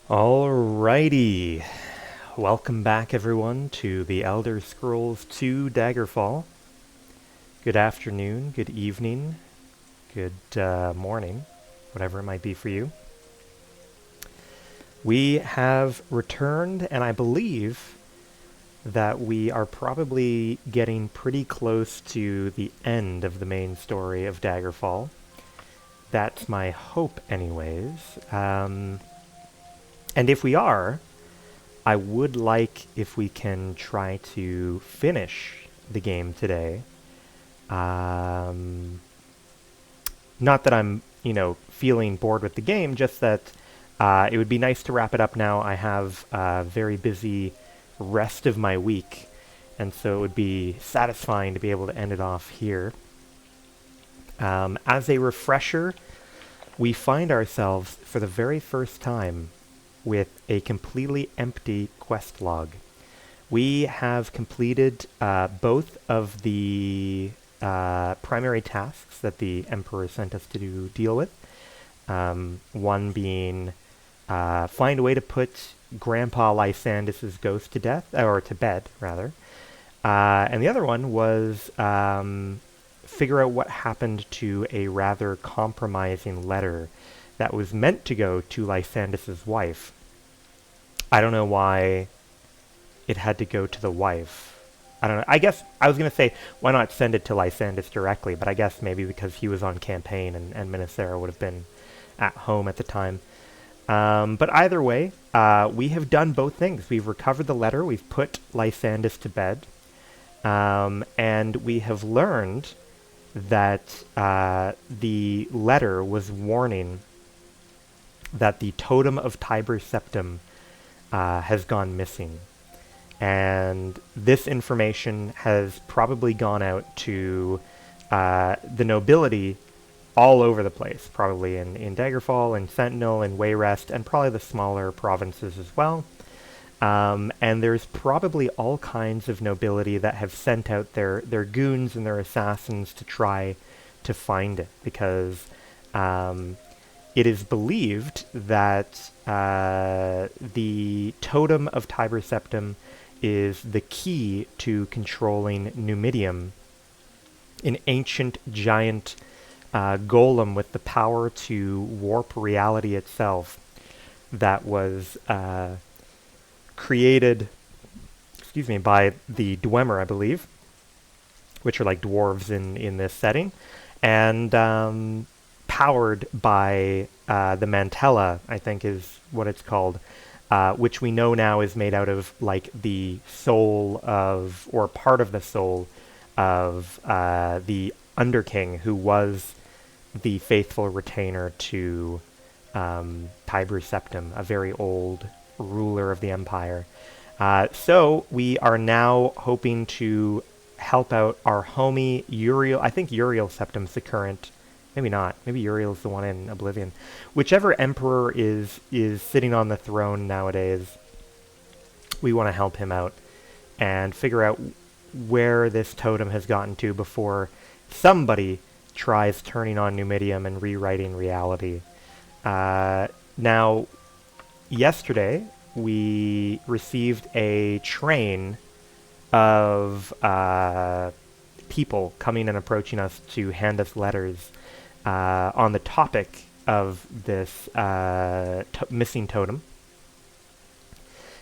Alrighty, welcome back everyone to the Elder Scrolls 2 Daggerfall. Good afternoon, good evening, good morning, whatever it might be for you. We have returned, and I believe that we are probably getting pretty close to the end of the main story of Daggerfall. That's my hope anyways. And if we are, I would like if we can try to finish the game today. Not that I'm, feeling bored with the game, just that it would be nice to wrap it up now. I have a very busy rest of my week, and so it would be satisfying to be able to end it off here. As a refresher, we find ourselves for the very first time with a completely empty quest log. We have completed both of the primary tasks that the Emperor sent us to deal with. One being find a way to put Grandpa Lysandus's ghost to death, or to bed, rather. And the other one was figure out what happened to a rather compromising letter that was meant to go to Lysandus's wife. I don't know why it had to go to the wife. I don't know. I guess I was going to say, why not send it to Lysandus directly? But I guess maybe because he was on campaign and Minnesera would have been at home at the time. But either way, we have done both things. We've recovered the letter. We've put Lysandus to bed. And we have learned that the letter was warning that the totem of Tiber Septim has gone missing. And this information has probably gone out to the nobility all over the place, probably in Daggerfall, in Sentinel, in Wayrest, and probably the smaller provinces as well. And there's probably all kinds of nobility that have sent out their goons and their assassins to try to find it, because it is believed that the totem of Tiber Septim is the key to controlling Numidium, an ancient giant golem with the power to warp reality itself that was created, by the Dwemer, I believe, which are like dwarves in this setting, and powered by the Mantella, I think is what it's called, which we know now is made out of like the soul of, or part of the soul of the Underking, who was the faithful retainer to Tiber Septim, a very old ruler of the empire. So we are now hoping to help out our homie Uriel. I think Uriel Septim's the current. Maybe not. Maybe Uriel's the one in Oblivion. Whichever emperor is sitting on the throne nowadays, we want to help him out and figure out where this totem has gotten to before somebody tries turning on Numidium and rewriting reality. Now, yesterday, we received a train of people coming and approaching us to hand us letters on the topic of this missing totem,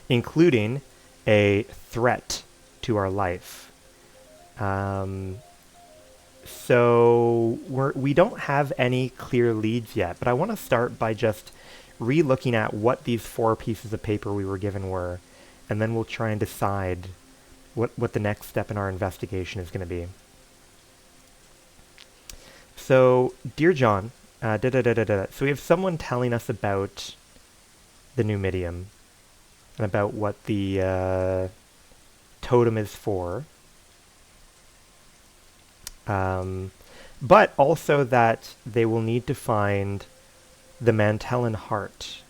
including a threat to our life. So we don't have any clear leads yet, but I want to start by just re-looking at what these 4 pieces of paper we were given were, and then we'll try and decide what the next step in our investigation is going to be. So, Dear John, so we have someone telling us about the Numidium, and about what the totem is for. But also that they will need to find the Mantellan heart.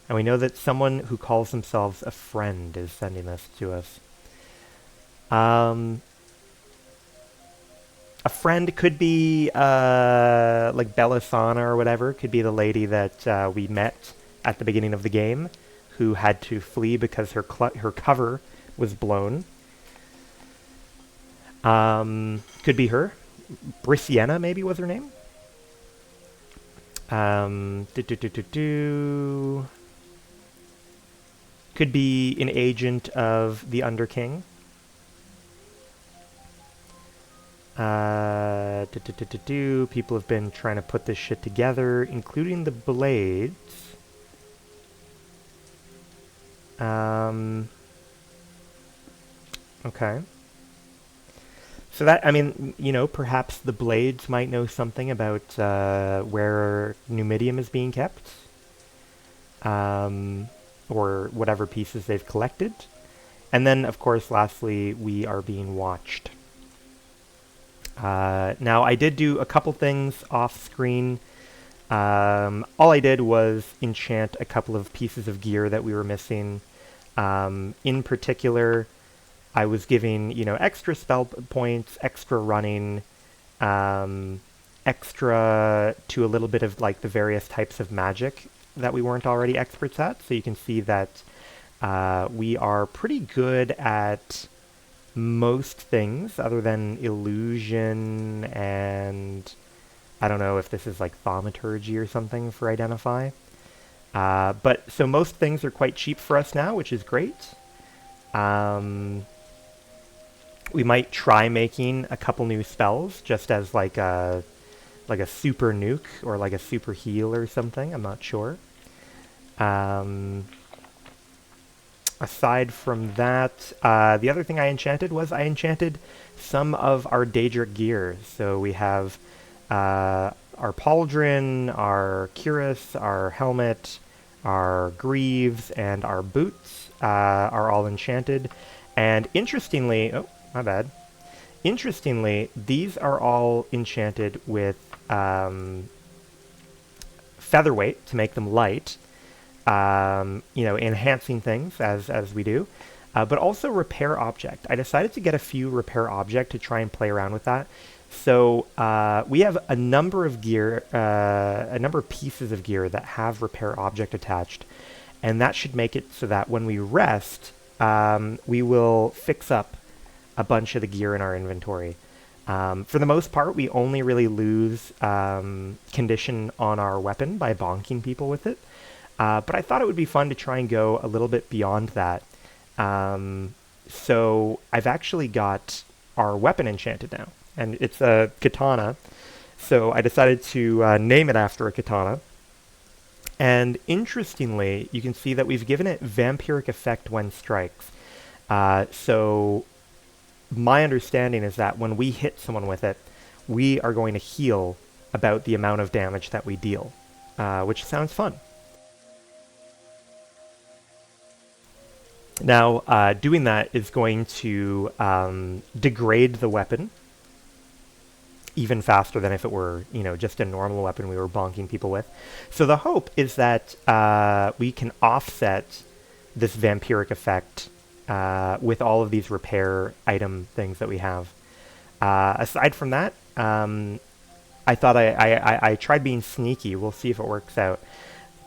And we know that someone who calls themselves a friend is sending this to us. A friend could be like Belisana or whatever. Could be the lady that we met at the beginning of the game who had to flee because her cover was blown. Could be her. Brisciana, maybe, was her name. Could be an agent of the Underking. People have been trying to put this shit together, including the blades. Okay. So that, I mean, you know, perhaps the blades might know something about where Numidium is being kept. Or whatever pieces they've collected. And then, of course, lastly, we are being watched. Now, I did do a couple things off-screen. All I did was enchant a couple of pieces of gear that we were missing. In particular, I was giving, you know, extra spell points, extra running, extra to a little bit of, like, the various types of magic that we weren't already experts at. So you can see that we are pretty good at most things other than illusion and I don't know if this is like thaumaturgy or something for identify. But so most things are quite cheap for us now, which is great. We might try making a couple new spells just as like a super nuke or like a super heal or something. I'm not sure. Aside from that, the other thing I enchanted was I enchanted some of our Daedric gear. So we have our pauldron, our cuirass, our helmet, our greaves, and our boots are all enchanted. And interestingly, oh, my bad. Interestingly, these are all enchanted with featherweight to make them light. You know, enhancing things as we do, but also repair object. I decided to get a few repair object to try and play around with that. So we have a number of gear, a number of pieces of gear that have repair object attached, and that should make it so that when we rest, we will fix up a bunch of the gear in our inventory. For the most part, we only really lose condition on our weapon by bonking people with it. But I thought it would be fun to try and go a little bit beyond that. So I've actually got our weapon enchanted now, and it's a katana. So I decided to name it after a katana. And interestingly, you can see that we've given it vampiric effect when strikes. So my understanding is that when we hit someone with it, we are going to heal about the amount of damage that we deal, which sounds fun. Now, doing that is going to degrade the weapon even faster than if it were, you know, just a normal weapon we were bonking people with. So the hope is that we can offset this vampiric effect with all of these repair item things that we have. Aside from that, I thought I tried being sneaky. We'll see if it works out.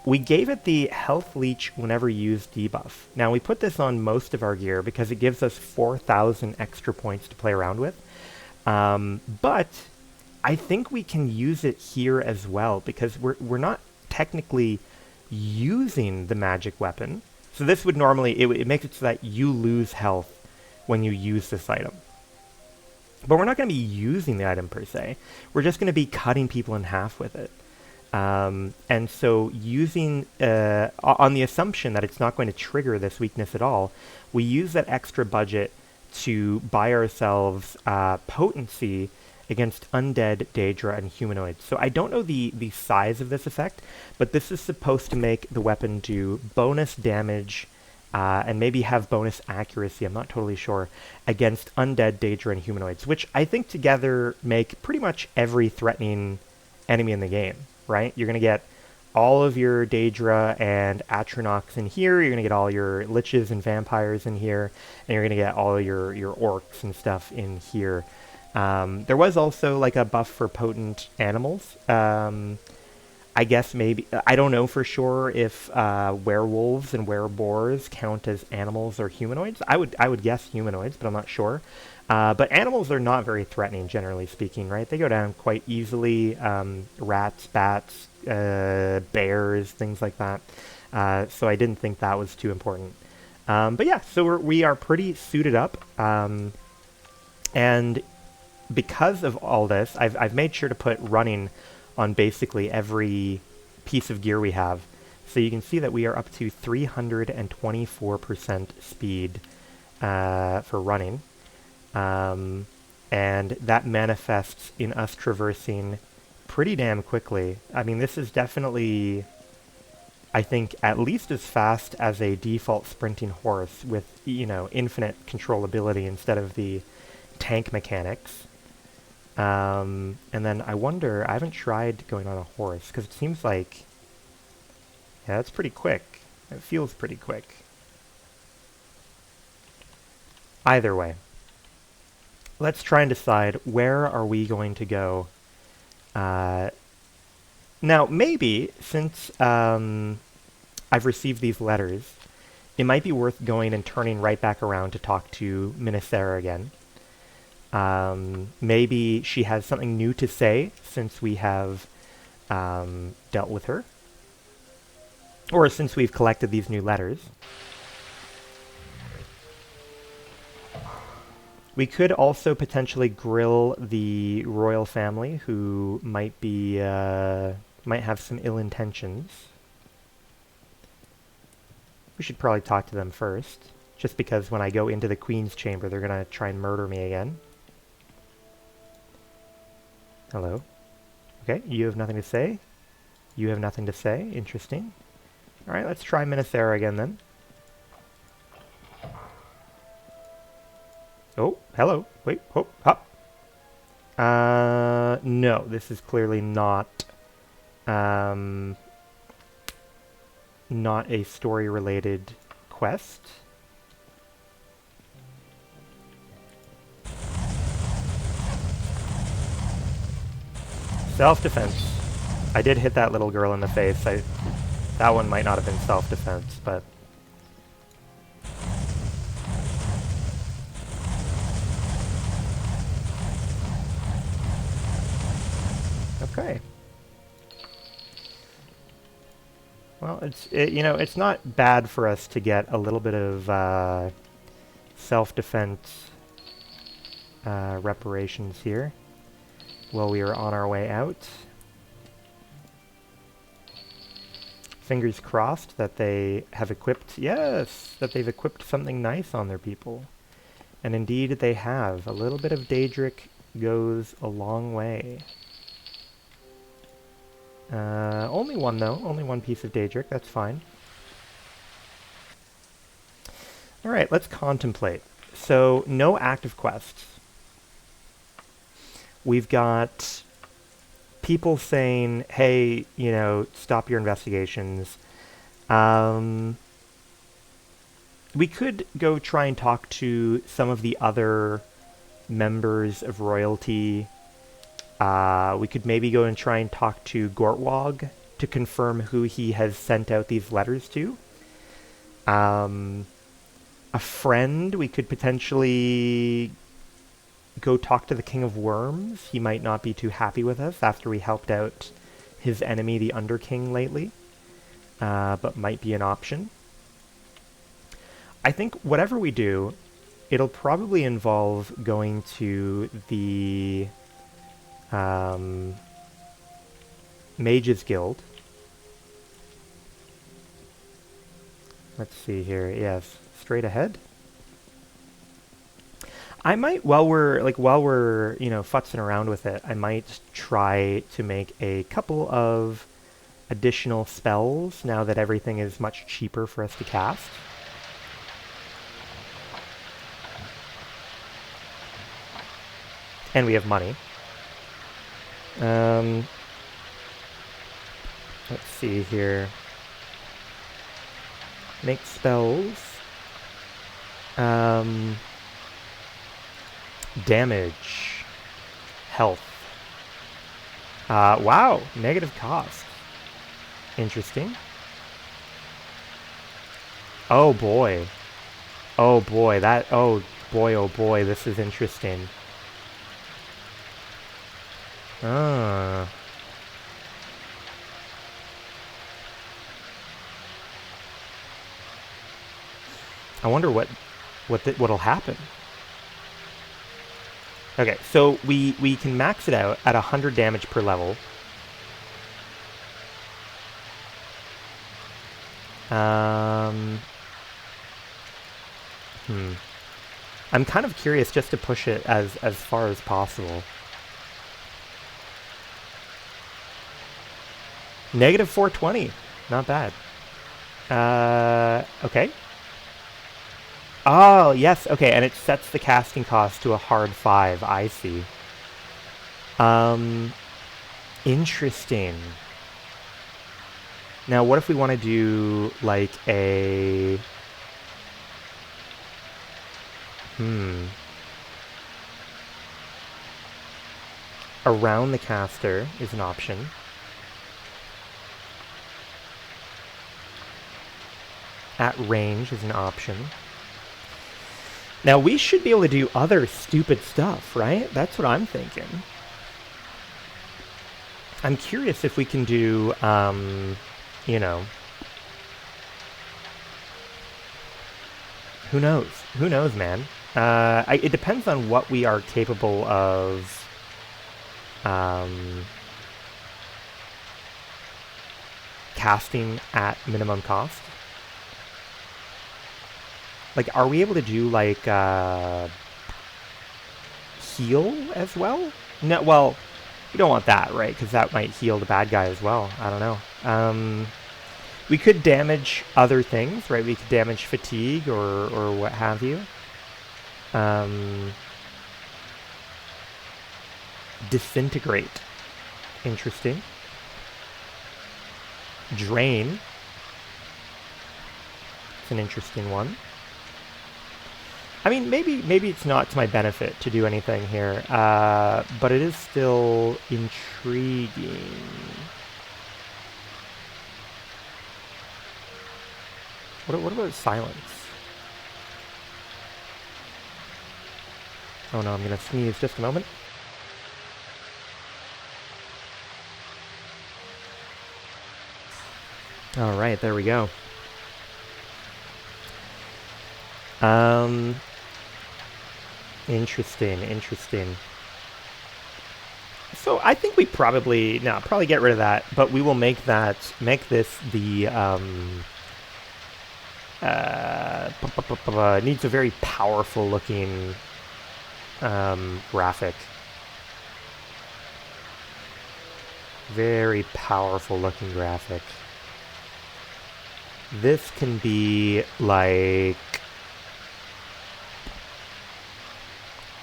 We gave it the health leech whenever used debuff. Now, we put this on most of our gear because it gives us 4,000 extra points to play around with. But I think we can use it here as well because we're not technically using the magic weapon. So this would normally, it makes it so that you lose health when you use this item. But we're not going to be using the item per se. We're just going to be cutting people in half with it. And so using, on the assumption that it's not going to trigger this weakness at all, we use that extra budget to buy ourselves potency against undead, Daedra, and humanoids. So I don't know the size of this effect, but this is supposed to make the weapon do bonus damage and maybe have bonus accuracy, I'm not totally sure, against undead, Daedra, and humanoids, which I think together make pretty much every threatening enemy in the game. Right? You're going to get all of your Daedra and Atronachs in here, you're going to get all your Liches and Vampires in here, and you're going to get all your Orcs and stuff in here. There was also like a buff for potent animals. I guess maybe, I don't know for sure if werewolves and wereboars count as animals or humanoids. I would guess humanoids, but I'm not sure. But animals are not very threatening, generally speaking, right? They go down quite easily. Rats, bats, bears, things like that. So I didn't think that was too important. But yeah, so we are pretty suited up. And because of all this, I've made sure to put running on basically every piece of gear we have. So you can see that we are up to 324% speed for running. And that manifests in us traversing pretty damn quickly. I mean, this is definitely, I think, at least as fast as a default sprinting horse with, infinite controllability instead of the tank mechanics. And then I wonder, I haven't tried going on a horse, because it seems like, yeah, that's pretty quick. It feels pretty quick. Either way, let's try and decide where are we going to go. Now, maybe, since I've received these letters, it might be worth going and turning right back around to talk to Minithera again. Maybe she has something new to say since we have dealt with her. Or since we've collected these new letters. We could also potentially grill the royal family, who might be, might have some ill intentions. We should probably talk to them first, just because when I go into the Queen's chamber, they're gonna try and murder me again. Hello. Okay, you have nothing to say? You have nothing to say? Interesting. Alright, let's try Minithera again then. Oh, hello. Wait, hop, hop. No, this is clearly not, not a story-related quest. Self-defense. I did hit that little girl in the face. That one might not have been self-defense, but... Okay. Well, it's not bad for us to get a little bit of self-defense reparations here while we are on our way out. Fingers crossed that they have equipped, yes, that they've equipped something nice on their people. And indeed they have. A little bit of Daedric goes a long way. Only one though, only one piece of Daedric, that's fine. Alright, let's contemplate. So, no active quests. We've got people saying, hey, stop your investigations. We could go try and talk to some of the other members of royalty. We could maybe go and try and talk to Gortwog to confirm who he has sent out these letters to. A friend, we could potentially go talk to the King of Worms. He might not be too happy with us after we helped out his enemy, the Underking, lately. But might be an option. I think whatever we do, it'll probably involve going to the Mages Guild. Let's see here. Yes, straight ahead. I might, while we're futzing around with it, I might try to make a couple of additional spells now that everything is much cheaper for us to cast. And we have money. Let's see here. Make spells. Damage. Health. Wow, negative cost. Interesting. Oh boy. Oh boy, oh boy, this is interesting. Ah. I wonder what'll happen. Okay, so we can max it out at 100 damage per level. I'm kind of curious just to push it as far as possible. Negative 420. Not bad. Okay. Oh, yes. Okay, and it sets the casting cost to a hard 5. I see. Interesting. Now, what if we want to do, like, a... Around the caster is an option. At range is an option. Now, we should be able to do other stupid stuff, right? That's what I'm thinking. I'm curious if we can do, you know... Who knows? Who knows, man? It depends on what we are capable of... casting at minimum cost. Like, are we able to do, like, heal as well? No, well, we don't want that, right? Because that might heal the bad guy as well. I don't know. We could damage other things, right? We could damage fatigue or what have you. Disintegrate. Interesting. Drain. It's an interesting one. I mean, maybe it's not to my benefit to do anything here, but it is still intriguing. What about silence? Oh no, I'm gonna sneeze just a moment. All right, there we go. Interesting. So I think we probably get rid of that, but we will make this the needs a very powerful looking graphic. Very powerful looking graphic. This can be like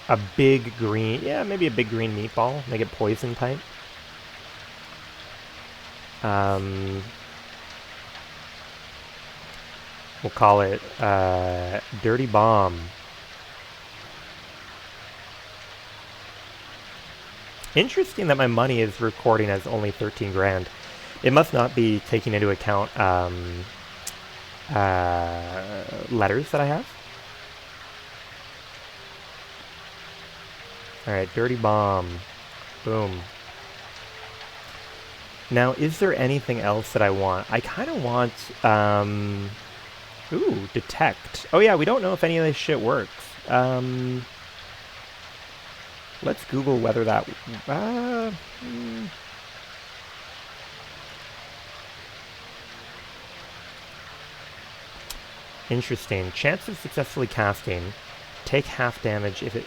a big green, maybe a big green meatball. Make it poison type. We'll call it Dirty Bomb. Interesting that my money is recording as only 13 grand. It must not be taking into account letters that I have. Alright, Dirty Bomb. Boom. Now, is there anything else that I want? I kind of want, ooh, Detect. Oh yeah, we don't know if any of this shit works. Let's Google whether that... Interesting. Chance of successfully casting. Take half damage if it...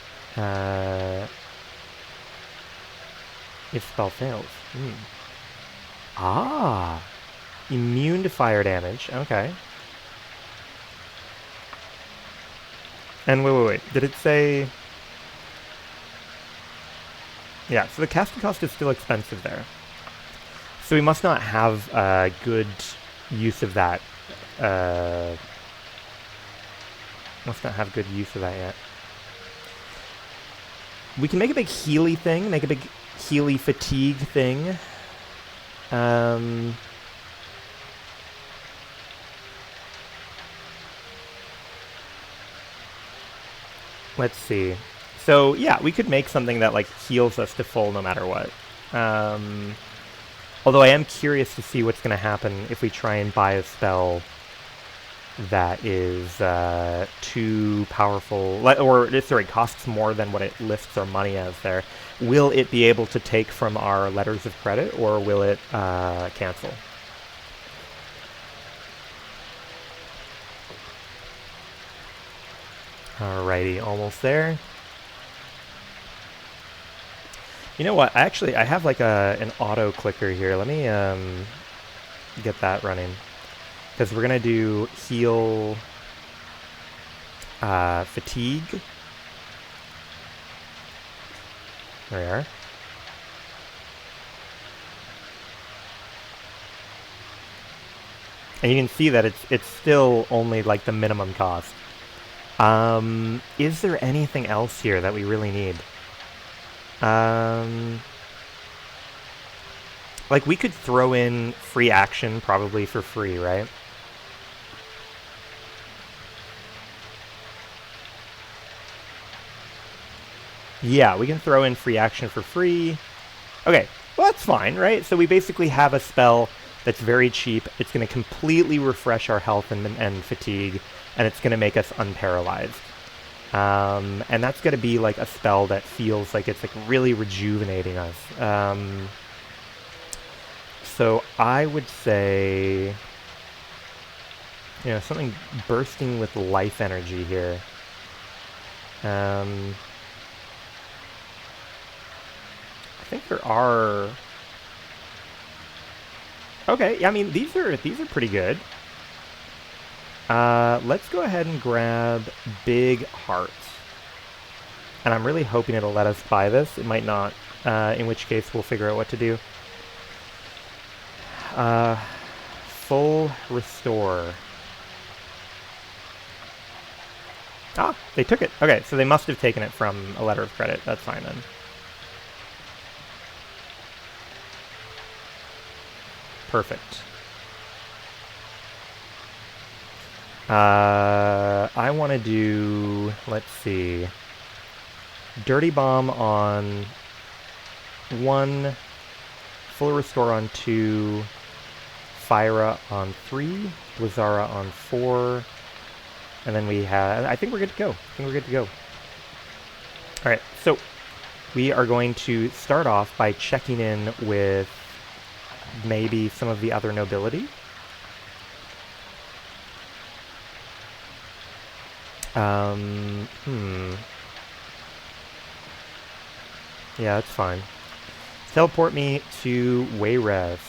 if spell fails. Ah! Immune to fire damage. Okay. And wait. Did it say... Yeah, so the casting cost is still expensive there. So we must not have good use of that. Must not have good use of that yet. We can make a big Healy thing, make a big Healy fatigue thing. Let's see. So, yeah, we could make something that, like, heals us to full no matter what. Although I am curious to see what's going to happen if we try and buy a spell that is too powerful, or, sorry, costs more than what it lists our money as there. Will it be able to take from our letters of credit, or will it cancel? Alrighty, almost there. You know what? I have like an auto clicker here. Let me get that running. Because we're going to do heal fatigue. There we are. And you can see that it's still only like the minimum cost. Is there anything else here that we really need? Like, we could throw in free action probably for free, right? Yeah, we can throw in free action for free. Okay, well, that's fine, right? So we basically have a spell that's very cheap. It's going to completely refresh our health and fatigue, and it's going to make us unparalyzed. And that's going to be like a spell that feels like it's like really rejuvenating us. So I would say, something bursting with life energy here. I think there are. Okay, I mean these are pretty good. Let's go ahead and grab Big Heart. And I'm really hoping it'll let us buy this. It might not, in which case we'll figure out what to do. Full Restore. Ah, they took it. Okay, so they must have taken it from a letter of credit. That's fine then. Perfect. I want to do, let's see, Dirty Bomb on 1, Full Restore on 2, Fyra on 3, Blizzara on 4, and then we have, I think we're good to go. Alright, so we are going to start off by checking in with maybe some of the other nobility. Yeah, that's fine. Teleport me to Wayrest.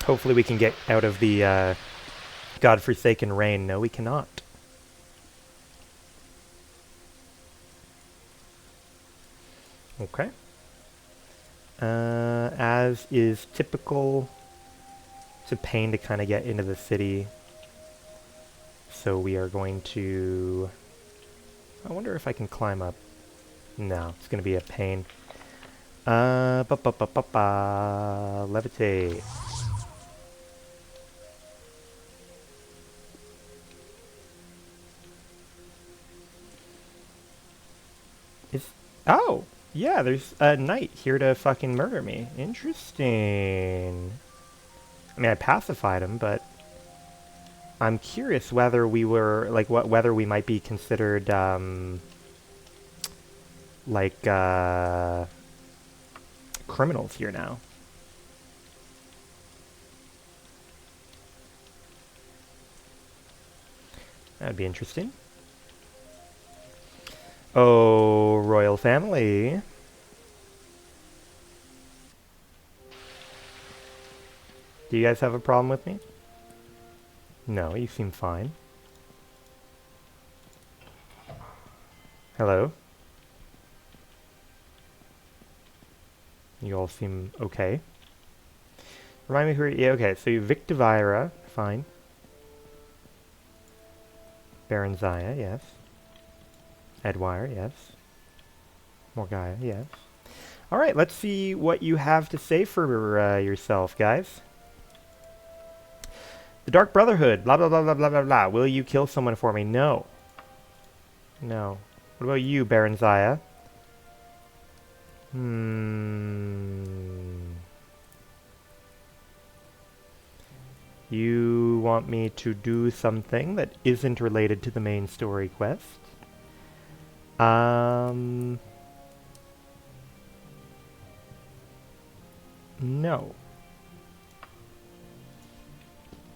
Hopefully we can get out of the godforsaken rain. No, we cannot. Okay. As is typical, it's a pain to kind of get into the city. So we are going to... I wonder if I can climb up. No, it's going to be a pain. Levitate. Oh! Yeah, there's a knight here to fucking murder me. Interesting. I mean, I pacified him, but I'm curious whether we were, like, whether we might be considered, criminals here now. That'd be interesting. Oh, royal family. Do you guys have a problem with me? No, you seem fine. Hello? You all seem okay. Remind me who... Yeah, okay, so you Victivira, fine. Baron Zaya, yes. Edwire, yes. Morgaya, yes. Alright, let's see what you have to say for yourself, guys. The Dark Brotherhood, blah blah blah blah blah blah blah. Will you kill someone for me? No. No. What about you, Baron Zaya? You want me to do something that isn't related to the main story quest? No.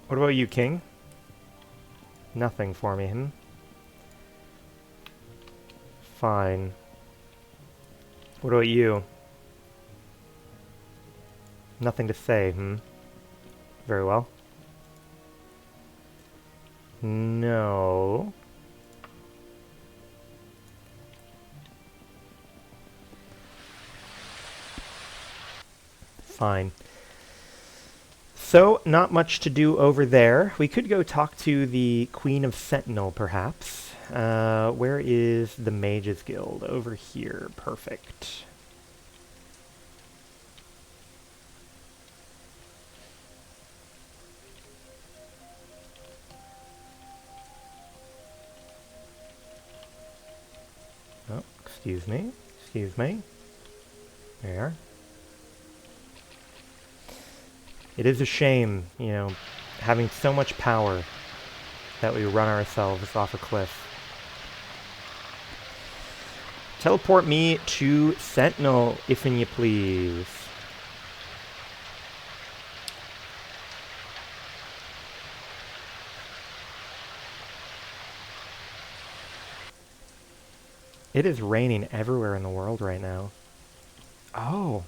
What about you, King? Nothing for me, hmm? Fine. What about you? Nothing to say, hmm? Very well. No. Fine. So, not much to do over there. We could go talk to the Queen of Sentinel, perhaps. Where is the Mages Guild? Over here. Perfect. Oh, excuse me. Excuse me. There. It is a shame, you know, having so much power that we run ourselves off a cliff. Teleport me to Sentinel, if you please. It is raining everywhere in the world right now. Oh.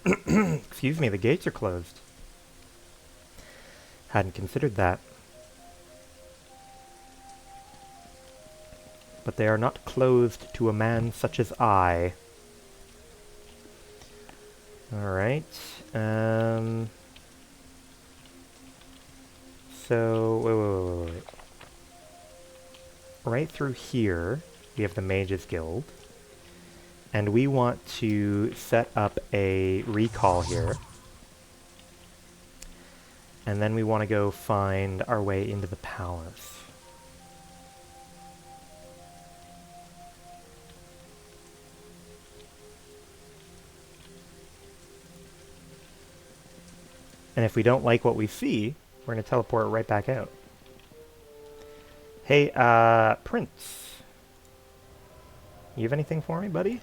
Excuse me, the gates are closed. Hadn't considered that. But they are not closed to a man such as I. Alright. So, wait. Right through here, we have the Mages Guild. And we want to set up a recall here. And then we want to go find our way into the palace. And if we don't like what we see, we're going to teleport right back out. Hey, Prince. You have anything for me, buddy?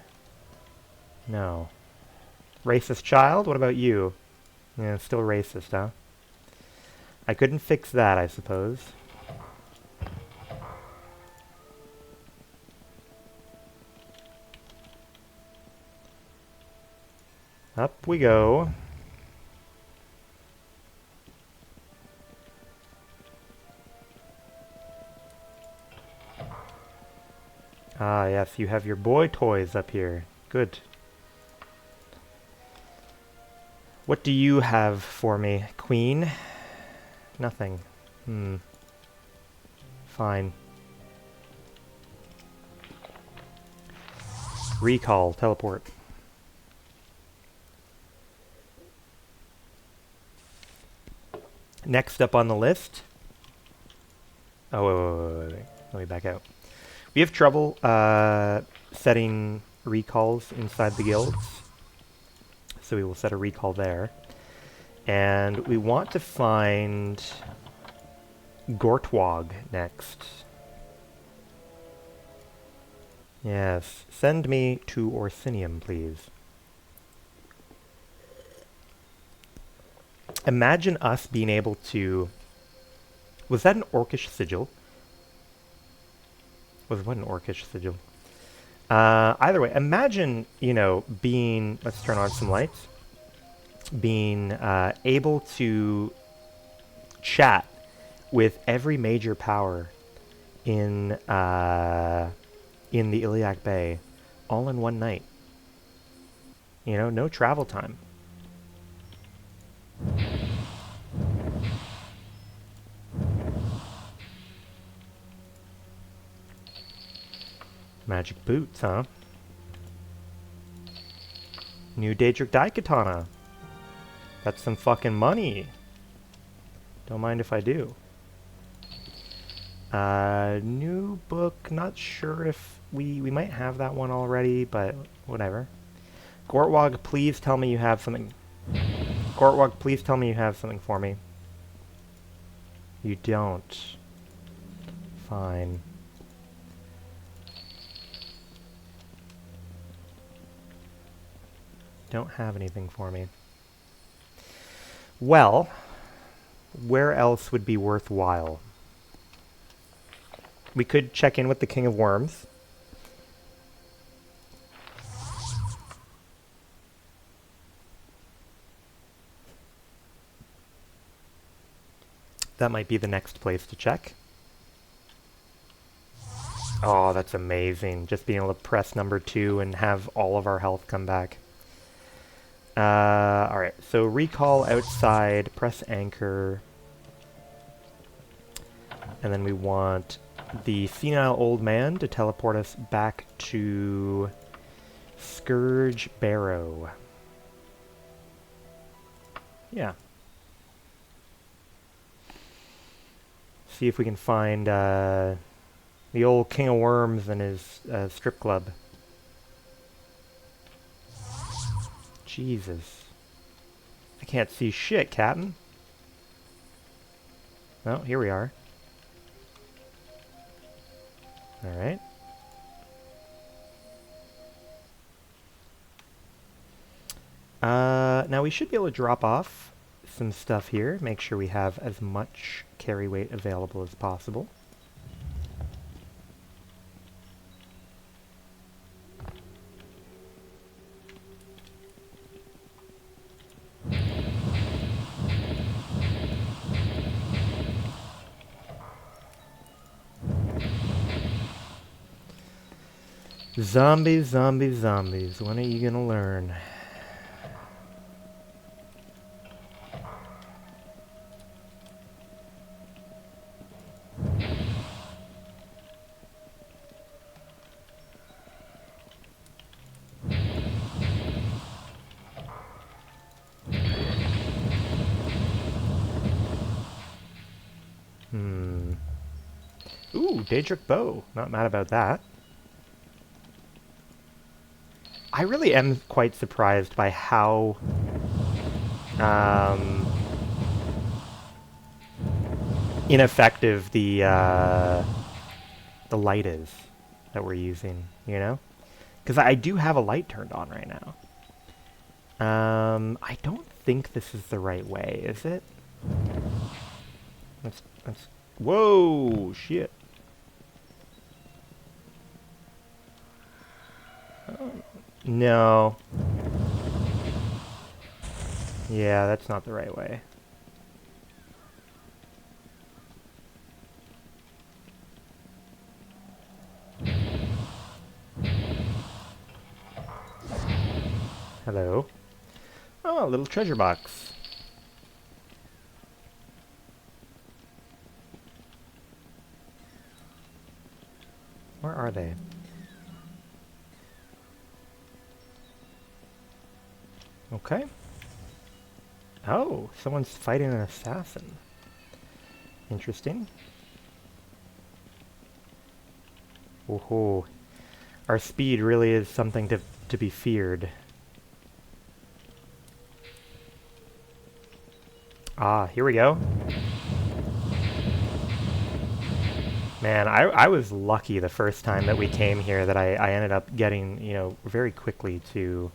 No. Racist child? What about you? Yeah, still racist, huh? I couldn't fix that, I suppose. Up we go. Ah, yes, you have your boy toys up here. Good. What do you have for me, Queen? Nothing. Fine. Recall, teleport. Next up on the list. Oh, wait. Let me back out. We have trouble setting recalls inside the guilds. So we will set a recall there. And we want to find Gortwog next. Yes, send me to Orsinium, please. Imagine us being able to... Was that an orcish sigil? Was what an orcish sigil? Either way, imagine, you know, being... Let's turn on some lights. Being able to chat with every major power in the Iliac Bay, all in one night. You know, no travel time. Magic boots, huh? New Daedric Daikatana. That's some fucking money. Don't mind if I do. New book. Not sure if we might have that one already, but whatever. Gortwog, please tell me you have something. Gortwog, please tell me you have something for me. You don't. Fine. Don't have anything for me. Well, where else would be worthwhile? We could check in with the King of Worms. That might be the next place to check. Oh, that's amazing. Just being able to press number 2 and have all of our health come back. Alright, so recall outside, press anchor. And then we want the senile old man to teleport us back to Scourge Barrow. Yeah. See if we can find the old King of Worms and his strip club. Jesus. I can't see shit, Captain. Oh, here we are. Alright. Now we should be able to drop off some stuff here. Make sure we have as much carry weight available as possible. Zombies, zombies, zombies. When are you gonna learn? Ooh, Daedric Bow. Not mad about that. I really am quite surprised by how ineffective the light is that we're using, you know? Because I do have a light turned on right now. I don't think this is the right way, is it? Let's whoa, shit. No. Yeah, that's not the right way. Hello. Oh, a little treasure box. Where are they? Okay. Oh, someone's fighting an assassin. Interesting. Woohoo. Our speed really is something to be feared. Ah, here we go. Man, I was lucky the first time that we came here that I ended up getting, you know, very quickly to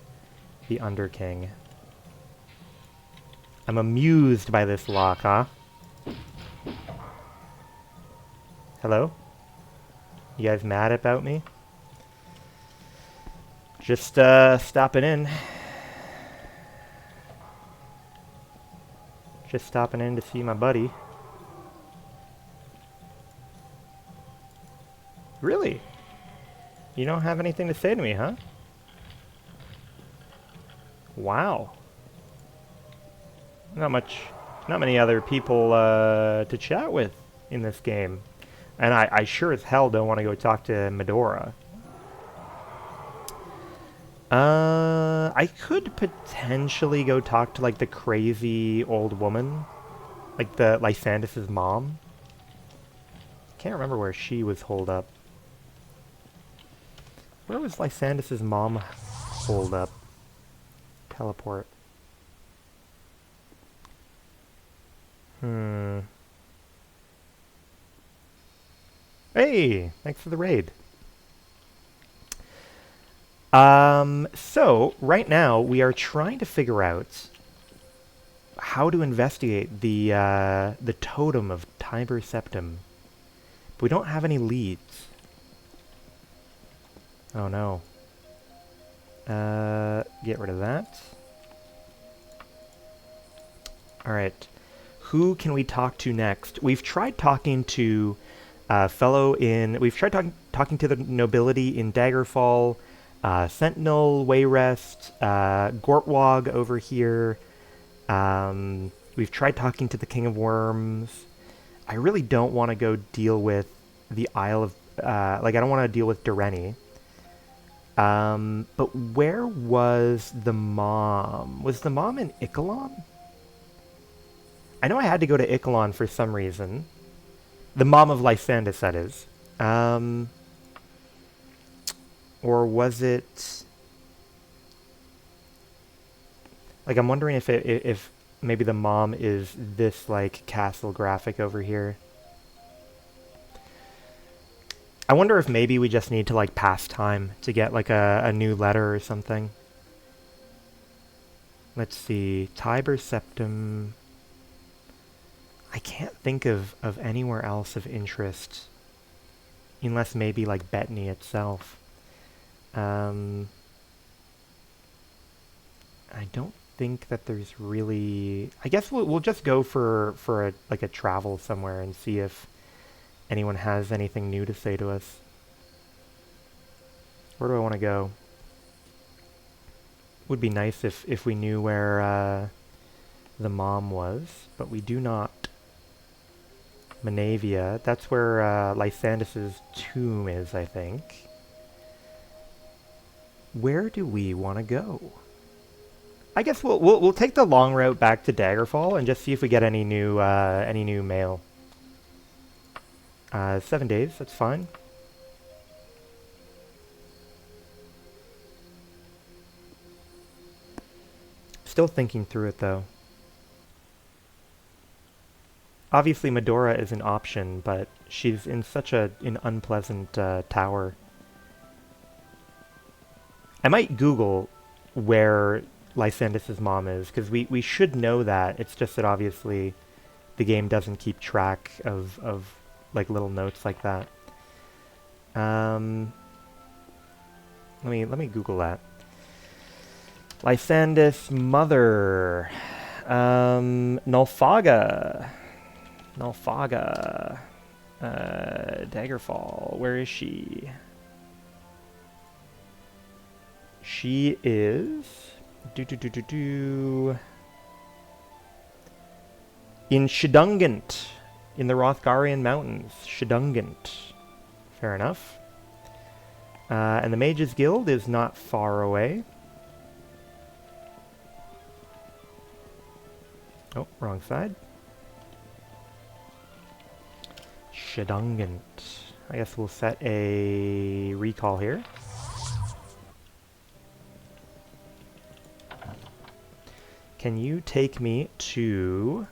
the Underking. I'm amused by this lock, huh? Hello? You guys mad about me? Just, stopping in. Just stopping in to see my buddy. Really? You don't have anything to say to me, huh? Wow. Not many other people to chat with in this game. And I sure as hell don't want to go talk to Medora. I could potentially go talk to, like, the crazy old woman. Like, the Lysandus's mom. Can't remember where she was holed up. Where was Lysandus's mom holed up? Teleport. Hey, thanks for the raid. So right now we are trying to figure out how to investigate the totem of Tiber Septim. But we don't have any leads. Oh no. Get rid of that. Alright. Who can we talk to next? We've tried talking to we've tried talking to the nobility in Daggerfall, Sentinel, Wayrest, Gortwog over here. We've tried talking to the King of Worms. I really don't want to go deal with the Isle of... I don't want to deal with Dureni. But where was the mom? Was the mom in Ichalon? I know I had to go to Ichalon for some reason. The mom of Lysandus, that is. Or was it... Like, I'm wondering if maybe the mom is this, like, castle graphic over here. I wonder if maybe we just need to, like, pass time to get, like, a new letter or something. Let's see. Tiber Septim. I can't think of anywhere else of interest. Unless maybe, like, Bettany itself. I don't think that there's really... I guess we'll just go for a travel somewhere and see if anyone has anything new to say to us. Where do I want to go? Would be nice if we knew where the mom was, but we do not. Manavia, that's where Lysandus's tomb is, I think. Where do we want to go? I guess we'll take the long route back to Daggerfall and just see if we get any new mail. 7 days, that's fine. Still thinking through it though. Obviously Medora is an option, but she's in such an unpleasant tower. I might Google where Lysandus's mom is, because we should know that. It's just that obviously the game doesn't keep track of like little notes like that. Let me Google that. Lysandus mother. Nulfaga. Daggerfall. Where is she? She is... in Shedungant. In the Rothgarian Mountains. Shedungant. Fair enough. And the Mages Guild is not far away. Oh, wrong side. Shedungant. I guess we'll set a recall here. Can you take me to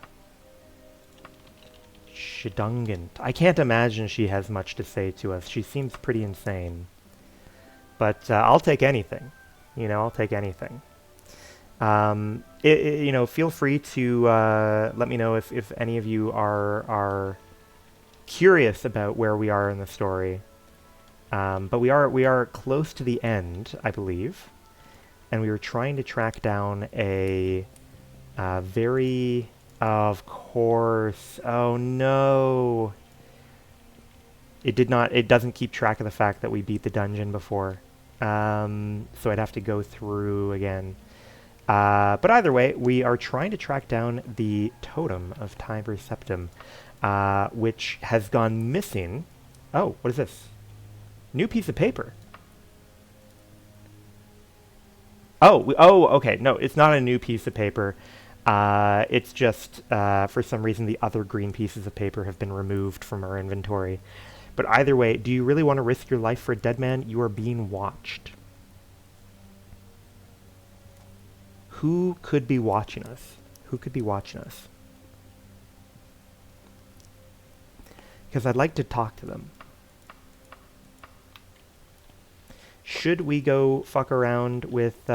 Shedungant? I can't imagine she has much to say to us. She seems pretty insane. But I'll take anything. You know, I'll take anything. You know, feel free to let me know if any of you are curious about where we are in the story. But we are close to the end, I believe. And we were trying to track down a very... Of course. Oh no. It doesn't keep track of the fact that we beat the dungeon before. So I'd have to go through again. But either way, we are trying to track down the totem of Tiber Septim, which has gone missing. Oh, what is this? New piece of paper. Oh, okay. No, it's not a new piece of paper. It's just, for some reason, the other green pieces of paper have been removed from our inventory. But either way, do you really want to risk your life for a dead man? You are being watched. Who could be watching us? Who could be watching us? Because I'd like to talk to them. Should we go fuck around with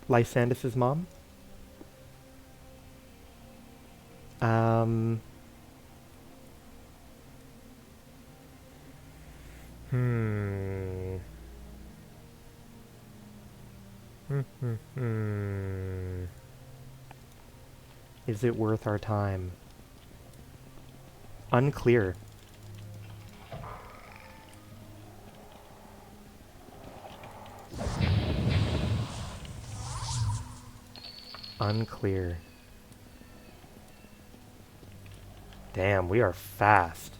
Lysandus's mom? Hmm. Is it worth our time? Unclear. Unclear. Damn, we are fast.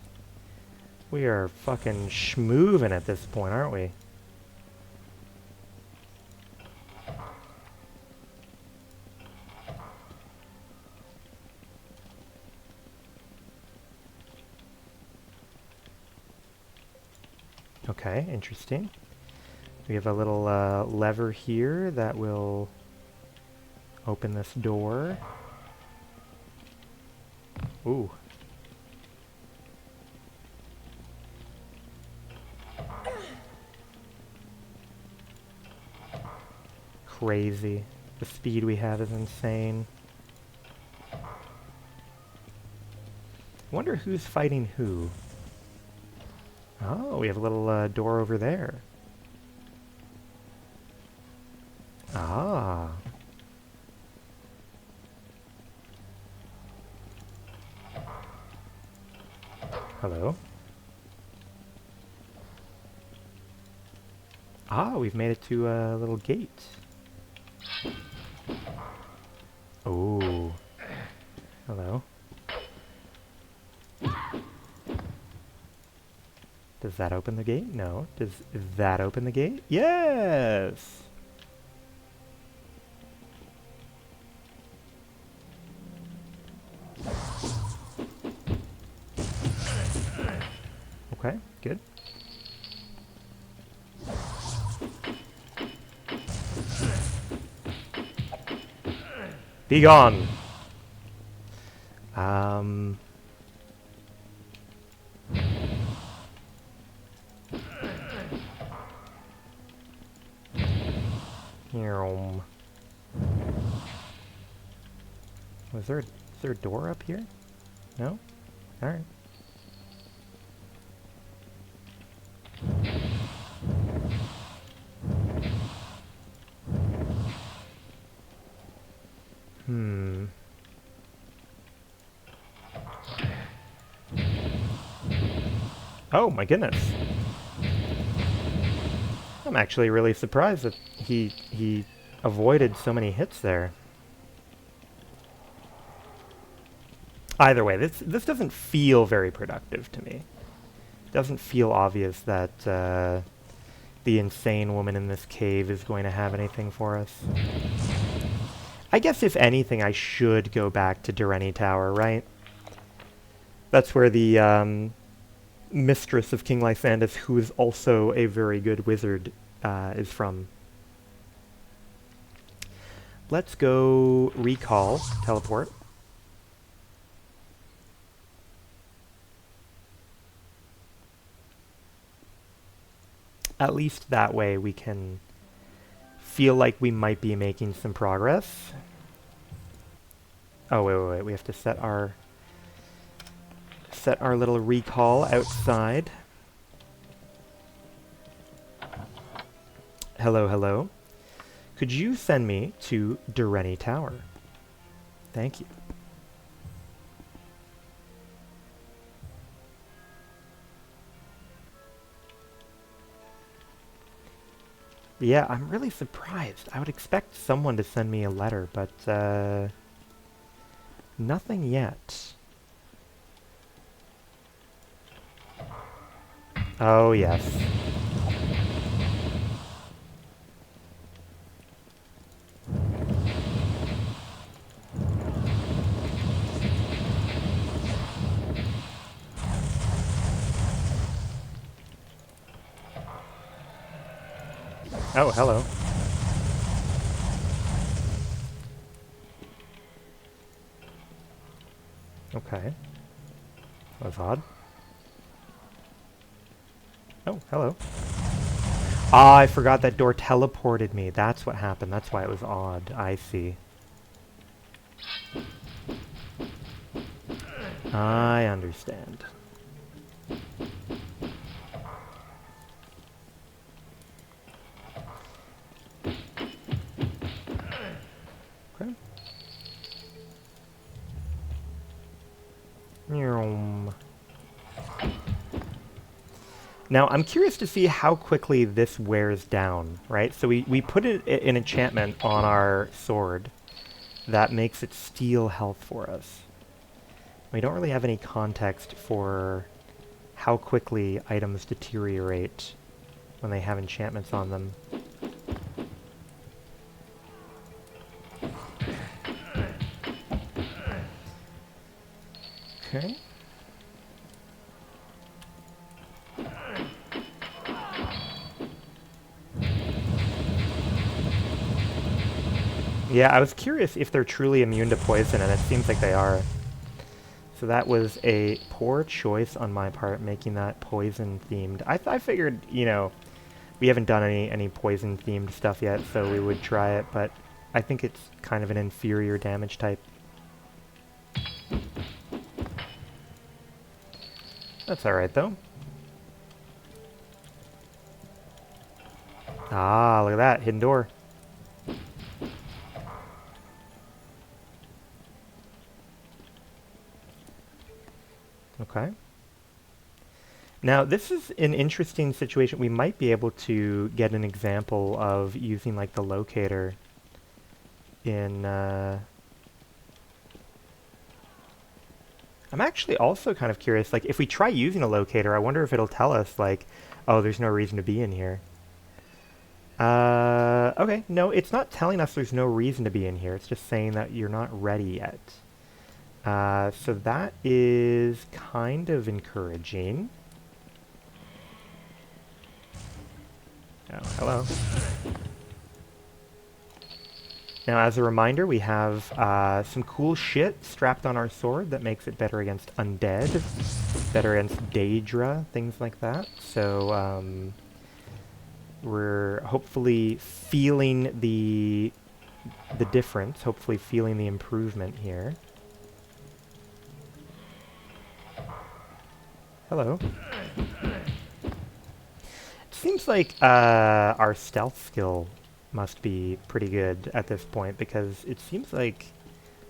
We are fucking schmoovin' at this point, aren't we? Okay, interesting. We have a little lever here that will open this door. Ooh. Crazy. The speed we have is insane. I wonder who's fighting who. Oh, we have a little door over there. Ah. Hello. Ah, we've made it to a little gate. Oh. Hello. Does that open the gate? No. Does that open the gate? Yes! Okay, good. Be gone! Is there a door up here? No? Alright. Oh my goodness. I'm actually really surprised that he avoided so many hits there. Either way, this doesn't feel very productive to me. It doesn't feel obvious that the insane woman in this cave is going to have anything for us. I guess if anything, I should go back to Durrani Tower, right? That's where the mistress of King Lysandus, who is also a very good wizard, is from. Let's go recall, teleport. At least that way we can feel like we might be making some progress. Oh, wait. We have to set our little recall outside. Hello. Could you send me to Durrani Tower? Thank you. Yeah, I'm really surprised. I would expect someone to send me a letter, but nothing yet. Oh, yes. Oh, hello. Okay. That was odd. Oh, hello. Ah, I forgot that door teleported me. That's what happened. That's why it was odd. I see. I understand. Okay. Now, I'm curious to see how quickly this wears down, right? So we put an enchantment on our sword that makes it steal health for us. We don't really have any context for how quickly items deteriorate when they have enchantments on them. Okay. Yeah, I was curious if they're truly immune to poison, and it seems like they are. So that was a poor choice on my part, making that poison-themed. I figured, you know, we haven't done any poison-themed stuff yet, so we would try it, but I think it's kind of an inferior damage type. That's alright, though. Ah, look at that. Hidden door. Okay. Now, this is an interesting situation. We might be able to get an example of using, like, the locator in, I'm actually also kind of curious, like, if we try using a locator, I wonder if it'll tell us, like, oh, there's no reason to be in here. Okay, no, it's not telling us there's no reason to be in here. It's just saying that you're not ready yet. So that is kind of encouraging. Oh, hello. Now, as a reminder, we have some cool shit strapped on our sword that makes it better against undead, better against Daedra, things like that. So, we're hopefully feeling the difference, hopefully feeling the improvement here. Hello. It seems like our stealth skill must be pretty good at this point, because it seems like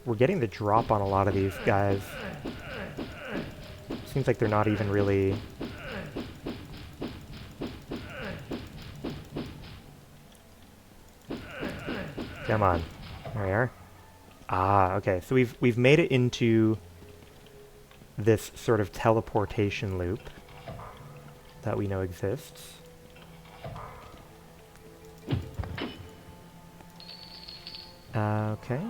we're getting the drop on a lot of these guys. Seems like they're not even really... Come on. There we are. Ah, okay. So we've made it into this sort of teleportation loop that we know exists. Okay.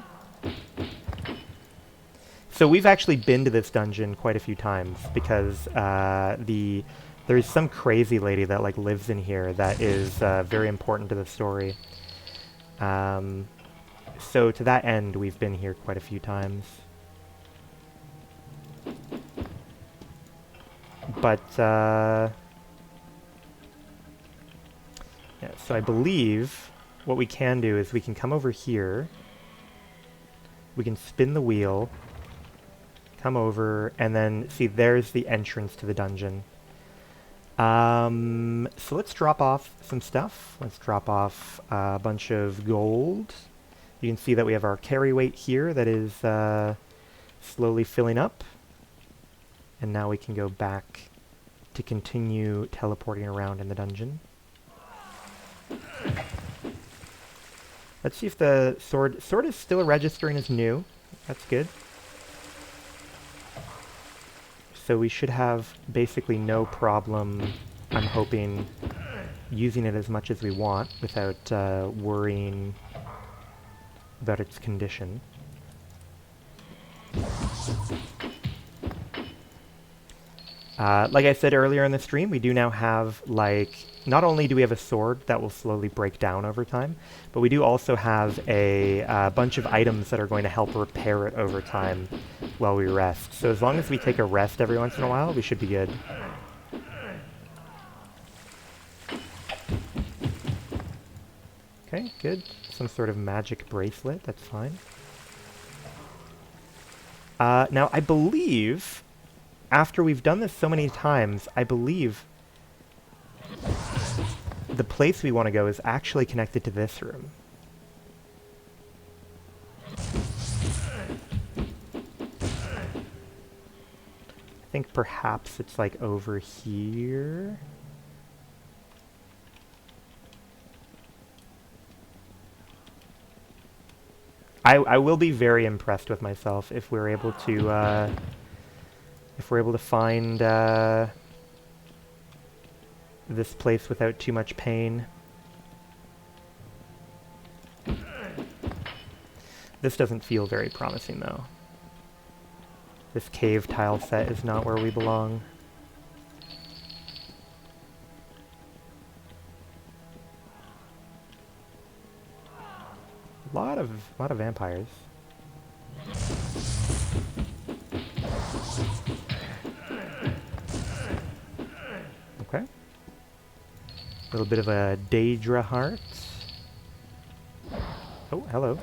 So we've actually been to this dungeon quite a few times, because there's some crazy lady that, like, lives in here that is very important to the story. So to that end, we've been here quite a few times. But, yeah, so I believe what we can do is we can come over here, we can spin the wheel, come over, and then, see, there's the entrance to the dungeon. So let's drop off some stuff. Let's drop off a bunch of gold. You can see that we have our carry weight here that is slowly filling up. And now we can go back to continue teleporting around in the dungeon. Let's see if the sword is still registering as new. That's good. So we should have basically no problem, I'm hoping, using it as much as we want without worrying about its condition. Like I said earlier in the stream, we do now have, like, not only do we have a sword that will slowly break down over time, but we do also have a bunch of items that are going to help repair it over time while we rest. So as long as we take a rest every once in a while, we should be good. Okay, good. Some sort of magic bracelet, that's fine. Now, I believe, after we've done this so many times, I believe the place we want to go is actually connected to this room. I think perhaps it's like over here. I will be very impressed with myself if we're able to find this place without too much pain. This doesn't feel very promising though. This cave tile set is not where we belong. A lot of vampires. Okay. A little bit of a Daedra heart. Oh, hello.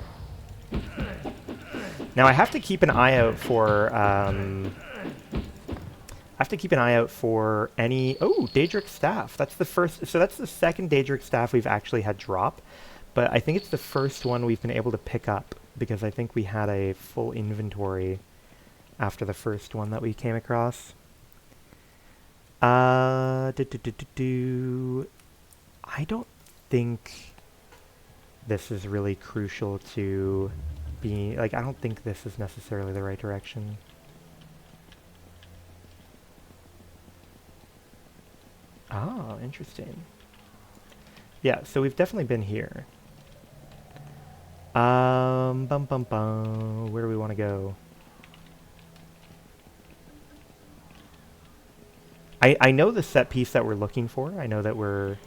Now I have to keep an eye out for any... Oh, Daedric Staff. That's the first... So that's the second Daedric Staff we've actually had drop. But I think it's the first one we've been able to pick up, because I think we had a full inventory after the first one that we came across. I don't think this is really crucial to being... Like, I don't think this is necessarily the right direction. Oh, interesting. Yeah, so we've definitely been here. Where do we want to go? I know the set piece that we're looking for. I know that we're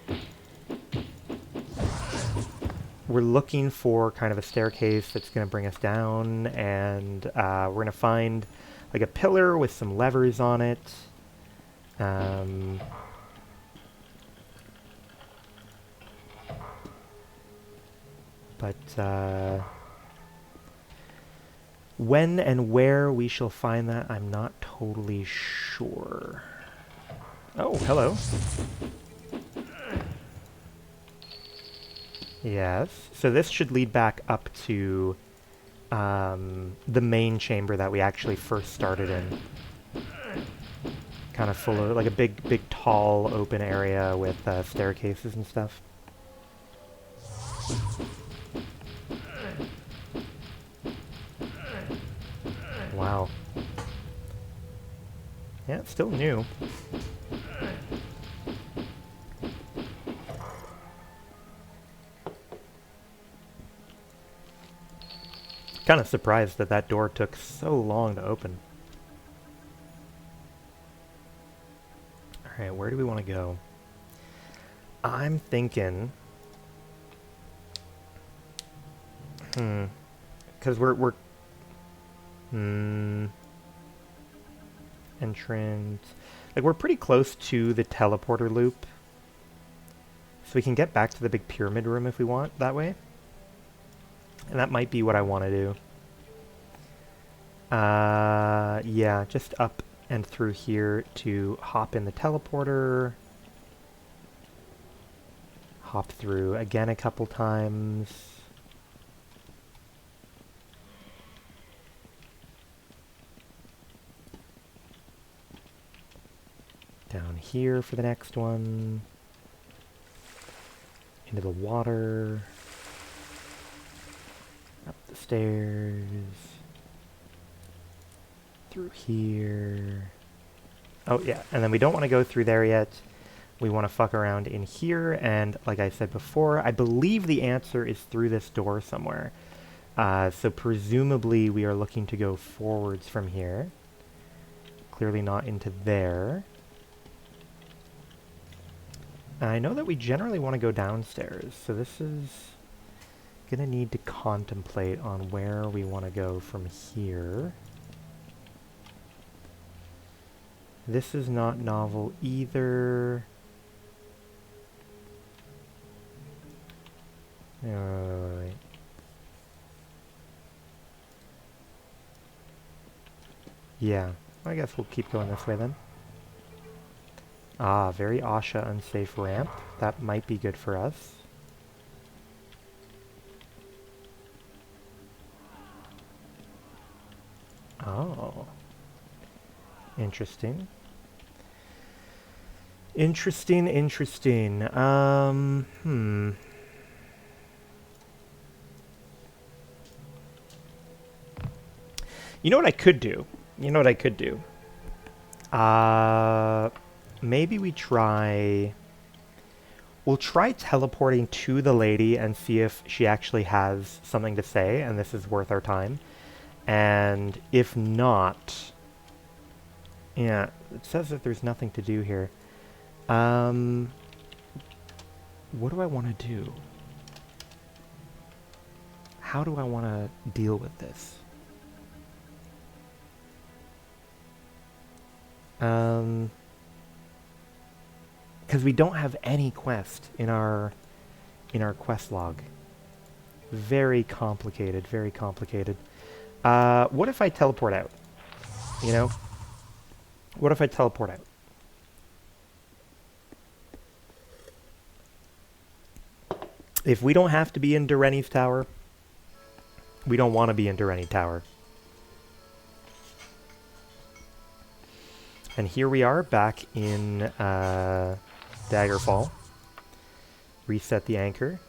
looking for kind of a staircase that's going to bring us down, and we're going to find like a pillar with some levers on it. But when and where we shall find that, I'm not totally sure. Oh, hello. Yes. So this should lead back up to the main chamber that we actually first started in. Kind of full of, like a big, tall, open area with staircases and stuff. Wow. Yeah, it's still new. Kind of surprised that that door took so long to open. Alright, where do we want to go? I'm thinking... Because we're entrance... Like, we're pretty close to the teleporter loop. So we can get back to the big pyramid room if we want, that way. And that might be what I want to do. Yeah, just up and through here to hop in the teleporter. Hop through again a couple times. Down here for the next one. Into the water. Up the stairs. Through here. Oh yeah, and then we don't want to go through there yet. We want to fuck around in here, and like I said before, I believe the answer is through this door somewhere. So presumably we are looking to go forwards from here. Clearly not into there. I know that we generally want to go downstairs, so this is gonna need to contemplate on where we want to go from here. This is not novel either. Wait. Yeah, I guess we'll keep going this way then. Ah, very Asha unsafe ramp. That might be good for us. Oh. Interesting. Interesting, interesting. You know what I could do? You know what I could do? Maybe we try... We'll try teleporting to the lady and see if she actually has something to say, and this is worth our time. And if not... Yeah, it says that there's nothing to do here. What do I want to do? How do I want to deal with this? Because we don't have any quest in our quest log. Very complicated, very complicated. What if I teleport out? You know? What if I teleport out? If we don't have to be in Dureni's tower, we don't want to be in Dureni tower. And here we are back in Daggerfall. Reset the anchor.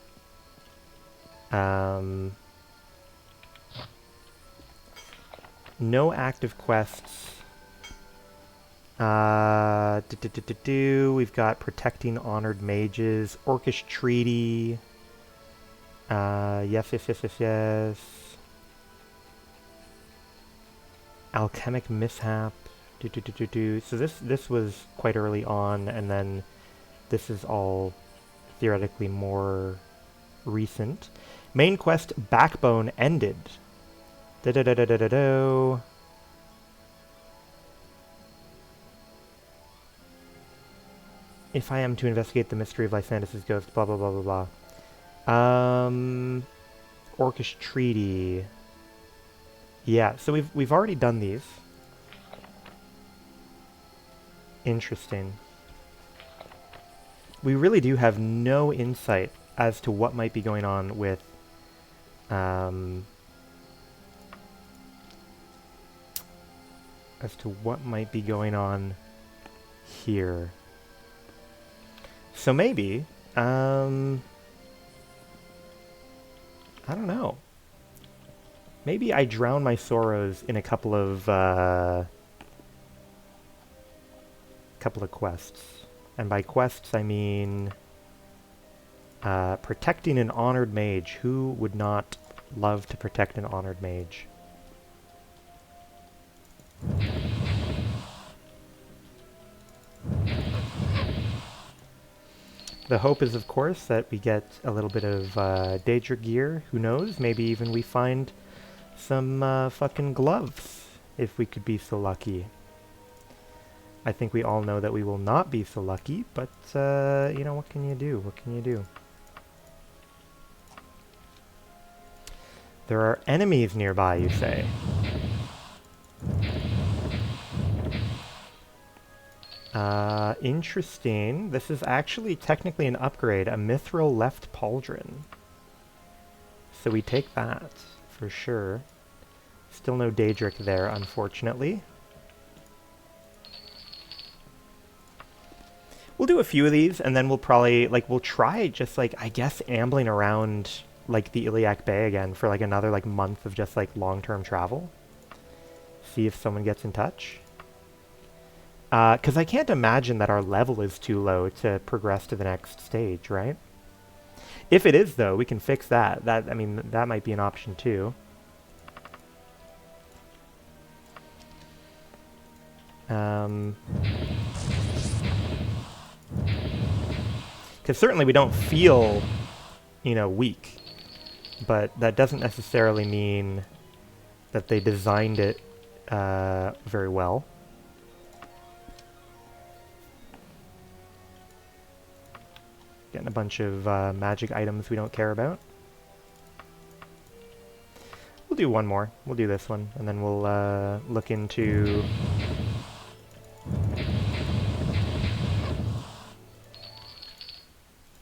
No active quests. We've got Protecting Honored Mages, Orcish Treaty. Yes. Alchemic Mishap. So this was quite early on, and then this is all theoretically more recent. Main quest Backbone ended. If I am to investigate the mystery of Lysandus' ghost, blah blah blah blah blah. Orcish Treaty. Yeah, so we've already done these. Interesting. We really do have no insight as to what might be going on with here. So maybe I don't know. Maybe I drown my sorrows in a couple of quests. And by quests, I mean protecting an honored mage. Who would not love to protect an honored mage? The hope is, of course, that we get a little bit of Daedra gear. Who knows? Maybe even we find some fucking gloves, if we could be so lucky. I think we all know that we will not be so lucky, but, you know, what can you do? What can you do? There are enemies nearby, you say? Interesting. This is actually technically an upgrade, a mithril left pauldron. So we take that, for sure. Still no Daedric there, unfortunately. We'll do a few of these, and then we'll probably, like, we'll try just, like, I guess ambling around, like, the Iliac Bay again for, like, another, like, month of just, like, long-term travel. See if someone gets in touch. Because I can't imagine that our level is too low to progress to the next stage, right? If it is, though, we can fix that. I mean, that might be an option, too. Because certainly we don't feel, weak. But that doesn't necessarily mean that they designed it very well. Getting a bunch of magic items we don't care about. We'll do one more. We'll do this one, and then we'll look into...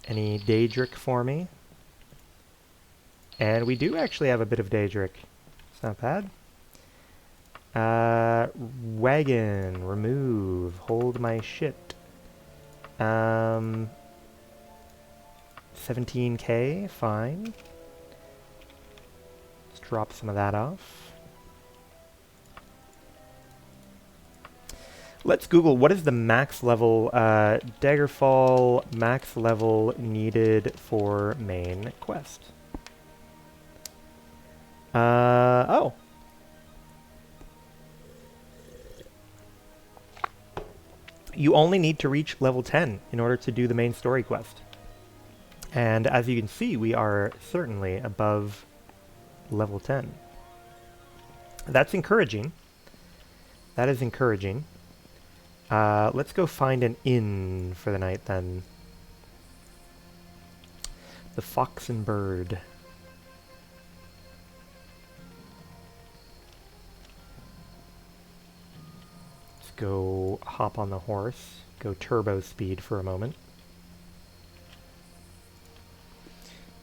any Daedric for me. And we do actually have a bit of Daedric. It's not bad. Wagon, remove, hold my shit. 17k, fine. Let's drop some of that off. Let's Google what is the max level, Daggerfall max level needed for main quest. Oh. You only need to reach level 10 in order to do the main story quest. And as you can see, we are certainly above level 10. That's encouraging. That is encouraging. Let's go find an inn for the night then. The Fox and Bird. Let's go hop on the horse. Go turbo speed for a moment.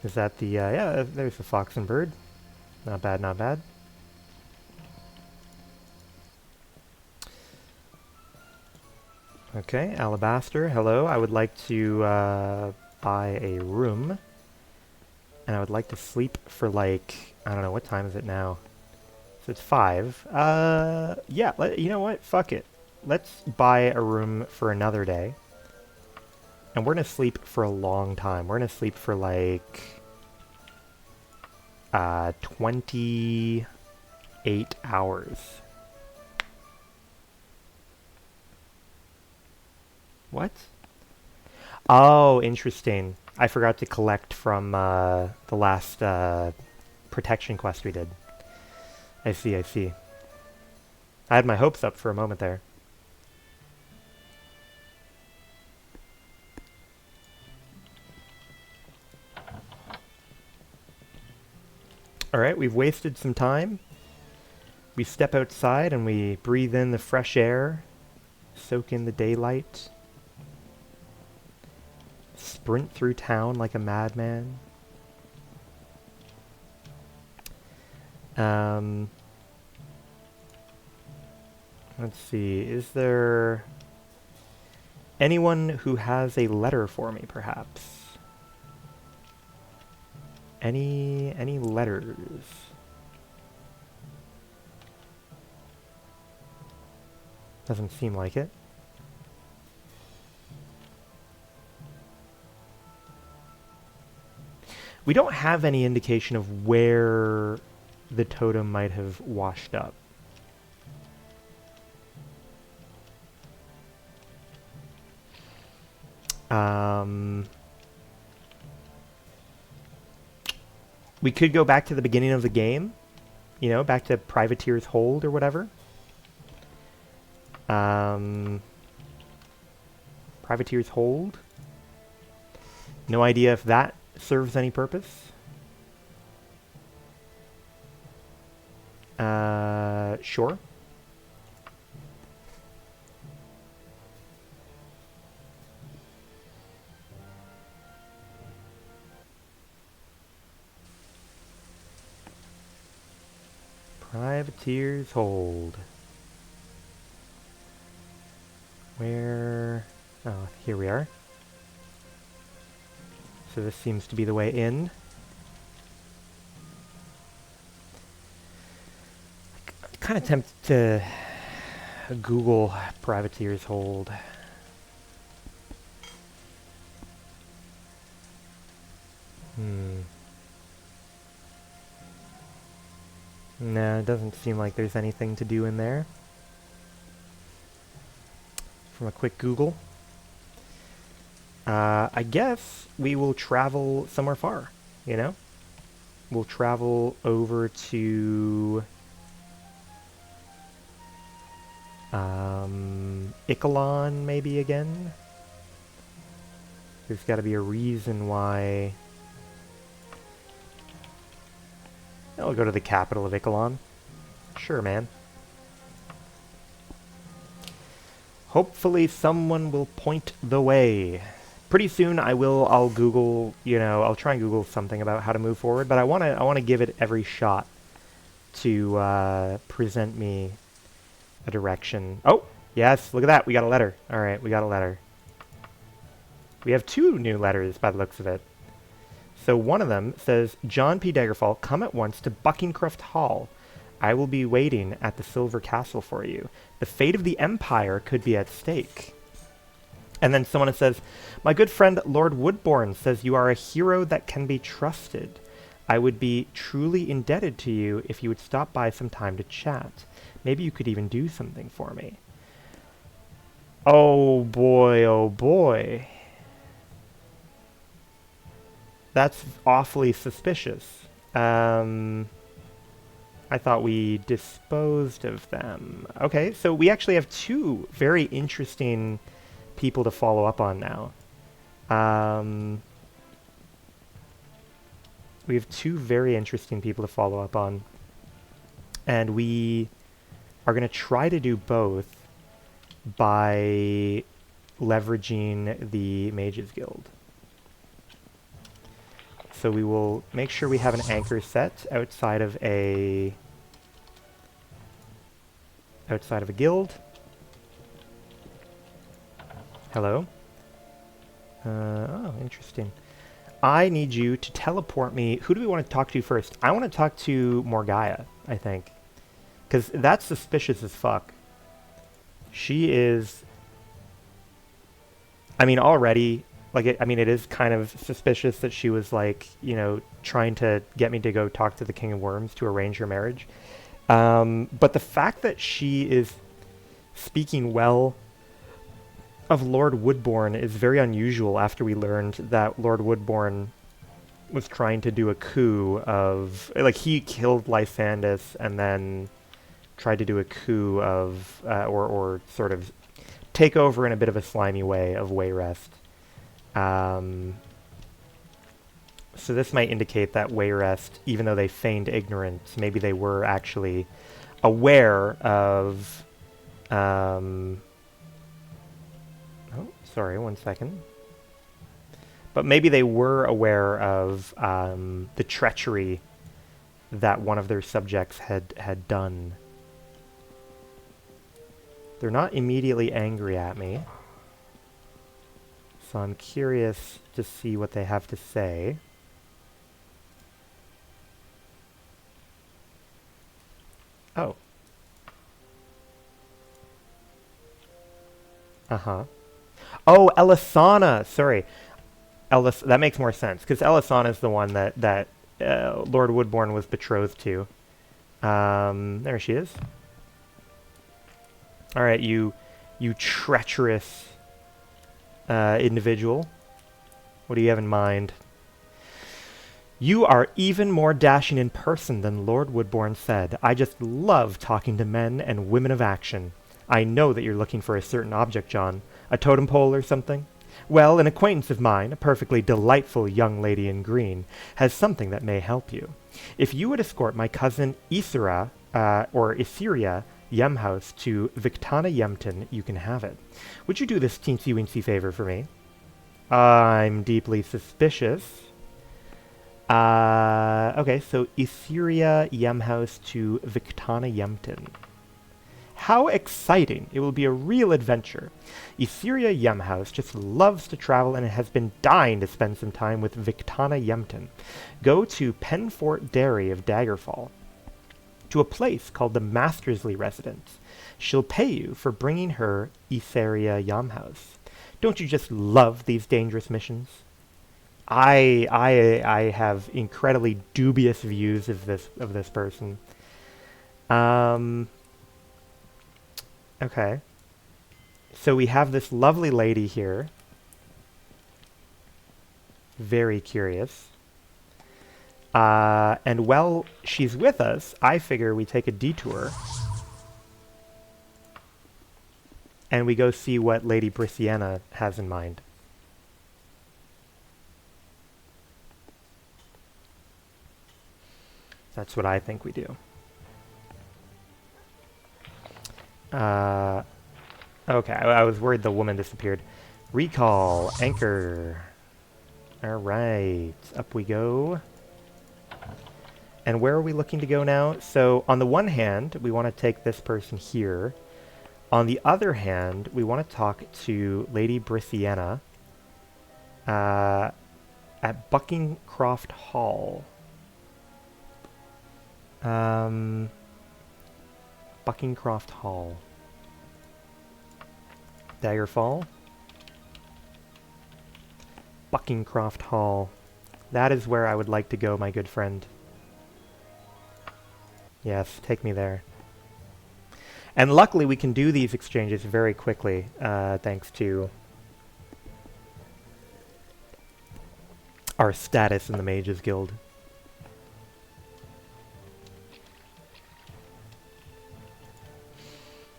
Is that the, yeah, there's the Fox and Bird. Not bad, not bad. Okay, Alabaster, hello. I would like to buy a room. And I would like to sleep for like, I don't know, what time is it now? So it's 5. Yeah, you know what? Fuck it. Let's buy a room for another day. And we're going to sleep for a long time. We're going to sleep for like 28 hours. What? Oh, interesting. I forgot to collect from the last protection quest we did. I see, I see. I had my hopes up for a moment there. Alright, we've wasted some time. We step outside and we breathe in the fresh air, soak in the daylight, sprint through town like a madman. Let's see, is there anyone who has a letter for me, perhaps? Any letters? Doesn't seem like it. We don't have any indication of where the totem might have washed up. We could go back to the beginning of the game, you know, back to Privateer's Hold or whatever. Privateer's Hold. No idea if that serves any purpose. Sure. Privateer's Hold. Where... Oh, here we are. So this seems to be the way in. I'm kind of tempted to Google Privateer's Hold. No, it doesn't seem like there's anything to do in there. From a quick Google. I guess we will travel somewhere far, you know? We'll travel over to Ichalon maybe again. There's got to be a reason why. I'll go to the capital of Ichalon. Sure, man. Hopefully someone will point the way. Pretty soon I'll Google, I'll try and Google something about how to move forward, but I want to give it every shot to present me a direction. Oh, yes, look at that. We got a letter. All right, we got a letter. We have 2 new letters by the looks of it. So one of them says, John P. Daggerfall, come at once to Buckingcroft Hall. I will be waiting at the Silver Castle for you. The fate of the Empire could be at stake. And then someone says, my good friend Lord Woodbourne says you are a hero that can be trusted. I would be truly indebted to you if you would stop by some time to chat. Maybe you could even do something for me. Oh boy, oh boy. That's awfully suspicious. I thought we disposed of them. Okay, so we actually have 2 very interesting people to follow up on now. We have 2 very interesting people to follow up on. And we are going to try to do both by leveraging the Mages Guild. So we will make sure we have an anchor set outside of a guild. Hello. Oh, interesting. I need you to teleport me. Who do we want to talk to first? I want to talk to Morgaya, I think. Because that's suspicious as fuck. She is... I mean, already... it is kind of suspicious that she was, trying to get me to go talk to the King of Worms to arrange her marriage. But the fact that she is speaking well of Lord Woodbourne is very unusual after we learned that Lord Woodbourne was trying to do a coup of... he killed Lysandus and then tried to do a coup of... or sort of take over in a bit of a slimy way of Wayrest. So this might indicate that Wayrest, even though they feigned ignorance, maybe they were actually aware of... oh, sorry, one second. But maybe they were aware of the treachery that one of their subjects had done. They're not immediately angry at me. So I'm curious to see what they have to say. Oh. Uh-huh. Oh, Elisana! Sorry. That makes more sense, because Elisana is the one that Lord Woodbourne was betrothed to. There she is. Alright, you treacherous... individual. What do you have in mind? You are even more dashing in person than Lord Woodbourne said. I just love talking to men and women of action. I know that you're looking for a certain object, John. A totem pole or something? Well, an acquaintance of mine, a perfectly delightful young lady in green, has something that may help you. If you would escort my cousin Isra, or Issyria, Yemhouse to Victana Yemton, you can have it. Would you do this teensy-weensy favor for me? I'm deeply suspicious. Okay, so Issyria Yemhouse to Victana Yemton. How exciting! It will be a real adventure. Issyria Yemhouse just loves to travel and has been dying to spend some time with Victana Yemton. Go to Penfort Dairy of Daggerfall, to a place called the Mastersley Residence. She'll pay you for bringing her Issyria Yemhouse. Don't you just love these dangerous missions? I have incredibly dubious views of this person. Okay. So we have this lovely lady here. Very curious. And while she's with us, I figure we take a detour and we go see what Lady Brysiana has in mind. That's what I think we do. Okay, I was worried the woman disappeared. Recall, anchor. Alright, up we go. And where are we looking to go now? So, on the one hand, we want to take this person here. On the other hand, we want to talk to Lady Brysiana at Buckingcroft Hall. Buckingcroft Hall. Daggerfall. Buckingcroft Hall. That is where I would like to go, my good friend. Yes, take me there. And luckily we can do these exchanges very quickly, thanks to our status in the Mages Guild.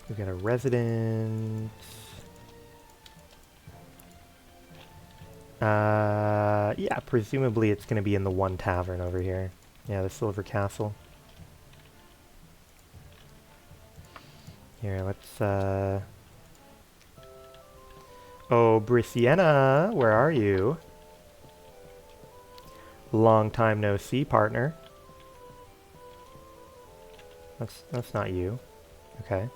We've got a resident. Yeah, presumably it's going to be in the one tavern over here. Yeah, the Silver Castle. Here, let's, Oh, Brysiana, where are you? Long time no see, partner. That's not you. Okay.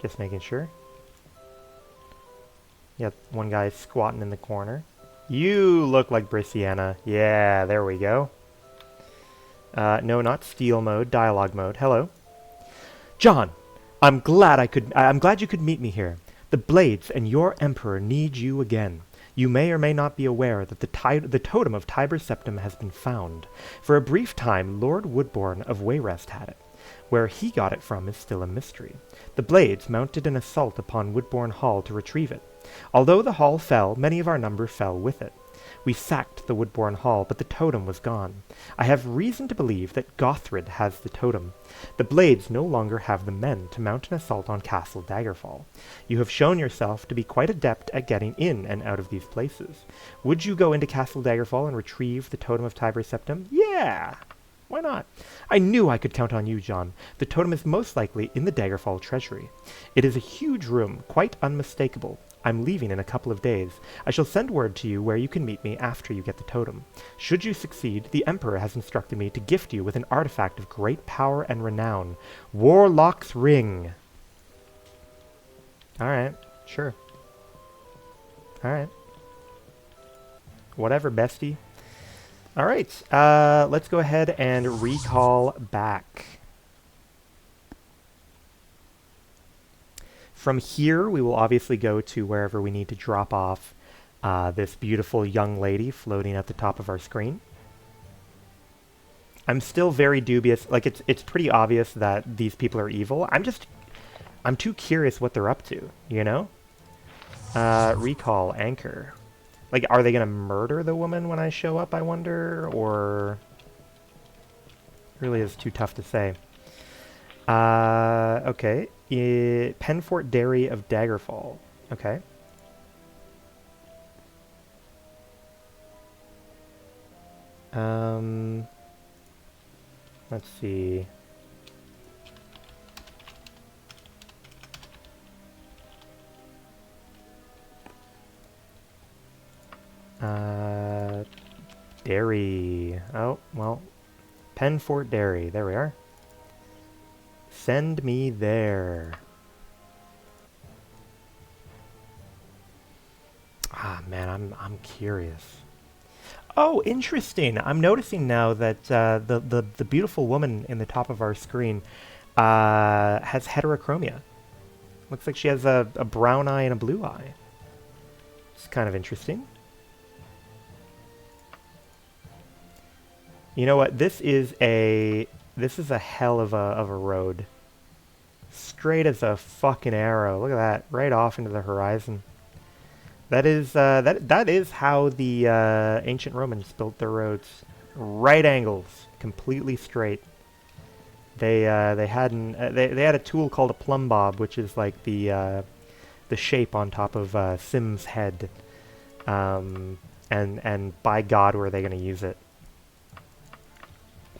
Just making sure. Yep, one guy squatting in the corner. You look like Brysiana. Yeah, there we go. No, not steal mode, dialogue mode. Hello. John, I'm glad you could meet me here. The Blades and your Emperor need you again. You may or may not be aware that the totem of Tiber Septim has been found. For a brief time, Lord Woodbourne of Wayrest had it. Where he got it from is still a mystery. The Blades mounted an assault upon Woodbourne Hall to retrieve it. Although the hall fell, many of our number fell with it. We sacked the Woodbourne Hall, but the totem was gone. I have reason to believe that Gothrid has the totem. The Blades no longer have the men to mount an assault on Castle Daggerfall. You have shown yourself to be quite adept at getting in and out of these places. Would you go into Castle Daggerfall and retrieve the totem of Tiber Septim? Yeah! Why not? I knew I could count on you, John. The totem is most likely in the Daggerfall treasury. It is a huge room, quite unmistakable. I'm leaving in a couple of days. I shall send word to you where you can meet me after you get the totem. Should you succeed, the Emperor has instructed me to gift you with an artifact of great power and renown. Warlock's Ring. Alright, sure. Alright. Whatever, bestie. Alright, let's go ahead and recall back. From here, we will obviously go to wherever we need to drop off this beautiful young lady floating at the top of our screen. I'm still very dubious. Like, it's pretty obvious that these people are evil. I'm too curious what they're up to, you know? Recall, anchor. Like, are they going to murder the woman when I show up, I wonder? Or... really is too tough to say. Okay. Penfort Dairy of Daggerfall. Okay. Let's see. Dairy. Oh, well. Penfort Dairy. There we are. Send me there. Ah, man, I'm curious. Oh, interesting. I'm noticing now that the beautiful woman in the top of our screen has heterochromia. Looks like she has a brown eye and a blue eye. It's kind of interesting. You know what? This is a hell of a road. Straight as a fucking arrow. Look at that. Right off into the horizon. That is how the ancient Romans built their roads. Right angles, completely straight. They had they had a tool called a plumb bob, which is like the shape on top of Sim's head. And by God, were they going to use it?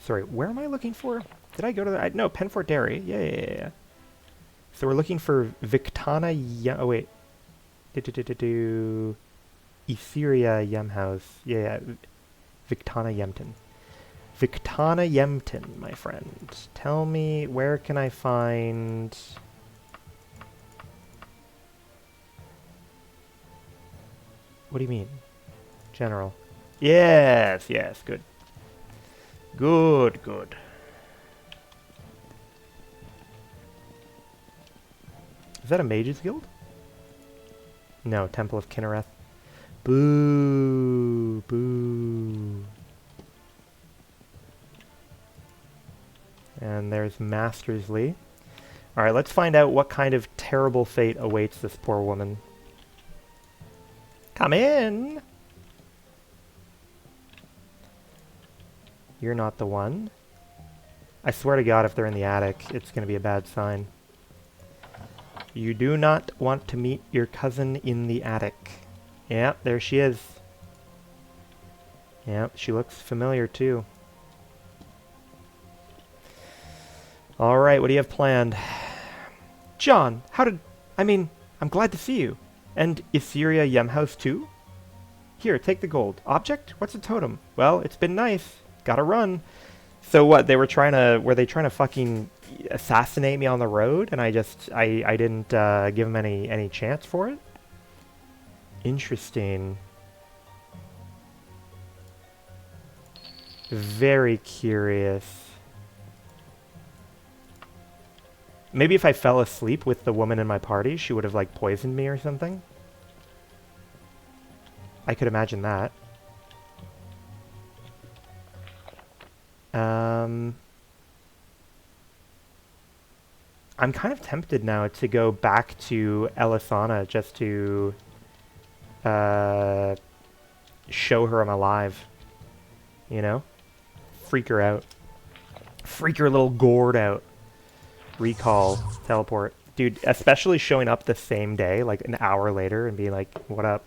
Sorry, where am I looking for? Did I go to the... no, Penfort Dairy. Yeah. So we're looking for Victana... oh, wait. Etheria Yemhouse. Yeah. Victana Yemton. Victana Yemton, my friend. Tell me, where can I find... What do you mean? General. Yes, good. Good. Is that a Mage's Guild? No, Temple of Kinnereth. Boo. And there's Mastersley. Alright, let's find out what kind of terrible fate awaits this poor woman. Come in! You're not the one. I swear to God, if they're in the attic, it's going to be a bad sign. You do not want to meet your cousin in the attic. Yeah, there she is. Yeah, she looks familiar too. Alright, what do you have planned? John, I'm glad to see you. And Etheria Yemhouse too? Here, take the gold. Object? What's a totem? Well, it's been nice. Gotta run. So what, were they trying to fucking assassinate me on the road, and I didn't give them any chance for it? Interesting. Very curious. Maybe if I fell asleep with the woman in my party, she would have, like, poisoned me or something? I could imagine that. I'm kind of tempted now to go back to Elisana just to show her I'm alive. You know? Freak her out. Freak her little gourd out. Recall. Teleport. Dude, especially showing up the same day, like an hour later, and being like, what up?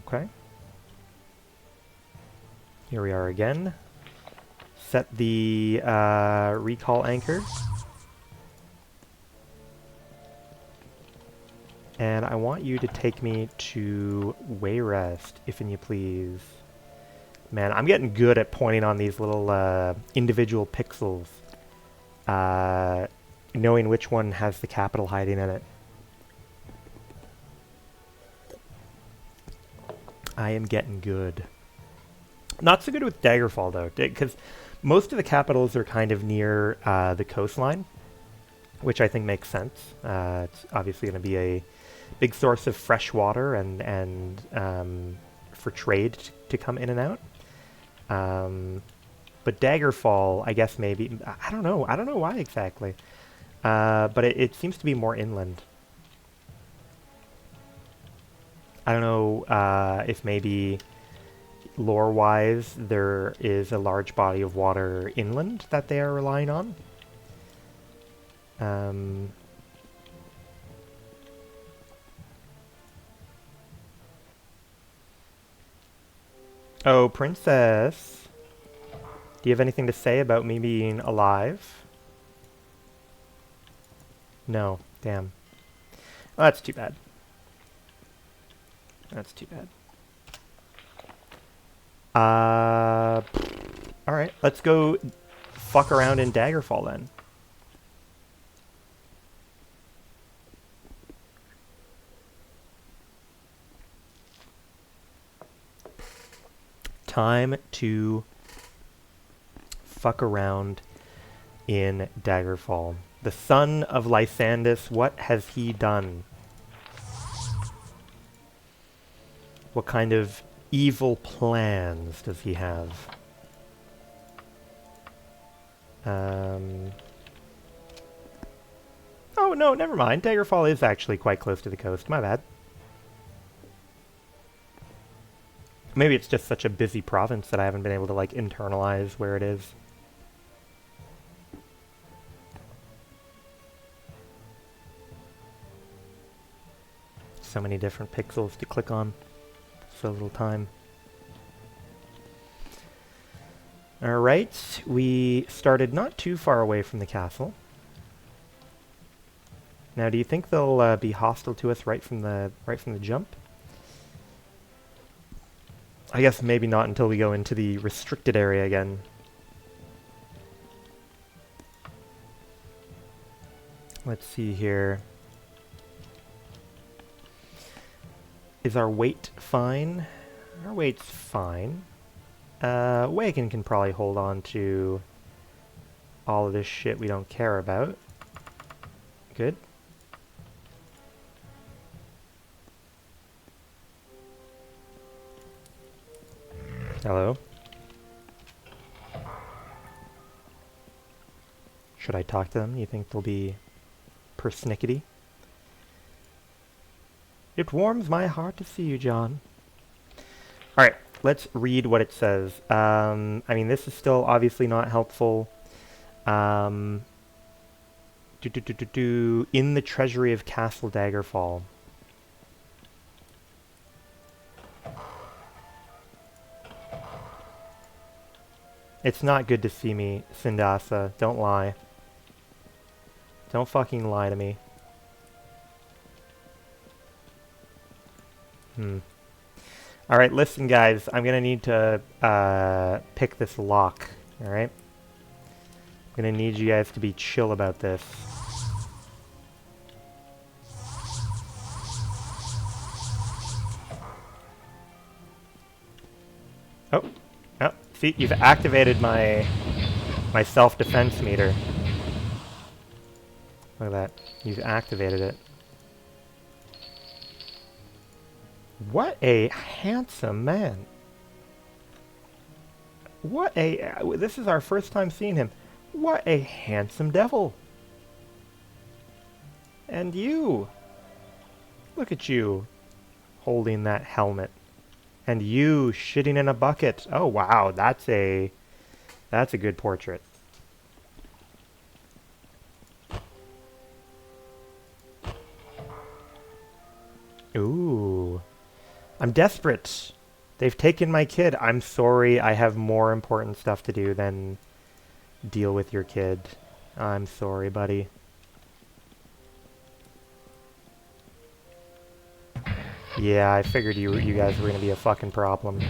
Okay. Here we are again. Set the recall anchor. And I want you to take me to Wayrest, if you please. Man, I'm getting good at pointing on these little individual pixels. Knowing which one has the capital hiding in it. I am getting good. Not so good with Daggerfall, though, because most of the capitals are kind of near the coastline, which I think makes sense. It's obviously going to be a big source of fresh water and for trade to come in and out. But Daggerfall, I guess maybe, I don't know why exactly. But it seems to be more inland. I don't know if maybe lore-wise there is a large body of water inland that they are relying on. Oh, Princess. Do you have anything to say about me being alive? No. Damn. Oh, that's too bad. That's too bad. Alright, let's go fuck around in Daggerfall then. Time to fuck around in Daggerfall. The son of Lysandus, what has he done? What kind of evil plans does he have? Oh, no, never mind. Daggerfall is actually quite close to the coast. My bad. Maybe it's just such a busy province that I haven't been able to, like, internalize where it is. So many different pixels to click on. So little time. Alright, we started not too far away from the castle. Now, do you think they'll be hostile to us right from the jump? I guess maybe not until we go into the restricted area again. Let's see here. Is our weight fine? Our weight's fine. Wagon can probably hold on to all of this shit we don't care about. Good. Hello. Should I talk to them? You think they'll be persnickety? It warms my heart to see you, John. Alright, let's read what it says. I mean, this is still obviously not helpful. In the treasury of Castle Daggerfall. It's not good to see me, Sindasa. Don't lie. Don't fucking lie to me. Alright, listen guys. I'm gonna need to pick this lock. Alright? I'm gonna need you guys to be chill about this. Oh. Oh. See, you've activated my self-defense meter. Look at that. You've activated it. What a handsome man. What a... this is our first time seeing him. What a handsome devil. And you. Look at you. Holding that helmet. And you shitting in a bucket. Oh, wow. That's a good portrait. Ooh. I'm desperate. They've taken my kid. I'm sorry. I have more important stuff to do than deal with your kid. I'm sorry, buddy. Yeah, I figured you guys were gonna be a fucking problem.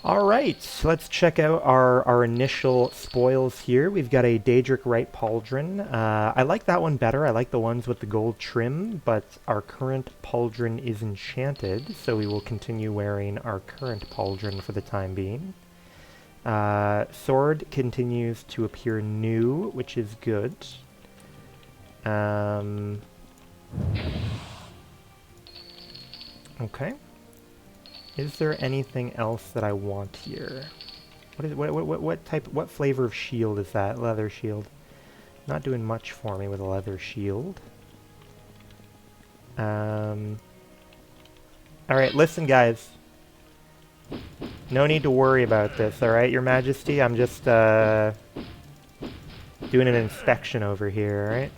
Alright, let's check out our initial spoils here. We've got a Daedric Rite Pauldron. I like that one better. I like the ones with the gold trim, but our current pauldron is enchanted, so we will continue wearing our current pauldron for the time being. Sword continues to appear new, which is good. Okay. Is there anything else that I want here? What flavor of shield is that? Leather shield. Not doing much for me with a leather shield. Alright, listen guys. No need to worry about this, alright, Your Majesty? I'm just, doing an inspection over here, alright?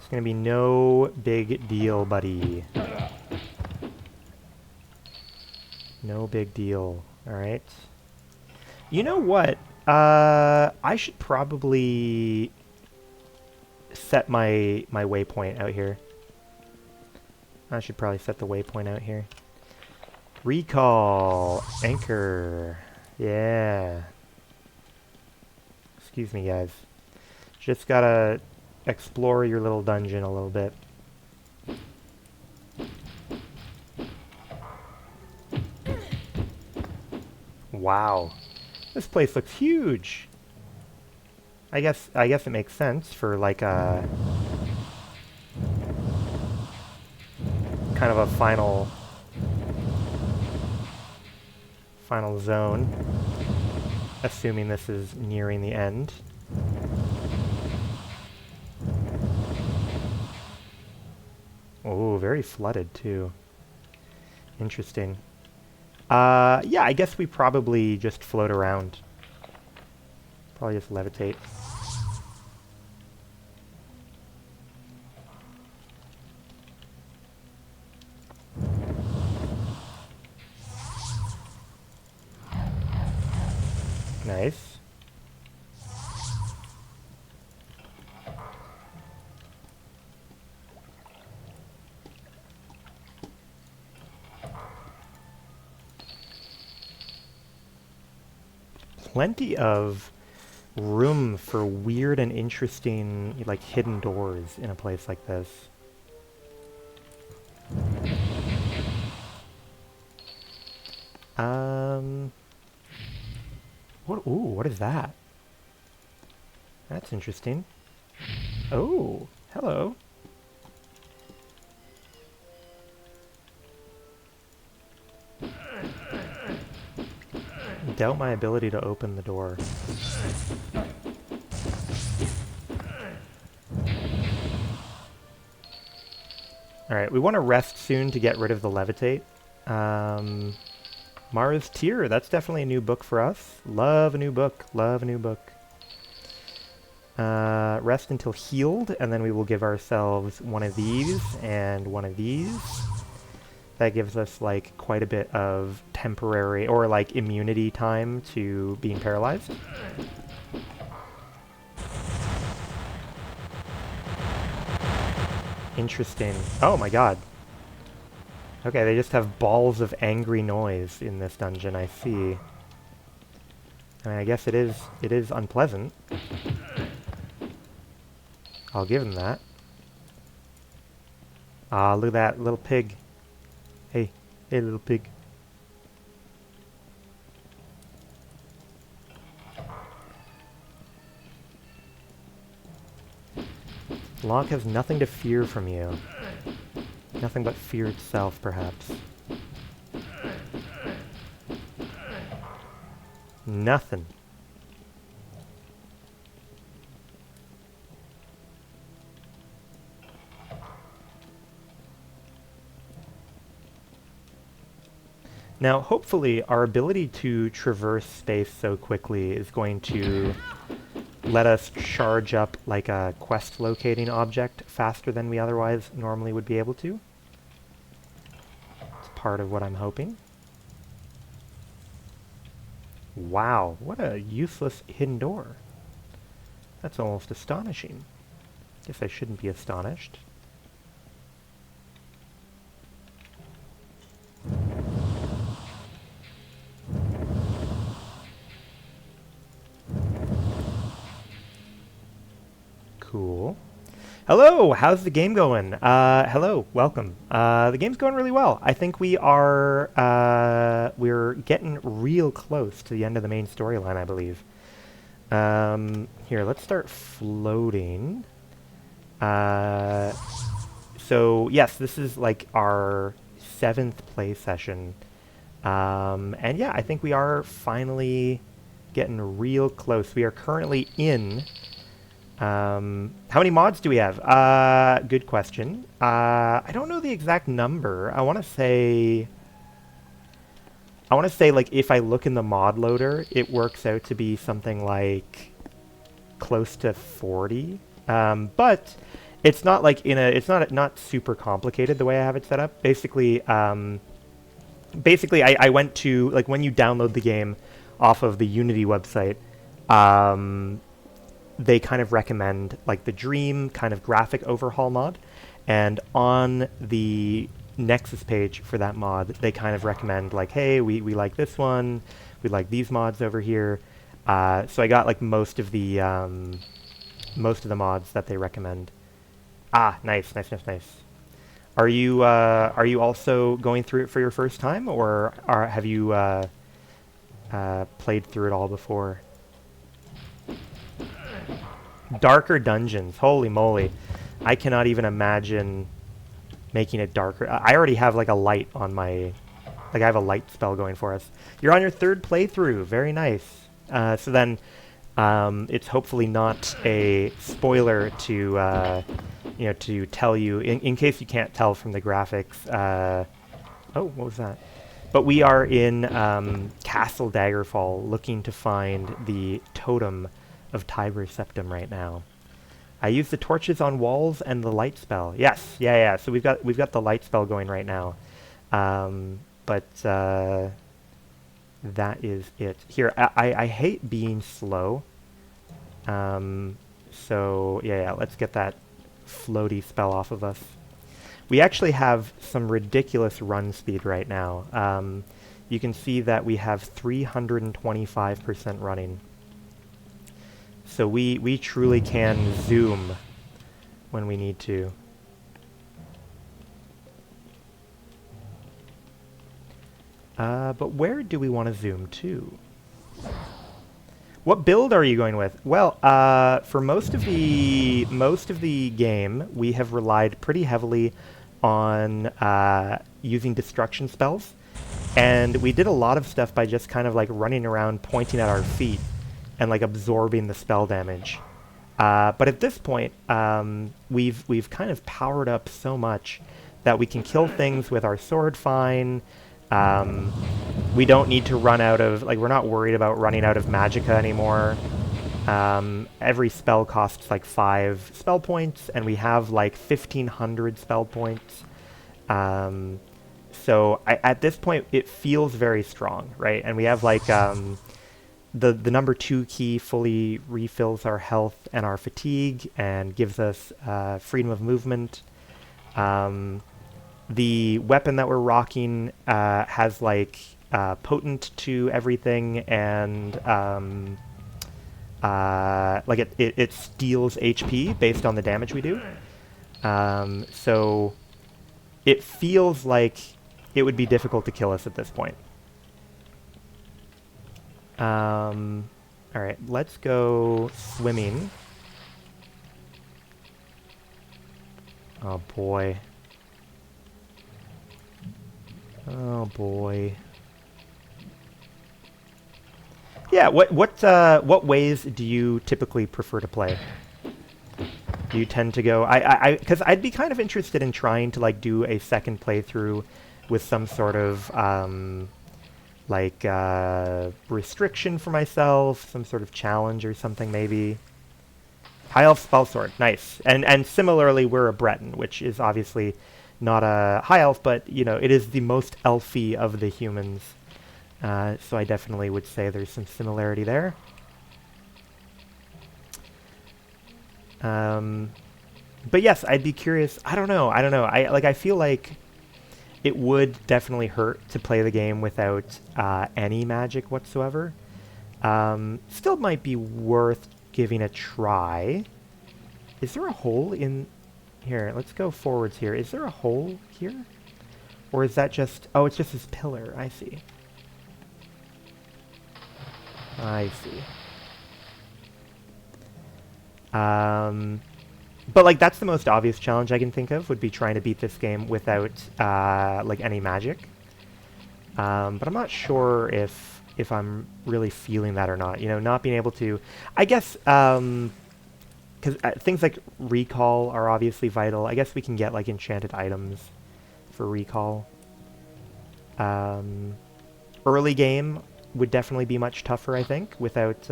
Gonna be no big deal, buddy. No big deal. Alright. You know what? I should probably set my waypoint out here. I should probably set the waypoint out here. Recall. Anchor. Yeah. Excuse me, guys. Just gotta explore your little dungeon a little bit. Wow. This place looks huge. I guess it makes sense for like a kind of a final zone, assuming this is nearing the end. Oh, very flooded too. Interesting. Yeah, I guess we probably just float around. Probably just levitate. Nice. Plenty of room for weird and interesting, like, hidden doors in a place like this. What is that? That's interesting. Oh, hello. Doubt my ability to open the door. Alright, we want to rest soon to get rid of the levitate. Mara's Tear, that's definitely a new book for us. Love a new book, love a new book. Rest until healed, and then we will give ourselves one of these and one of these. That gives us like quite a bit of temporary or like immunity time to being paralyzed. Interesting. Oh my god. Okay, they just have balls of angry noise in this dungeon, I see. I mean, I guess it is unpleasant. I'll give him that. Ah, look at that little pig. Hey, little pig. Locke has nothing to fear from you. Nothing but fear itself, perhaps. Nothing. Now, hopefully, our ability to traverse space so quickly is going to let us charge up like a quest locating object faster than we otherwise normally would be able to. It's part of what I'm hoping. Wow, what a useless hidden door. That's almost astonishing. Guess I shouldn't be astonished. Cool. Hello, how's the game going? Hello, welcome. The game's going really well. I think we're getting real close to the end of the main storyline, I believe. Here, let's start floating. So, yes, this is like our 7th play session. And yeah, I think we are finally getting real close. We are currently in... how many mods do we have? Good question. I don't know the exact number. I want to say like if I look in the mod loader, it works out to be something like close to 40. But it's not like it's not super complicated the way I have it set up. Basically, I went to, like, when you download the game off of the Unity website, they kind of recommend like the Dream kind of graphic overhaul mod, and on the Nexus page for that mod they kind of recommend like, hey, we like this one, we like these mods over here. So I got like most of the mods that they recommend. Ah, nice. Are you also going through it for your first time, or have you played through it all before. Darker dungeons. Holy moly. I cannot even imagine making it darker. I already have like a light on my... Like I have a light spell going for us. You're on your 3rd playthrough. Very nice. So then it's hopefully not a spoiler to, you know, to tell you, in case you can't tell from the graphics. Oh, what was that? But we are in Castle Daggerfall looking to find the totem of Tiber Septim right now. I use the torches on walls and the light spell. Yes, yeah. So we've got the light spell going right now. But that is it. Here, I hate being slow. So yeah, let's get that floaty spell off of us. We actually have some ridiculous run speed right now. You can see that we have 325% running. So we truly can zoom when we need to. But where do we want to zoom to? What build are you going with? Well, for most of the game, we have relied pretty heavily on using destruction spells, and we did a lot of stuff by just kind of like running around, pointing at our feet, and like absorbing the spell damage. But at this point, we've kind of powered up so much that we can kill things with our sword fine. We don't need to run out of, like, we're not worried about running out of magicka anymore. Every spell costs like 5 spell points, and we have like 1,500 spell points. So at this point, it feels very strong, right? And we have like the number 2 key fully refills our health and our fatigue and gives us freedom of movement. The weapon that we're rocking has like potent to everything, and like it steals HP based on the damage we do. So it feels like it would be difficult to kill us at this point. Alright, let's go swimming. Oh boy. Oh boy. Yeah, what ways do you typically prefer to play? Do you tend to go... because I'd be kind of interested in trying to like do a second playthrough with some sort of like restriction for myself, some sort of challenge or something maybe. High elf spell sword, nice. And similarly, we're a Breton, which is obviously not a high elf, but you know, it is the most elfy of the humans. So I definitely would say there's some similarity there. But yes, I'd be curious. I don't know. I feel like it would definitely hurt to play the game without any magic whatsoever. Still might be worth giving a try. Is there a hole in here? Let's go forwards here. Is there a hole here? Or is that just... Oh, it's just this pillar. I see. I see. But like that's the most obvious challenge I can think of, would be trying to beat this game without like any magic. But I'm not sure if I'm really feeling that or not. You know, not being able to... I guess, because things like recall are obviously vital. I guess we can get like enchanted items for recall. Early game would definitely be much tougher, I think, without...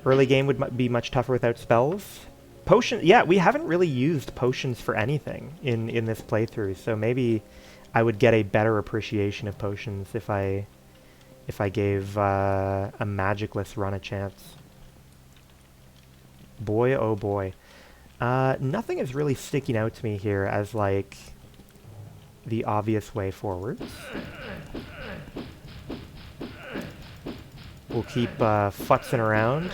Early game would be much tougher without spells. Potion, yeah, we haven't really used potions for anything in this playthrough, so maybe I would get a better appreciation of potions if I gave a magicless run a chance. Boy, oh boy. Nothing is really sticking out to me here as, like, the obvious way forwards. We'll keep futzing around.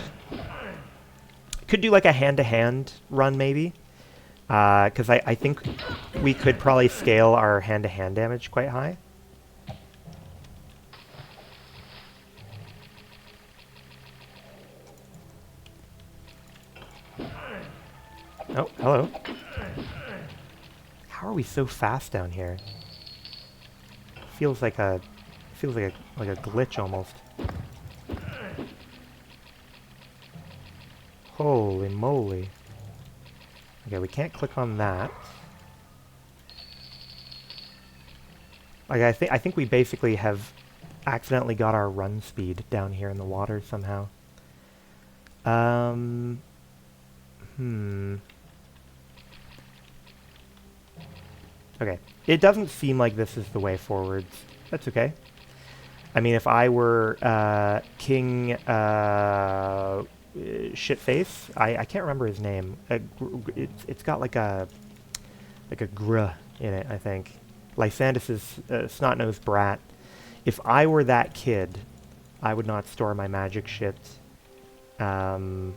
Could do like a hand-to-hand run, maybe. Because I think we could probably scale our hand-to-hand damage quite high. Oh, hello. How are we so fast down here? Feels like a glitch almost. Holy moly. Okay, we can't click on that. Like I think we basically have accidentally got our run speed down here in the water somehow. Okay. It doesn't seem like this is the way forwards. That's okay. I mean, if I were King Shitface, I can't remember his name. It's got like a gr in it, I think. Lysandus's snot-nosed brat. If I were that kid, I would not store my magic shit in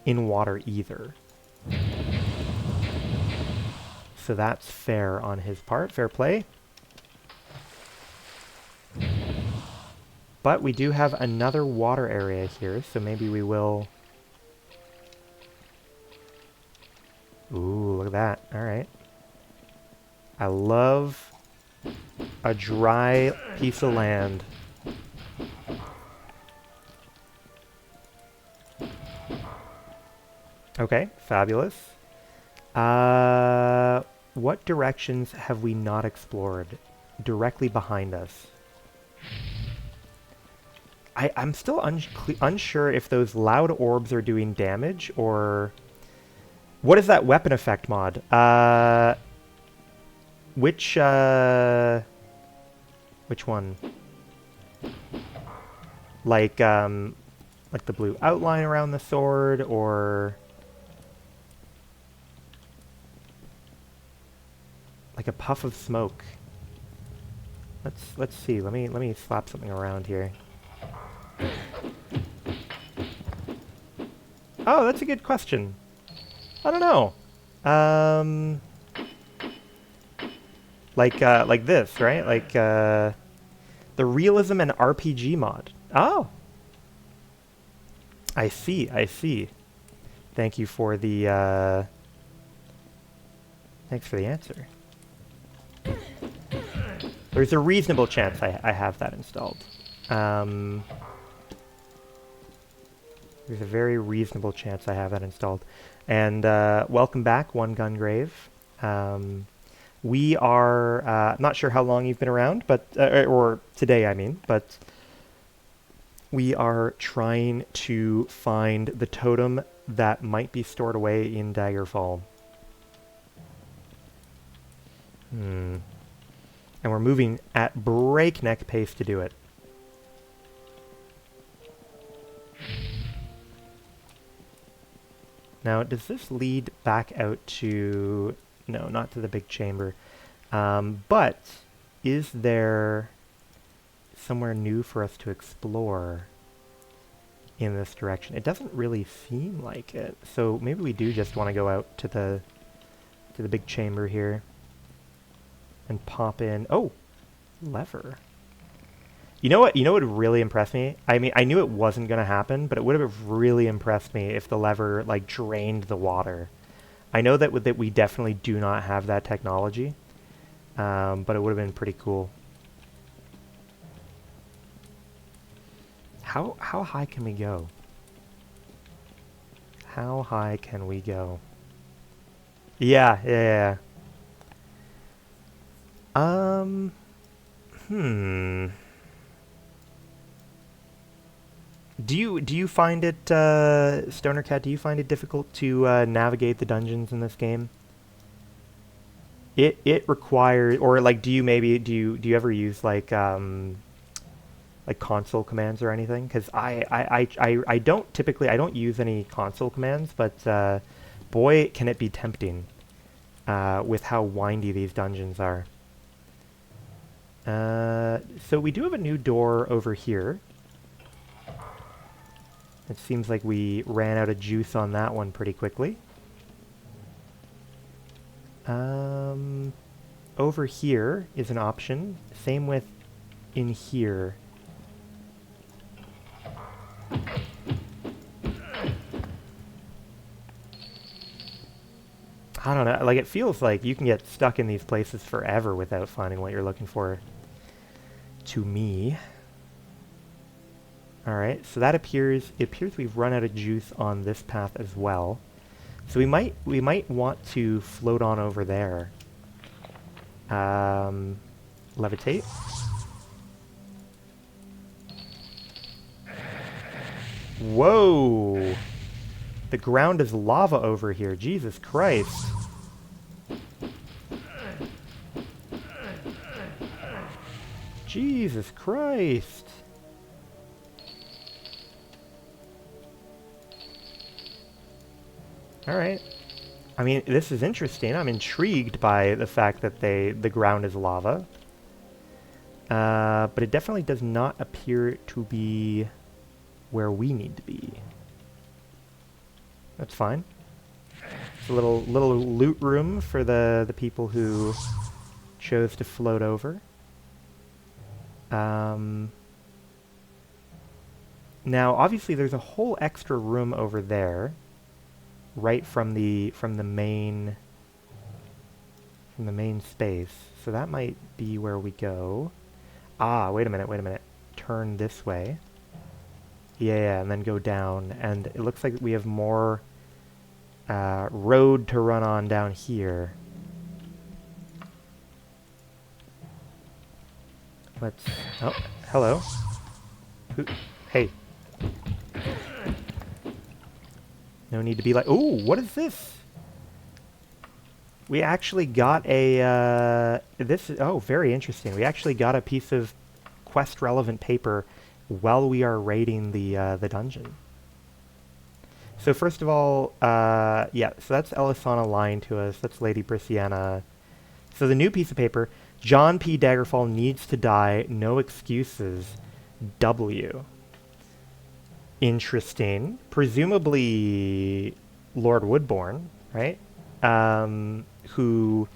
water either. So that's fair on his part. Fair play. But we do have another water area here, so maybe we will... Ooh, look at that. Alright. I love a dry piece of land. Okay, fabulous. What directions have we not explored? Directly behind us. I'm still unsure if those loud orbs are doing damage, or... What is that weapon effect mod? Which one? Like the blue outline around the sword, or... Like a puff of smoke. Let's see. Let me slap something around here. Oh, that's a good question. I don't know. Like this, right? Like the realism and RPG mod. Oh, I see. I see. Thank you for the. Thanks for the answer. There's a reasonable chance I have that installed. There's a very reasonable chance I have that installed. And welcome back, One Gun Grave. We are not sure how long you've been around, but or today, I mean, but we are trying to find the totem that might be stored away in Daggerfall. And we're moving at breakneck pace to do it. Now, does this lead back out to... No, not to the big chamber. But is there somewhere new for us to explore in this direction? It doesn't really seem like it. So maybe we do just want to go out to the big chamber here and pop in. Oh, lever. You know what would really impress me? I mean, I knew it wasn't going to happen, but it would have really impressed me if the lever, like, drained the water. I know that we definitely do not have that technology, but it would have been pretty cool. How high can we go? How high can we go? Yeah. Do you find it, Stoner Cat, do you find it difficult to navigate the dungeons in this game? It requires, or like, do you ever use like console commands or anything? Because I don't typically, I don't use any console commands, but boy, can it be tempting with how windy these dungeons are. So we do have a new door over here. It seems like we ran out of juice on that one pretty quickly. Over here is an option. Same with in here. I don't know, like it feels like you can get stuck in these places forever without finding what you're looking for. To me. Alright, so that it appears we've run out of juice on this path as well. So we might want to float on over there. Levitate. Whoa! The ground is lava over here. Jesus Christ. Jesus Christ. Alright. I mean, this is interesting. I'm intrigued by the fact that the ground is lava. But it definitely does not appear to be where we need to be. That's fine. It's a little loot room for the people who chose to float over. Now, obviously, there's a whole extra room over there, right from the main space. So that might be where we go. Ah, wait a minute. Turn this way. Yeah, and then go down. And it looks like we have more road to run on down here. Let's... Oh, hello. Hey. No need to be like... Ooh, what is this? We actually got a... Oh, very interesting. We actually got a piece of quest-relevant paper while we are raiding the dungeon. So first of all, yeah, so that's Elisana lying to us. That's Lady Brisciana. So the new piece of paper, John P. Daggerfall needs to die. No excuses. W. Interesting. Presumably Lord Woodbourne, right? Who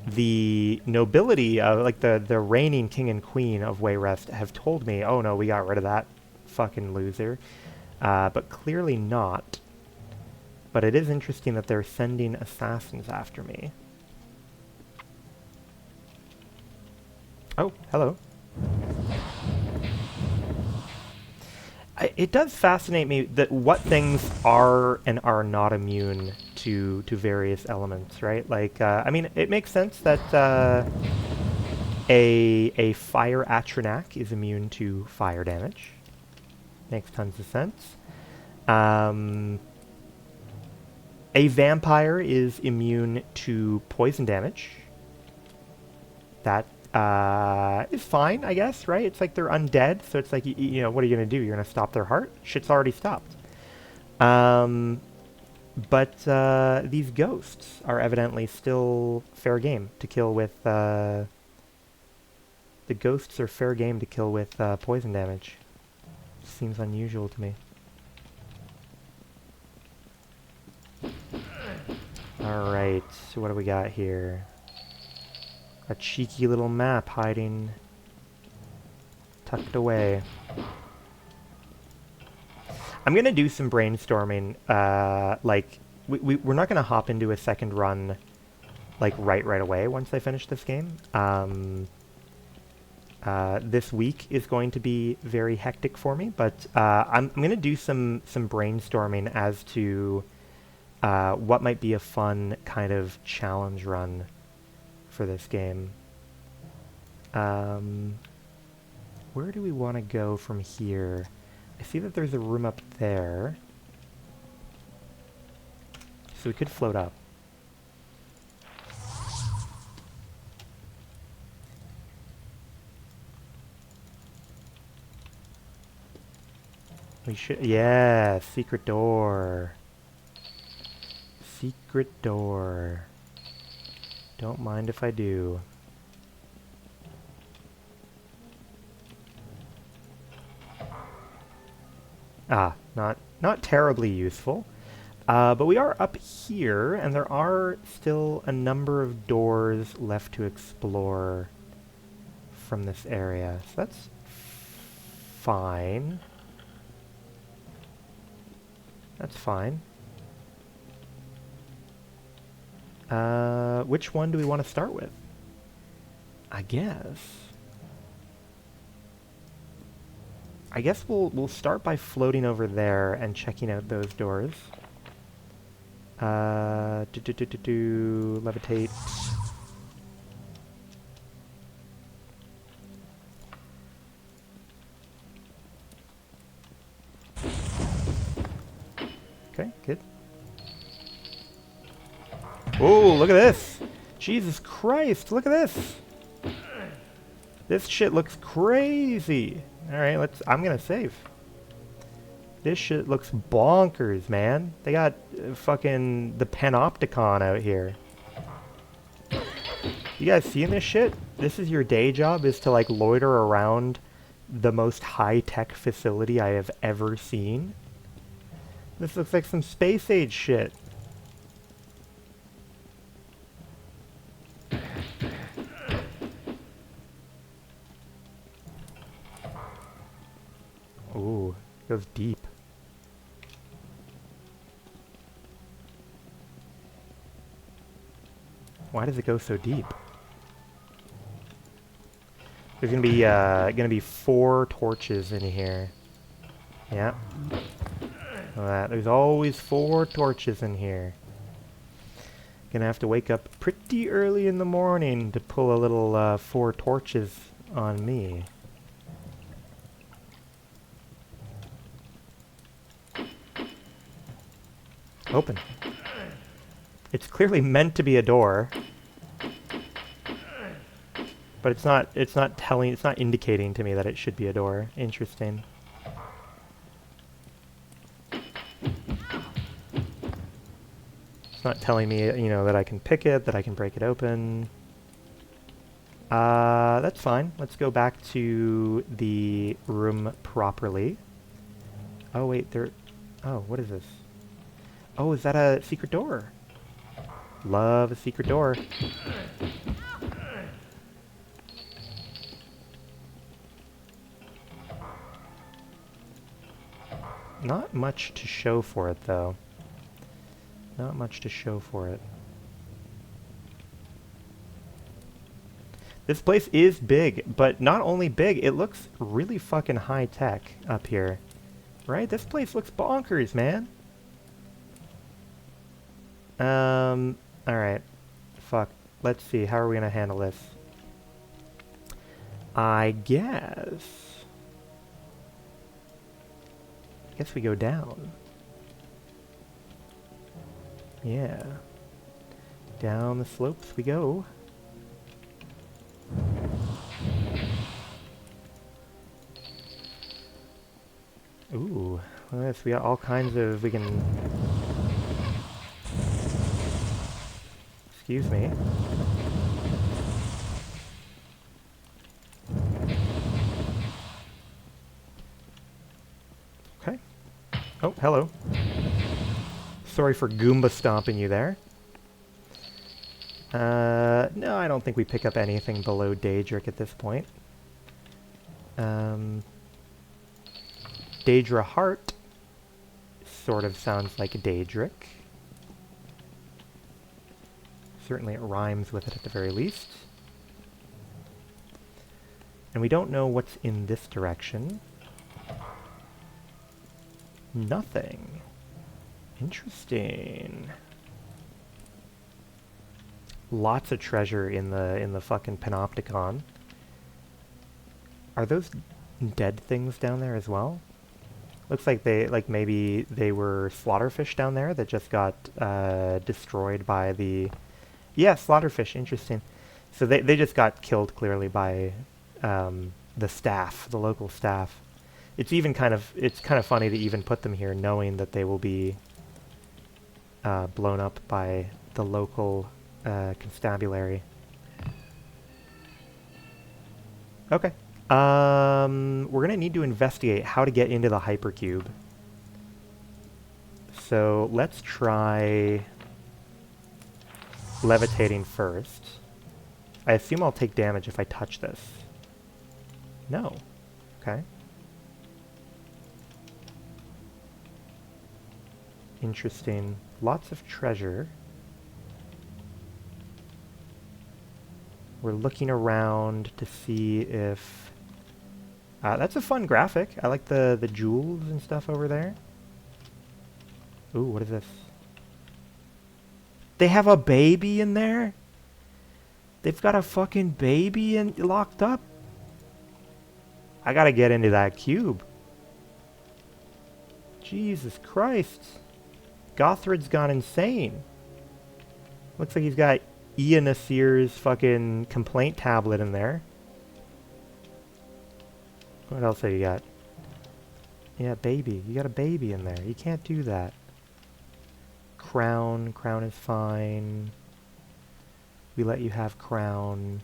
the nobility of, like, the reigning king and queen of Wayrest have told me, oh no, we got rid of that fucking loser. But clearly not. But it is interesting that they're sending assassins after me. Oh, hello. It does fascinate me that what things are and are not immune to various elements, right? Like, I mean, it makes sense that a fire Atronak is immune to fire damage. Makes tons of sense. A vampire is immune to poison damage. That is fine, I guess, right? It's like they're undead, so it's like, you know, what are you going to do? You're going to stop their heart? Shit's already stopped. But these ghosts are evidently still fair game to kill with... the ghosts are fair game to kill with poison damage. Seems unusual to me. Alright, so what do we got here? A cheeky little map hiding, tucked away. I'm gonna do some brainstorming, like, we're not gonna hop into a second run, like, right away once I finish this game. This week is going to be very hectic for me, but I'm gonna do some brainstorming as to what might be a fun kind of challenge run for this game. Where do we want to go from here? I see that there's a room up there. So we could float up. We should... Yeah, secret door. Secret door. Don't mind if I do. Ah, not terribly useful. But we are up here, and there are still a number of doors left to explore from this area. So that's fine. That's fine. Which one do we want to start with? I guess we'll start by floating over there and checking out those doors. Levitate. Okay, good. Oh, look at this! Jesus Christ, look at this! This shit looks crazy! Alright, I'm gonna save. This shit looks bonkers, man. They got fucking the Panopticon out here. You guys seeing this shit? This is your day job, is to like loiter around the most high-tech facility I have ever seen. This looks like some space age shit. Ooh, it goes deep. Why does it go so deep? There's gonna be 4 torches in here. Yeah. There's always 4 torches in here. Gonna have to wake up pretty early in the morning to pull a little 4 torches on me. Open. It's clearly meant to be a door. But it's not indicating to me that it should be a door. Interesting. It's not telling me, you know, that I can pick it, that I can break it open. That's fine. Let's go back to the room properly. Oh wait, oh, what is this? Oh, is that a secret door? Love a secret door. Not much to show for it, though. Not much to show for it. This place is big, but not only big, it looks really fucking high-tech up here. Right? This place looks bonkers, man. Alright. Fuck. Let's see. How are we gonna handle this? I guess we go down. Yeah. Down the slopes we go. Ooh. Look at this. We got all kinds of... We can... Excuse me. Okay. Oh, hello. Sorry for Goomba stomping you there. No, I don't think we pick up anything below Daedric at this point. Daedra Heart sort of sounds like Daedric. Certainly it rhymes with it at the very least. And we don't know what's in this direction. Nothing. Interesting. Lots of treasure in the fucking Panopticon. Are those dead things down there as well? Looks like maybe they were slaughterfish down there that just got destroyed by the... Yeah, slaughterfish, interesting. So they just got killed clearly by the staff, the local staff. It's kind of funny to even put them here knowing that they will be blown up by the local constabulary. Okay. We're gonna need to investigate how to get into the hypercube. So let's try levitating first. I assume I'll take damage if I touch this. No. Okay. Interesting. Lots of treasure. We're looking around to see if... that's a fun graphic. I like the jewels and stuff over there. Ooh, what is this? They have a baby in there? They've got a fucking baby locked up? I gotta get into that cube. Jesus Christ. Gothrid's gone insane. Looks like he's got Ian Nasir's fucking complaint tablet in there. What else have you got? Yeah, baby. You got a baby in there. You can't do that. Crown. Crown is fine. We let you have crown.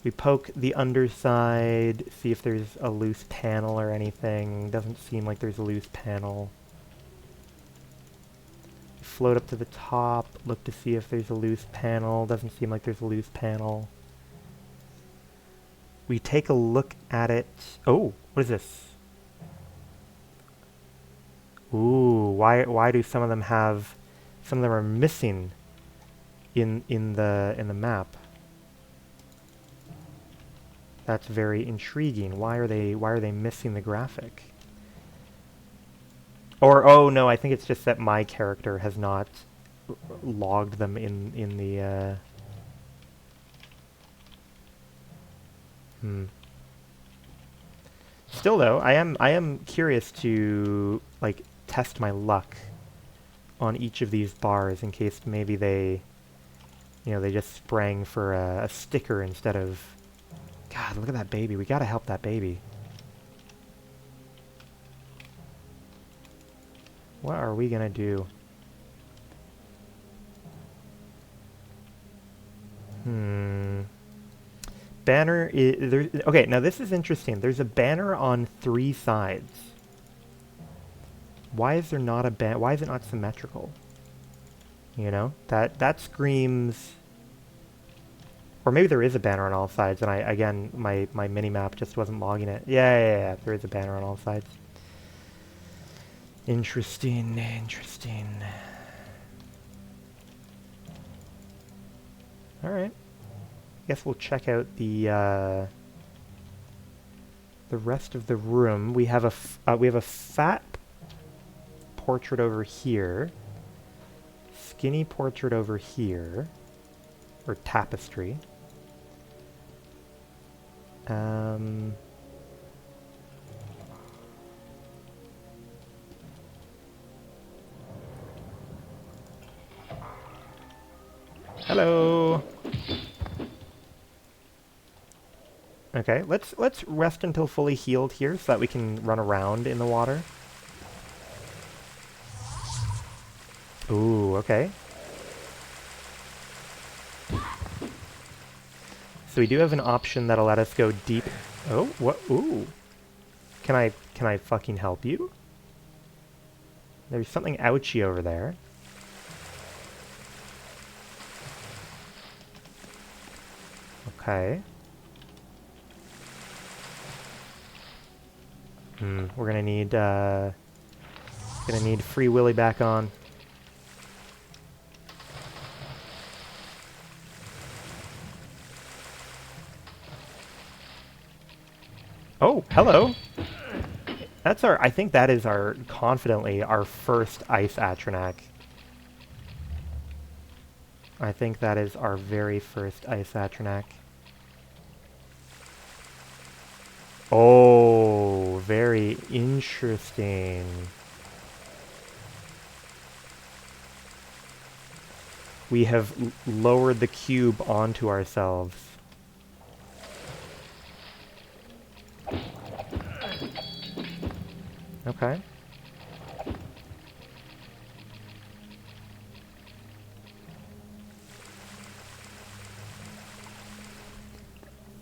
We poke the underside, see if there's a loose panel or anything. Doesn't seem like there's a loose panel. Float up to the top, look to see if there's a loose panel. Doesn't seem like there's a loose panel. We take a look at it. Oh, what is this? Ooh, why do some of them have... Some of them are missing in the map. That's very intriguing. Why are they missing the graphic? Or, oh no, I think it's just that my character has not logged them in the, Still though, I am curious to, like, test my luck on each of these bars in case maybe they, you know, they just sprang for a sticker instead of... God, look at that baby. We gotta help that baby. What are we gonna do? Banner is... Okay, now this is interesting. There's a banner on 3 sides. Why is there not a banner? Why is it not symmetrical? You know? That screams... Or maybe there is a banner on all sides, and again, my mini-map just wasn't logging it. Yeah, there is a banner on all sides. Interesting. Alright. Guess we'll check out the rest of the room. We have a fat portrait over here. Skinny portrait over here. Or tapestry. Hello. Okay, let's rest until fully healed here so that we can run around in the water. Ooh, okay. So we do have an option that'll let us go deep. Oh, what? Ooh. Can I fucking help you? There's something ouchy over there. Okay. We're gonna need Free Willy back on. Oh, hello. That's I think that is confidently our first Ice Atronak. I think that is our very first Ice Atronak. Oh, very interesting. We have lowered the cube onto ourselves. Okay.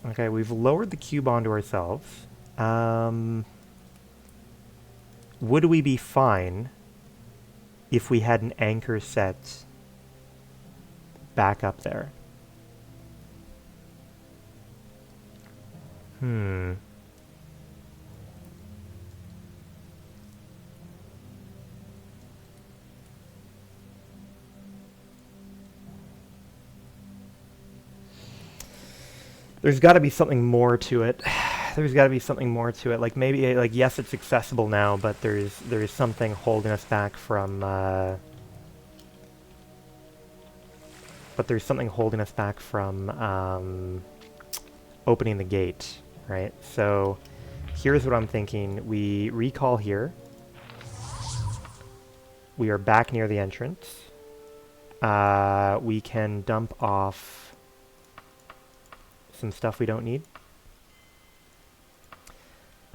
Okay, we've lowered the cube onto ourselves. Would we be fine if we had an anchor set back up there? There's got to be something more to it. There's got to be something more to it. Like maybe, like yes, it's accessible now, but there's something holding us back from. But there's something holding us back from opening the gate, right? So here's what I'm thinking. We recall here. We are back near the entrance. We can dump off some stuff we don't need.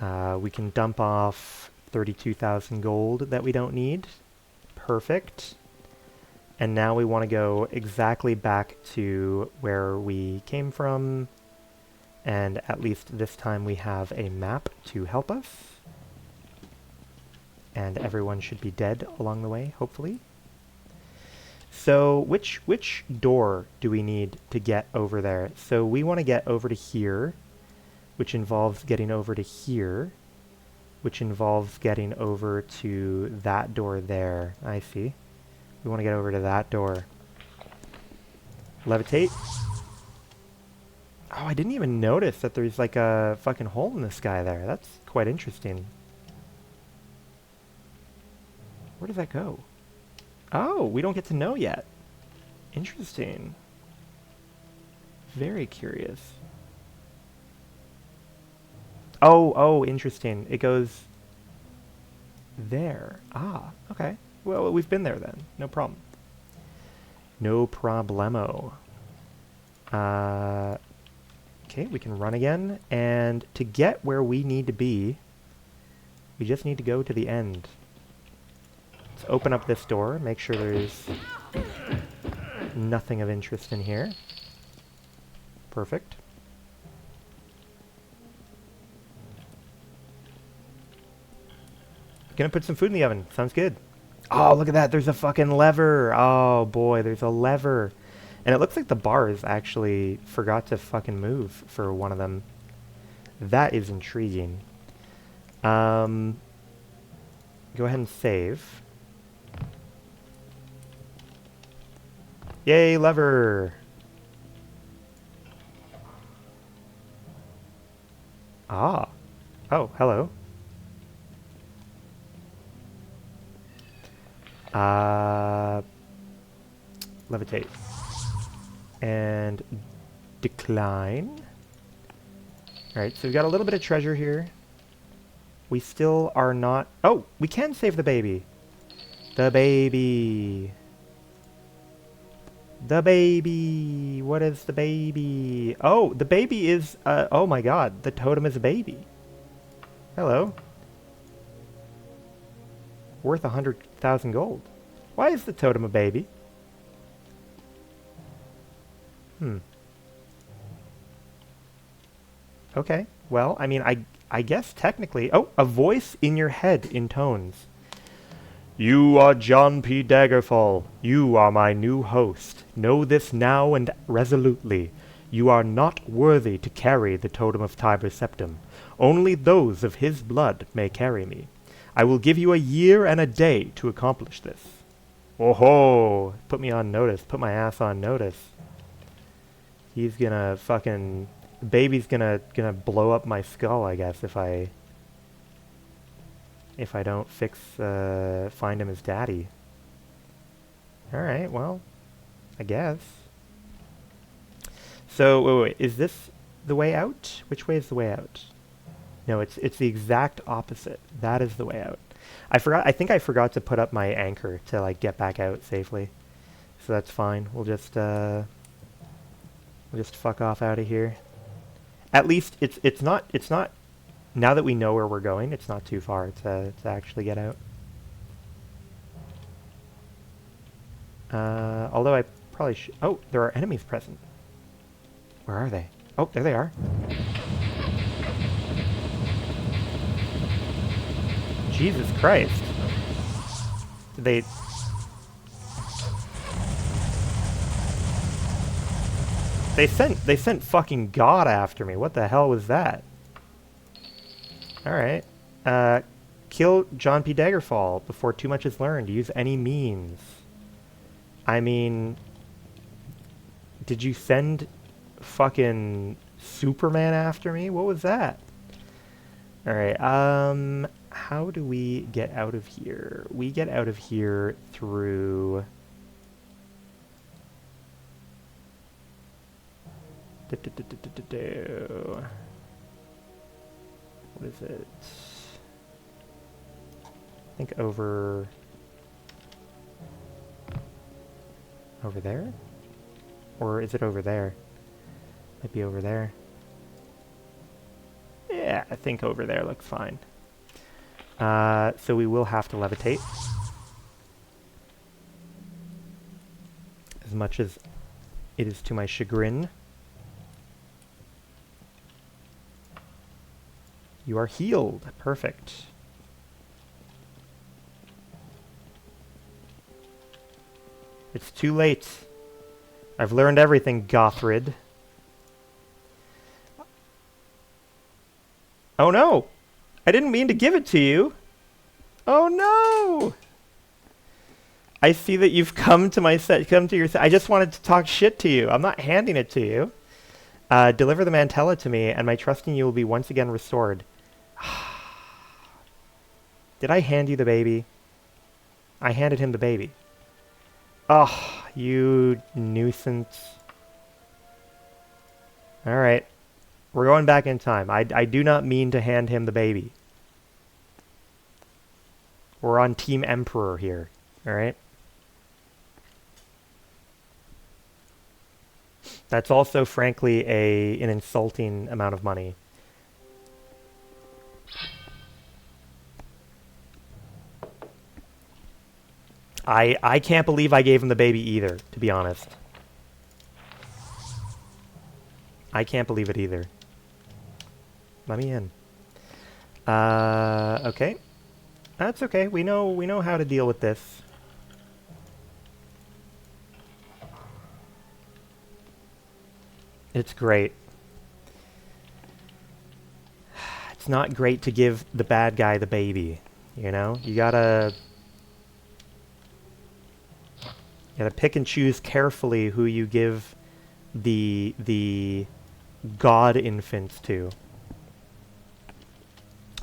We can dump off 32,000 gold that we don't need. Perfect. And now we want to go exactly back to where we came from. And at least this time we have a map to help us. And everyone should be dead along the way, hopefully. So which door do we need to get over there? So we want to get over to here, which involves getting over to here, which involves getting over to that door there. I see. We want to get over to that door. Levitate. Oh, I didn't even notice that there's like a fucking hole in the sky there. That's quite interesting. Where does that go? Oh, we don't get to know yet. Interesting. Very curious. Oh, interesting. It goes there. Ah, okay. Well, we've been there then. No problem. No problemo. Okay, we can run again. And to get where we need to be, we just need to go to the end. Let's open up this door. Make sure there's nothing of interest in here. Perfect. Gonna put some food in the oven. Sounds good. Oh, look at that. There's a fucking lever. Oh, boy. There's a lever. And it looks like the bars actually forgot to fucking move for one of them. That is intriguing. Go ahead and save. Yay, lever. Ah. Oh, hello. Levitate. And decline. Alright, so we've got a little bit of treasure here. We still are not... Oh, we can save the baby. The baby. The baby. What is the baby? Oh, the baby is... oh my god, the totem is a baby. Hello. Worth 100,000 gold. Why is the totem a baby? Okay. Well, I mean, I guess technically... Oh, a voice in your head intones. You are John P. Daggerfall. You are my new host. Know this now and resolutely. You are not worthy to carry the totem of Tiber Septim. Only those of his blood may carry me. I will give you a year and a day to accomplish this. Oh-ho! Put me on notice. Put my ass on notice. He's gonna fucking... Baby's gonna blow up my skull, I guess, if I don't find him as daddy. Alright, well, I guess. So, wait, is this the way out? Which way is the way out? No, it's the exact opposite. That is the way out. I think I forgot to put up my anchor to, like, get back out safely. So that's fine. We'll just fuck off out of here. At least it's not now that we know where we're going, it's not too far to actually get out. Although I probably should... Oh, there are enemies present. Where are they? Oh, there they are. Jesus Christ. Did they sent fucking God after me. What the hell was that? Alright. Kill John P. Daggerfall before too much is learned. Use any means. I mean... Did you send fucking Superman after me? What was that? Alright, how do we get out of here? We get out of here through... What is it? I think over there? Or is it over there? Might be over there. Yeah, I think over there looks fine. So we will have to levitate. As much as it is to my chagrin. You are healed. Perfect. It's too late. I've learned everything, Gothrid. Oh no! I didn't mean to give it to you! Oh no! I see that you've come to my set. Come to your set. I just wanted to talk shit to you. I'm not handing it to you. Deliver the mantella to me, and my trust in you will be once again restored. Did I hand you the baby? I handed him the baby. Oh, you nuisance. Alright. We're going back in time. I do not mean to hand him the baby. We're on Team Emperor here. Alright? That's also, frankly, an insulting amount of money. I can't believe I gave him the baby either, to be honest. I can't believe it either. Let me in. Okay. That's okay. We know how to deal with this. It's great. It's not great to give the bad guy the baby, you know? You gotta pick and choose carefully who you give the god infants to.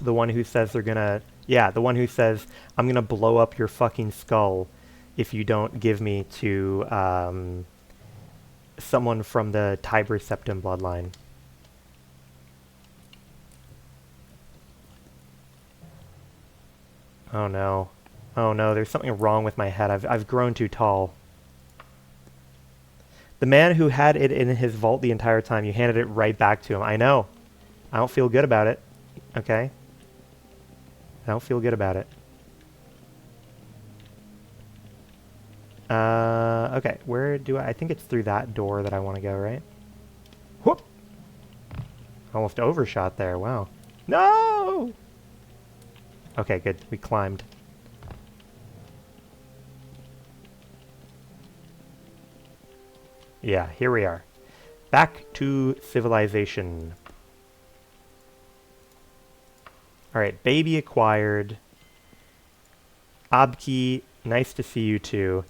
The one who says they're gonna... Yeah, the one who says, I'm gonna blow up your fucking skull if you don't give me to, someone from the Tiber Septim bloodline. Oh no. Oh no, there's something wrong with my head. I've grown too tall. The man who had it in his vault the entire time, you handed it right back to him. I know. I don't feel good about it. Okay? I don't feel good about it. Okay, where do I think it's through that door that I want to go, right? Whoop! Almost overshot there, wow. No! Okay, good. We climbed. Yeah, here we are. Back to civilization. Alright, baby acquired. Abki, nice to see you too.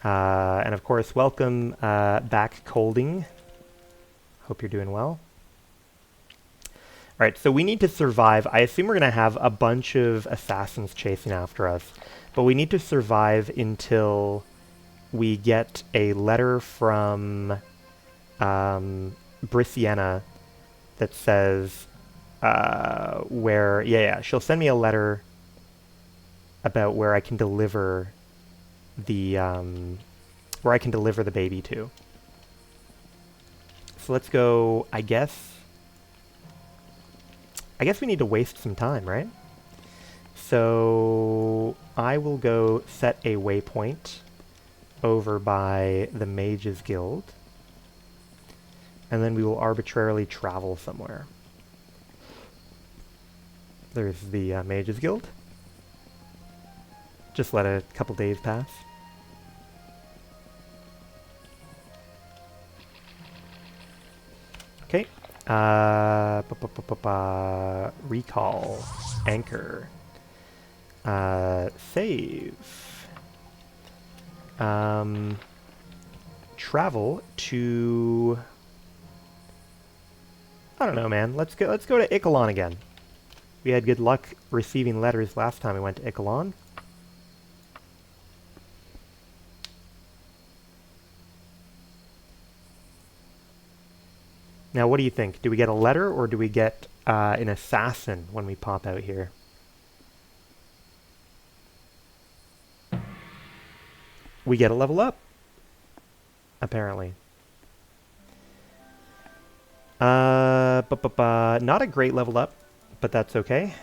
And of course, welcome back, Colding. Hope you're doing well. Alright, so we need to survive. I assume we're going to have a bunch of assassins chasing after us. But we need to survive until we get a letter from Brisciana that says where... Yeah, she'll send me a letter about where I can deliver the baby to. So let's go, I guess we need to waste some time, right? So I will go set a waypoint over by the Mages Guild, and then we will arbitrarily travel somewhere. There's the Mages Guild. Just let a couple days pass. Okay. Recall. Anchor. Save. Travel to I don't know, man. Let's go to Ikalon again. We had good luck receiving letters last time we went to Ikalon. Now, what do you think? Do we get a letter or do we get an assassin when we pop out here? We get a level up, apparently. Not a great level up, but that's okay.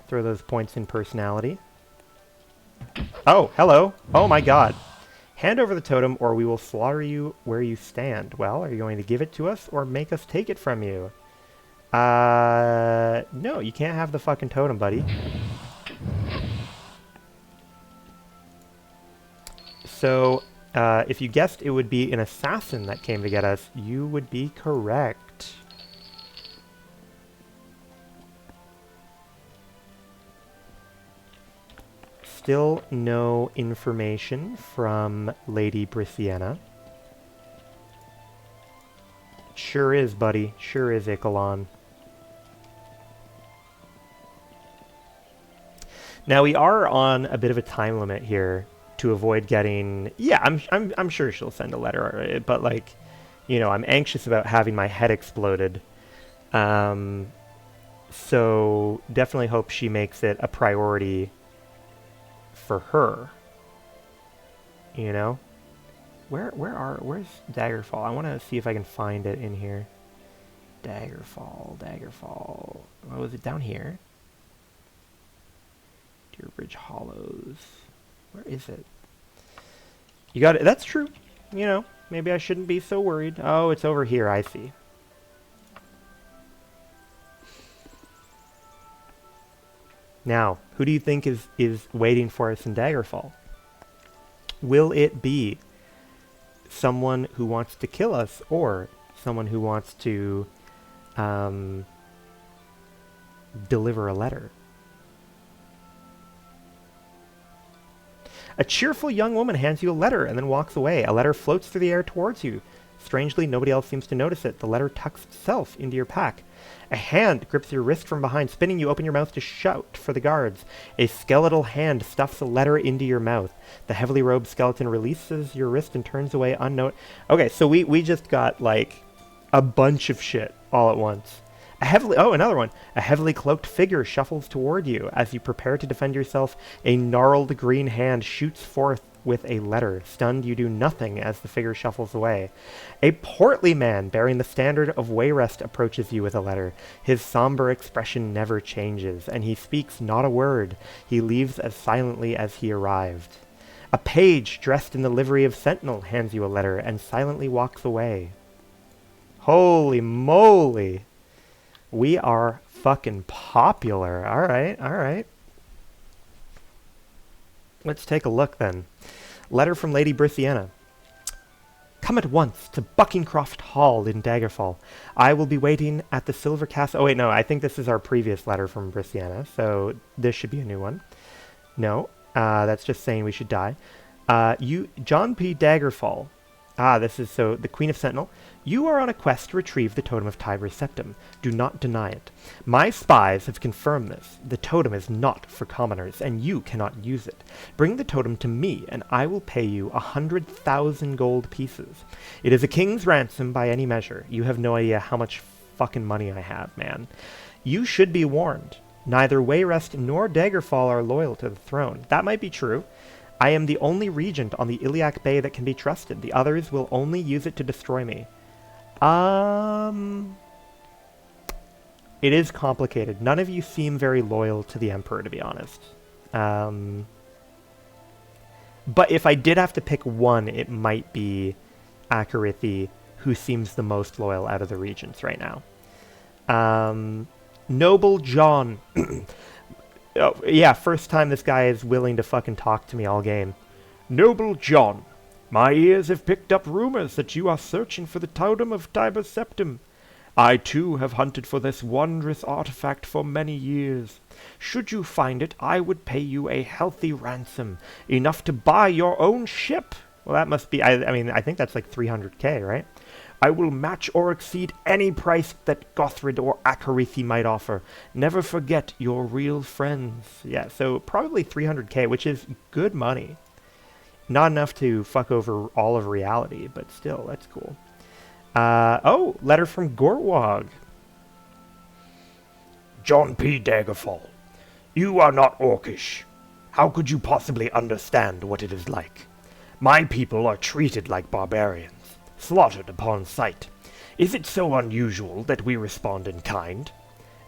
Throw those points in personality. Oh, hello. Oh my god. Hand over the totem or we will slaughter you where you stand. Well, are you going to give it to us or make us take it from you? No, you can't have the fucking totem, buddy. So, if you guessed it would be an assassin that came to get us, you would be correct. Still no information from Lady Brithiana. Sure is, buddy. Sure is, Ikalon. Now we are on a bit of a time limit here to avoid getting... Yeah, I'm sure she'll send a letter, but like, you know, I'm anxious about having my head exploded. So definitely hope she makes it a priority for her. You know? Where's Daggerfall? I want to see if I can find it in here. Daggerfall. Oh, was it down here? Deer Bridge Hollows. Where is it? You got it. That's true. You know, maybe I shouldn't be so worried. Oh, it's over here. I see. Now, who do you think is waiting for us in Daggerfall? Will it be someone who wants to kill us or someone who wants to deliver a letter? A cheerful young woman hands you a letter and then walks away. A letter floats through the air towards you. Strangely, nobody else seems to notice it. The letter tucks itself into your pack. A hand grips your wrist from behind, spinning you open your mouth to shout for the guards. A skeletal hand stuffs a letter into your mouth. The heavily robed skeleton releases your wrist and turns away unknown. Okay, so we just got, like, a bunch of shit all at once. Another one. A heavily cloaked figure shuffles toward you. As you prepare to defend yourself, a gnarled green hand shoots forth with a letter. Stunned, you do nothing as the figure shuffles away. A portly man bearing the standard of Wayrest approaches you with a letter. His somber expression never changes, and he speaks not a word. He leaves as silently as he arrived. A page dressed in the livery of sentinel hands you a letter and silently walks away. Holy moly! We are fucking popular. Alright. Let's take a look then. Letter from Lady Brithiana. Come at once to Buckingcroft Hall in Daggerfall. I will be waiting at the Silver Castle. Oh wait, no, I think this is our previous letter from Brithiana, so this should be a new one. No, that's just saying we should die. John P. Daggerfall. This is so the Queen of Sentinel. You are on a quest to retrieve the Totem of Tiber Septim. Do not deny it. My spies have confirmed this. The totem is not for commoners, and you cannot use it. Bring the totem to me, and I will pay you 100,000 gold pieces. It is a king's ransom by any measure. You have no idea how much fucking money I have, man. You should be warned. Neither Wayrest nor Daggerfall are loyal to the throne. That might be true. I am the only regent on the Iliac Bay that can be trusted. The others will only use it to destroy me. It is complicated. None of you seem very loyal to the Emperor, to be honest. But if I did have to pick one, it might be Akarithi, who seems the most loyal out of the regents right now. Noble John. Oh, yeah, first time this guy is willing to fucking talk to me all game. Noble John, my ears have picked up rumors that you are searching for the Totem of Tiber Septim. I too have hunted for this wondrous artifact for many years. Should you find it, I would pay you a healthy ransom, enough to buy your own ship. Well, that must be, I mean, I think that's like 300k, right? I will match or exceed any price that Gothrid or Akarithi might offer. Never forget your real friends. Yeah, so probably 300k, which is good money. Not enough to fuck over all of reality, but still, that's cool. Oh, letter from Gortwog. John P. Daggerfall, you are not Orcish. How could you possibly understand what it is like? My people are treated like barbarians, slaughtered upon sight. Is it so unusual that we respond in kind?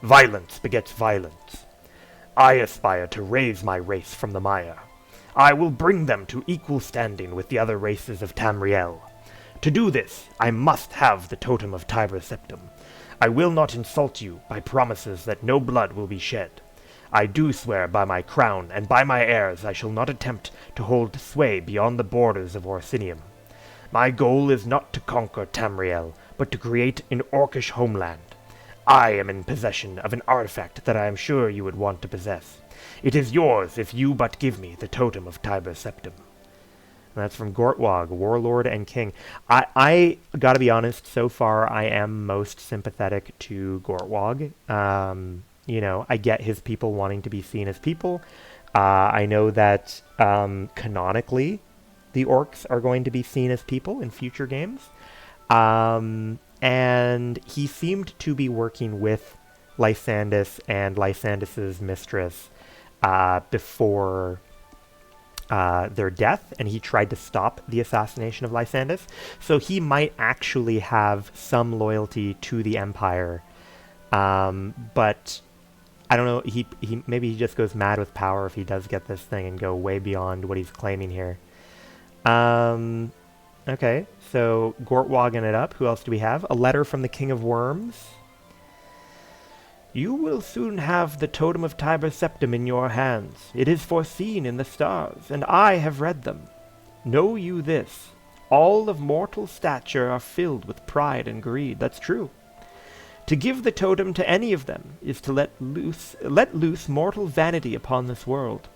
Violence begets violence. I aspire to raise my race from the mire. I will bring them to equal standing with the other races of Tamriel. To do this, I must have the totem of Tiber Septim. I will not insult you by promises that no blood will be shed. I do swear by my crown and by my heirs I shall not attempt to hold sway beyond the borders of Orsinium. My goal is not to conquer Tamriel, but to create an Orcish homeland. I am in possession of an artifact that I am sure you would want to possess. It is yours if you but give me the totem of Tiber Septim. That's from Gortwog, Warlord and King. I gotta be honest, so far I am most sympathetic to Gortwog. You know, I get his people wanting to be seen as people. I know that canonically the orcs are going to be seen as people in future games. And he seemed to be working with Lysandus and Lysandus's mistress before their death, and he tried to stop the assassination of Lysandus. So he might actually have some loyalty to the Empire. But I don't know, he maybe he just goes mad with power if he does get this thing and go way beyond what he's claiming here. Okay, so Gortwogging it up. Who else do we have? A letter from the King of Worms. You will soon have the totem of Tiber Septim in your hands. It is foreseen in the stars, and I have read them. Know you this, all of mortal stature are filled with pride and greed. That's true. To give the totem to any of them is to let loose mortal vanity upon this world.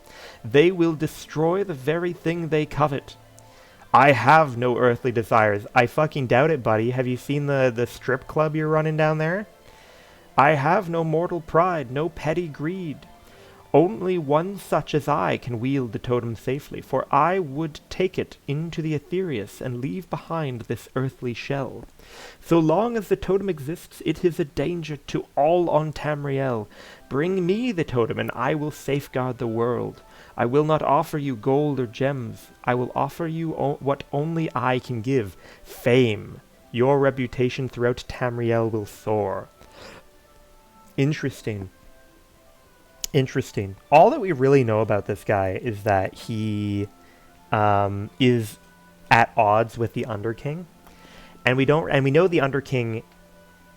They will destroy the very thing they covet. I have no earthly desires. I fucking doubt it, buddy. Have you seen the strip club you're running down there? I have no mortal pride, no petty greed. Only one such as I can wield the totem safely, for I would take it into the Aetherius and leave behind this earthly shell. So long as the totem exists, it is a danger to all on Tamriel. Bring me the totem, and I will safeguard the world. I will not offer you gold or gems. I will offer you what only I can give, fame. Your reputation throughout Tamriel will soar. Interesting. Interesting. All that we really know about this guy is that he is at odds with the Underking, and we know the Underking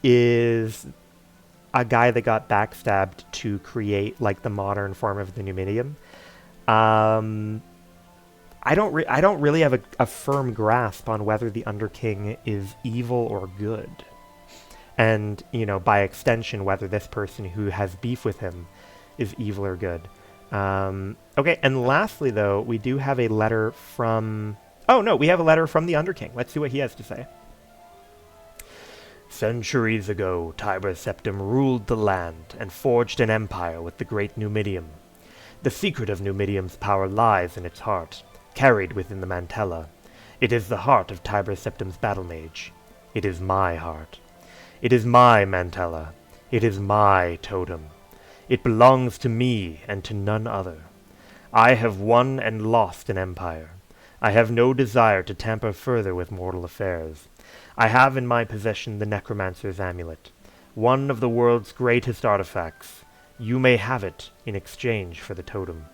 is a guy that got backstabbed to create like the modern form of the Numidium. I don't really have a firm grasp on whether the Underking is evil or good, and you know, by extension, whether this person who has beef with him is evil or good. Okay, and lastly, though, we do have a letter from... Oh, no, we have a letter from the Underking. Let's see what he has to say. Centuries ago, Tiber Septim ruled the land and forged an empire with the great Numidium. The secret of Numidium's power lies in its heart, carried within the Mantella. It is the heart of Tiber Septim's battle mage. It is my heart. It is my Mantella. It is my totem. It belongs to me and to none other. I have won and lost an empire. I have no desire to tamper further with mortal affairs. I have in my possession the Necromancer's amulet, one of the world's greatest artifacts. You may have it in exchange for the totem.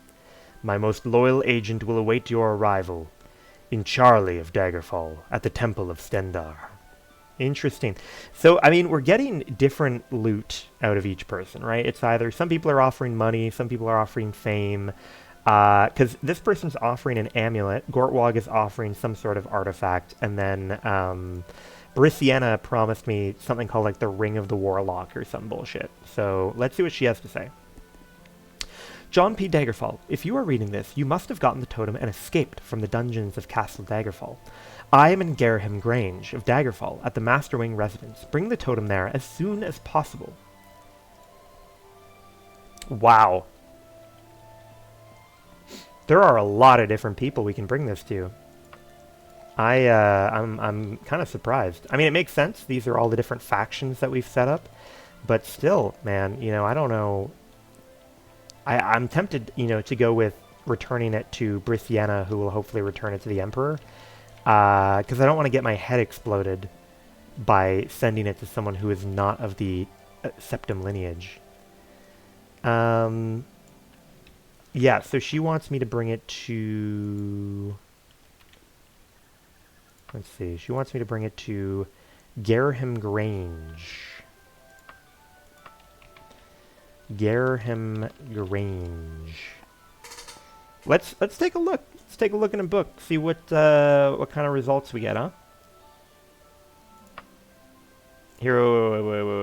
My most loyal agent will await your arrival in Charlie of Daggerfall at the Temple of Stendar. Interesting. So, I mean, we're getting different loot out of each person, right? It's either some people are offering money, some people are offering fame, because this person's offering an amulet, Gortwog is offering some sort of artifact, and then Brysiena promised me something called, like, the Ring of the Warlock or some bullshit. So, let's see what she has to say. John P. Daggerfall, if you are reading this, you must have gotten the totem and escaped from the dungeons of Castle Daggerfall. I am in Gareham Grange of Daggerfall at the Masterwing residence. Bring the totem there as soon as possible. Wow. There are a lot of different people we can bring this to. I'm kind of surprised. I mean, it makes sense. These are all the different factions that we've set up. But still, man, you know, I don't know. I'm tempted, you know, to go with returning it to Brithiana, who will hopefully return it to the Emperor. Because I don't want to get my head exploded by sending it to someone who is not of the Septim lineage. Yeah, so she wants me to bring it to... Let's see. She wants me to bring it to Gareham Grange. Gareham Grange. Let's take a look. Let's take a look in a book. See what kind of results we get, huh? Here,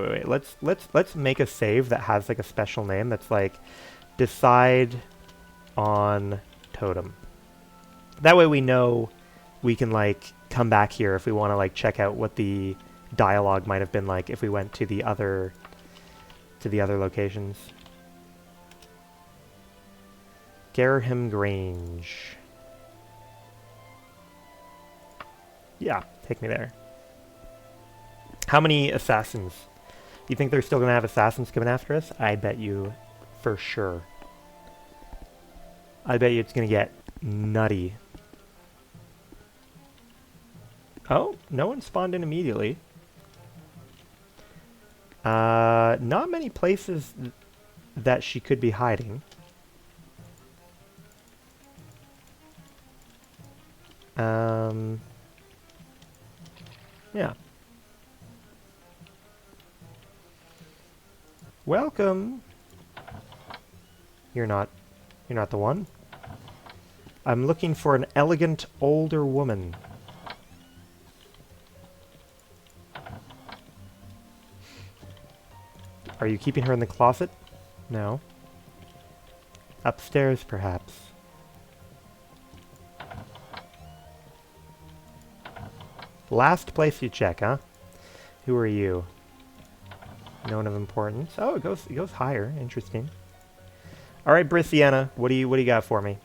wait. Let's make a save that has like a special name that's like decide on totem. That way we know we can like come back here if we want to like check out what the dialogue might have been like if we went to the other locations. Gareham Grange. Yeah, take me there. How many assassins? You think they're still going to have assassins coming after us? I bet you for sure. I bet you it's going to get nutty. Oh, no one spawned in immediately. Not many places that she could be hiding. Yeah. Welcome. You're not the one. I'm looking for an elegant older woman. Are you keeping her in the closet? No. Upstairs, perhaps. Last place you check, huh? Who are you? No one of importance. Oh, it goes higher. Interesting. All right, Brithiana, what do you got for me?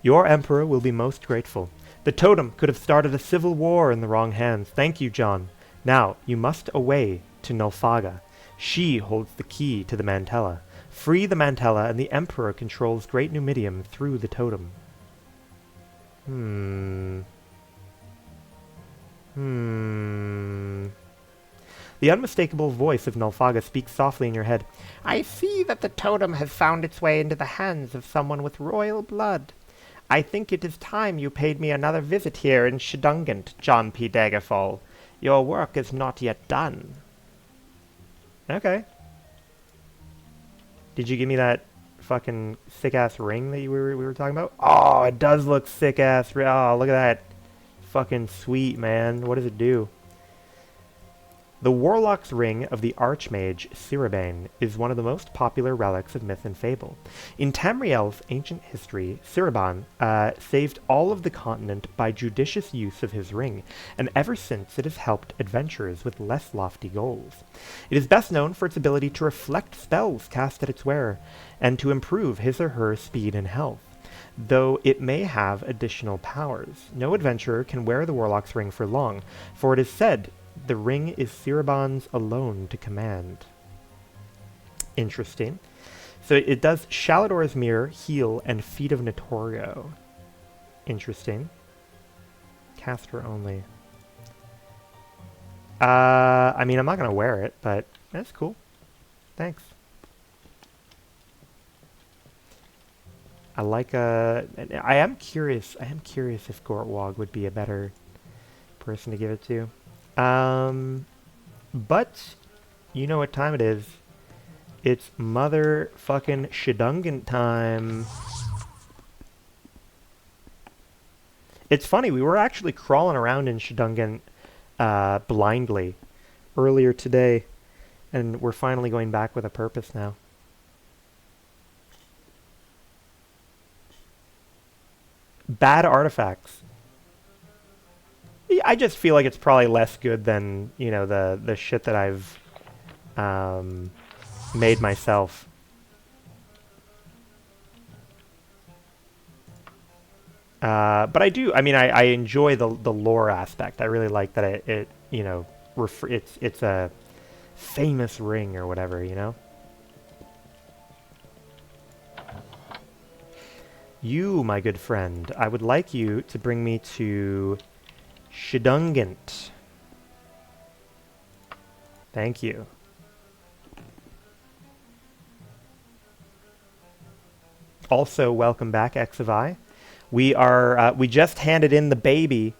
Your emperor will be most grateful. The totem could have started a civil war in the wrong hands. Thank you, John. Now, you must away to Nulfaga. She holds the key to the Mantella. Free the Mantella, and the Emperor controls Great Numidium through the totem. The unmistakable voice of Nulfaga speaks softly in your head. I see that the totem has found its way into the hands of someone with royal blood. I think it is time you paid me another visit here in Shedungant, John P. Daggerfall. Your work is not yet done. Okay. Did you give me that fucking sick-ass ring that we were talking about? Oh, it does look sick-ass. Oh, look at that. Fucking sweet, man. What does it do? The Warlock's Ring of the Archmage Siribane is one of the most popular relics of myth and fable. In Tamriel's ancient history, Siribane saved all of the continent by judicious use of his ring, and ever since it has helped adventurers with less lofty goals. It is best known for its ability to reflect spells cast at its wearer, and to improve his or her speed and health. Though it may have additional powers, no adventurer can wear the Warlock's Ring for long, for it is said the ring is Siribane's alone to command. Interesting. So it does Shalador's Mirror, Heal, and Feet of Notorio. Interesting. Caster only. I mean, I'm not going to wear it, but that's cool. Thanks. I like I am curious if Gortwog would be a better person to give it to. But you know what time it is. It's motherfucking Shedungant time. It's funny, we were actually crawling around in Shedungant blindly earlier today, and we're finally going back with a purpose now. Bad artifacts. Yeah, I just feel like it's probably less good than, you know, the shit that I've made myself. But I mean, I enjoy the lore aspect. I really like that it you know, it's a famous ring or whatever, you know? You, my good friend, I would like you to bring me to Shidungant. Thank you. Also, welcome back, X of I. We are, we just handed in the baby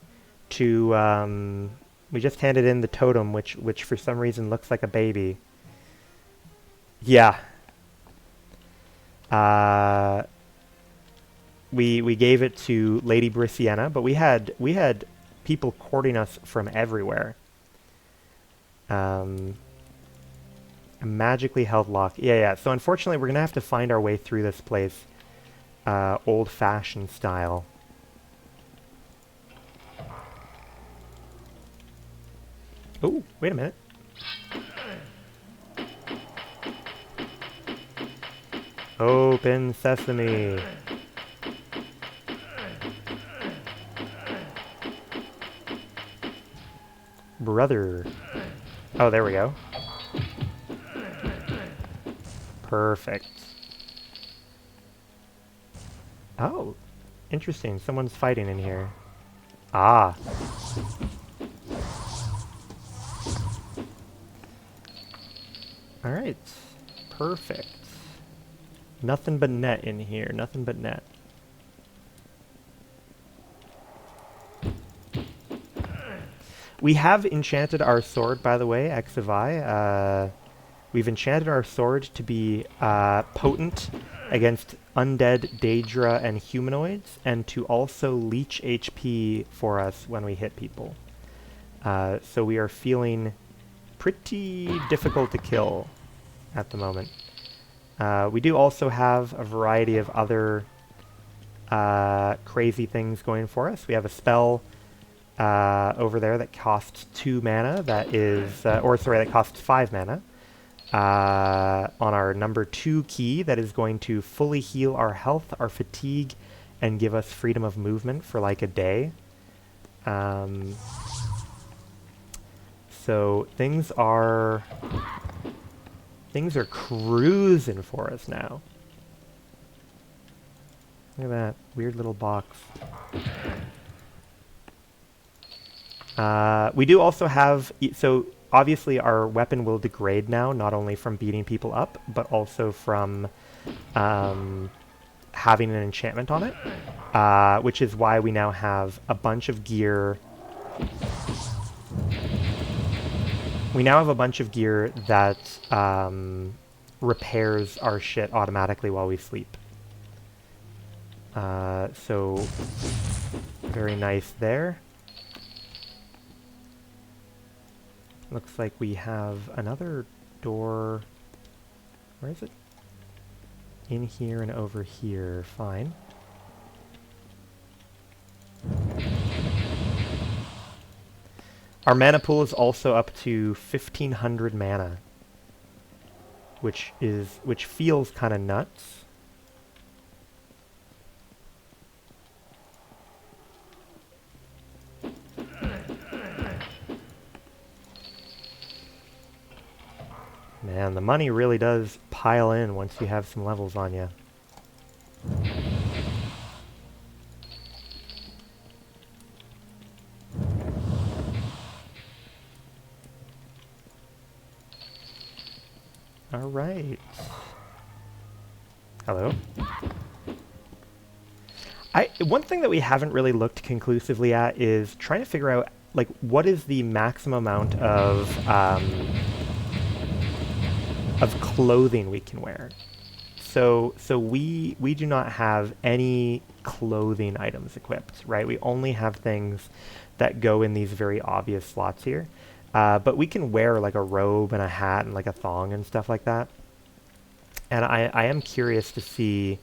to, we just handed in the totem, which for some reason looks like a baby. Yeah. We gave it to Lady Brissiana, but we had people courting us from everywhere. A magically held lock. Yeah. So unfortunately, we're gonna have to find our way through this place, old-fashioned style. Oh, wait a minute. Open sesame. Brother. Oh, there we go. Perfect. Oh, interesting. Someone's fighting in here. Ah. Alright. Perfect. Nothing but net in here. Nothing but net. We have enchanted our sword, by the way, X of I. We've enchanted our sword to be potent against undead, Daedra, and humanoids, and to also leech HP for us when we hit people. So we are feeling pretty difficult to kill at the moment. We do also have a variety of other crazy things going for us. We have a spell over there that costs 2 mana, that is, that costs 5 mana. On our number 2 key, that is going to fully heal our health, our fatigue, and give us freedom of movement for like a day. So things are cruising for us now. Look at that weird little box. We do also have, so obviously our weapon will degrade now, not only from beating people up, but also from having an enchantment on it, which is why we now have a bunch of gear. We now have a bunch of gear that repairs our shit automatically while we sleep. So very nice there. Looks like we have another door. Where is it? In here and over here. Fine. Our mana pool is also up to 1,500 mana, which feels kind of nuts. Man, the money really does pile in once you have some levels on you. All right. Hello. One thing that we haven't really looked conclusively at is trying to figure out, like, what is the maximum amount of clothing we can wear. So we do not have any clothing items equipped, right? We only have things that go in these very obvious slots here. But we can wear like a robe and a hat and like a thong and stuff like that. And I am curious to see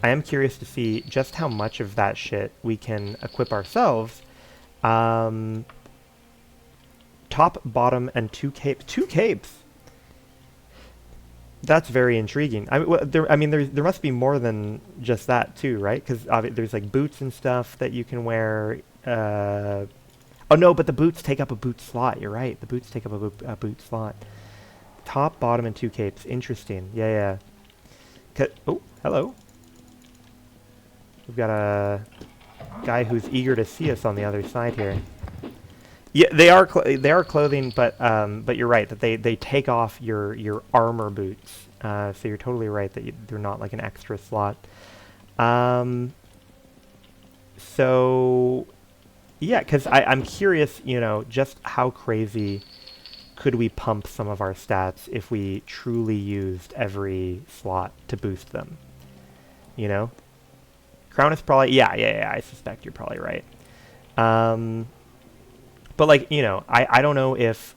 I am curious to see just how much of that shit we can equip ourselves. Top, bottom, and 2 capes. 2 capes! That's very intriguing. I mean, there must be more than just that too, right? Because there's like boots and stuff that you can wear. Oh no, but the boots take up a boot slot. You're right. The boots take up a boot slot. Top, bottom, and 2 capes. Interesting. Yeah, yeah. Oh, hello. We've got a guy who's eager to see us on the other side here. Yeah, they are clothing, but you're right that they take off your armor boots. So you're totally right that they're not like an extra slot. So yeah, because I'm curious, you know, just how crazy could we pump some of our stats if we truly used every slot to boost them? You know, Crown is probably yeah. I suspect you're probably right. But like, you know, I don't know if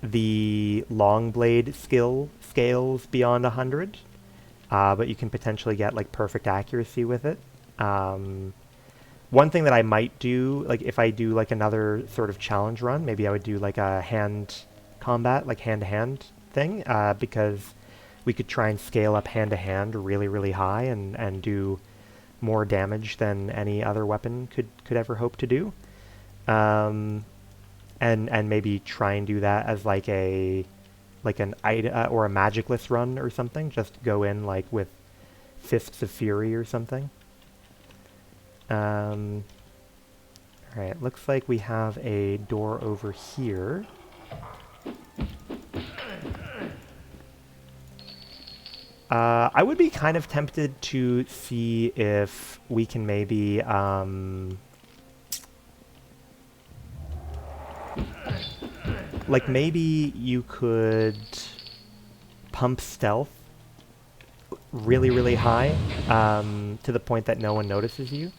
the long blade skill scales beyond 100, but you can potentially get like perfect accuracy with it. One thing that I might do, like if I do like another sort of challenge run, maybe I would do like a hand combat, like hand-to-hand thing, because we could try and scale up hand-to-hand really, really high and do more damage than any other weapon could ever hope to do. And maybe try and do that as like an or a magicless run or something. Just go in like with Fists of Fury or something. All right, looks like we have a door over here. I would be kind of tempted to see if we can maybe like maybe you could pump stealth really, really high to the point that no one notices you.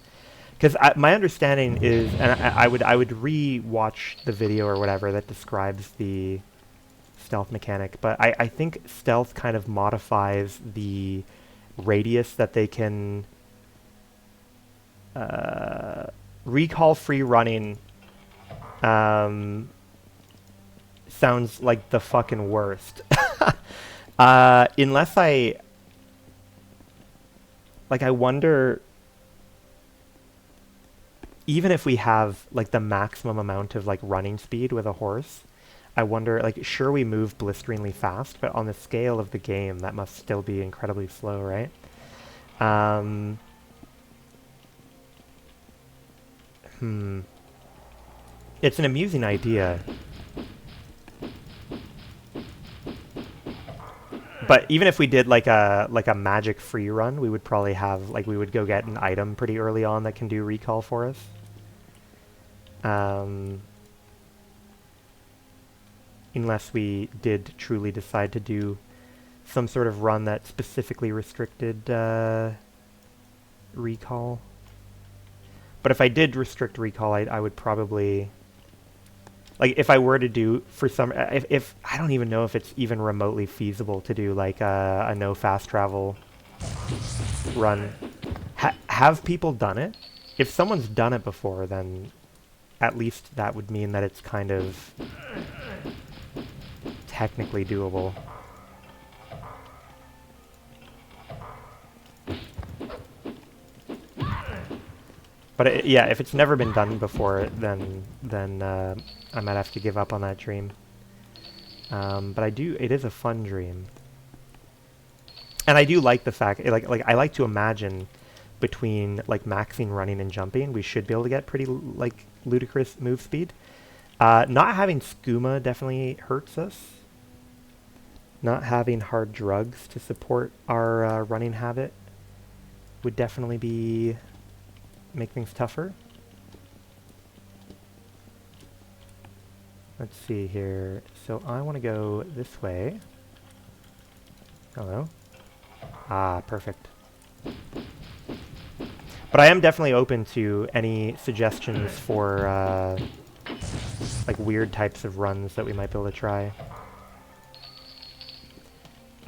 Because my understanding is, and I would re-watch the video or whatever that describes the stealth mechanic, but I think stealth kind of modifies the radius that they can recall free running. Sounds like the fucking worst. Unless I wonder, even if we have like the maximum amount of like running speed with a horse, I wonder, like, sure, we move blisteringly fast, but on the scale of the game, that must still be incredibly slow, right? It's an amusing idea. But even if we did like a magic free run, we would probably have, like, we would go get an item pretty early on that can do recall for us. Unless we did truly decide to do some sort of run that specifically restricted recall. But if I did restrict recall, I would probably, like, if I were to do, for some, if I don't even know if it's even remotely feasible to do like a no fast travel run. Have people done it? If someone's done it before, then at least that would mean that it's kind of technically doable. But yeah, if it's never been done before, then I might have to give up on that dream. But it is a fun dream. And I do like the fact, like I like to imagine between like maxing running and jumping, we should be able to get pretty like ludicrous move speed. Not having skooma definitely hurts us. Not having hard drugs to support our running habit would definitely make things tougher. Let's see here. So I want to go this way. Hello. Ah, perfect. But I am definitely open to any suggestions for like weird types of runs that we might be able to try.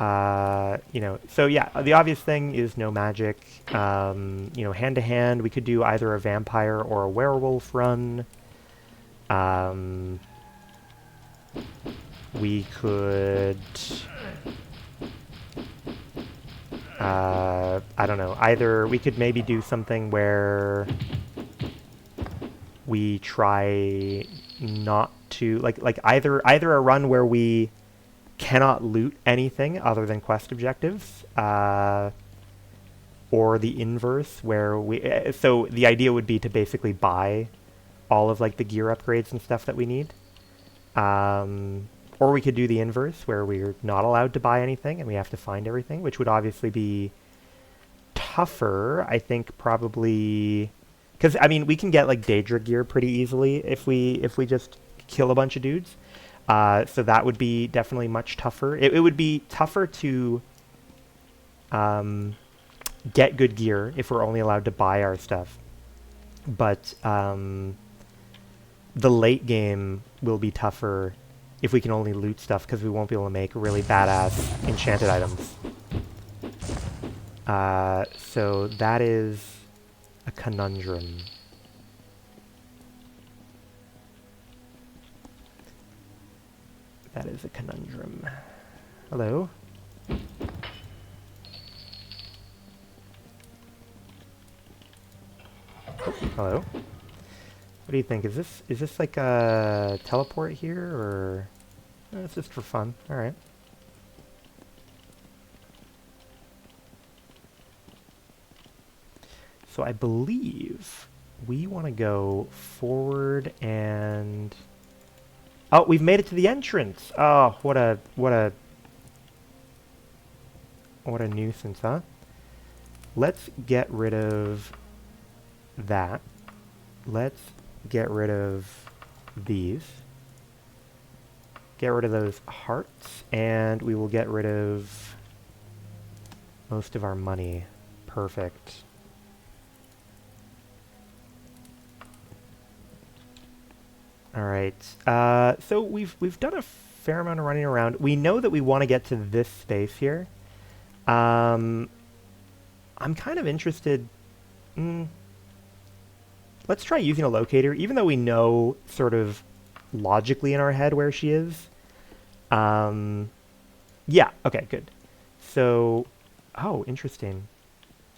So yeah, the obvious thing is no magic. Hand to hand, we could do either a vampire or a werewolf run. We could, I don't know, either we could maybe do something where we try not to, like either a run where we cannot loot anything other than quest objectives, or the inverse where so the idea would be to basically buy all of like the gear upgrades and stuff that we need. Or we could do the inverse where we're not allowed to buy anything and we have to find everything, which would obviously be tougher, I think, probably, because I mean we can get like Daedra gear pretty easily if we just kill a bunch of dudes. So that would be definitely much tougher. It would be tougher to get good gear if we're only allowed to buy our stuff. But the late game will be tougher if we can only loot stuff because we won't be able to make really badass enchanted items. So that is a conundrum. That is a conundrum. Hello? Oh, hello. What do you think? Is this like a teleport here, or it's just for fun? All right. So I believe we want to go forward and oh, we've made it to the entrance. Oh, what a nuisance, huh? Let's get rid of that. Let's get rid of these. Get rid of those hearts, and we will get rid of most of our money. Perfect. All right. So we've done a fair amount of running around. We know that we want to get to this space here. I'm kind of interested. Let's try using a locator, even though we know sort of logically in our head where she is. Yeah, okay, good. So, oh, interesting.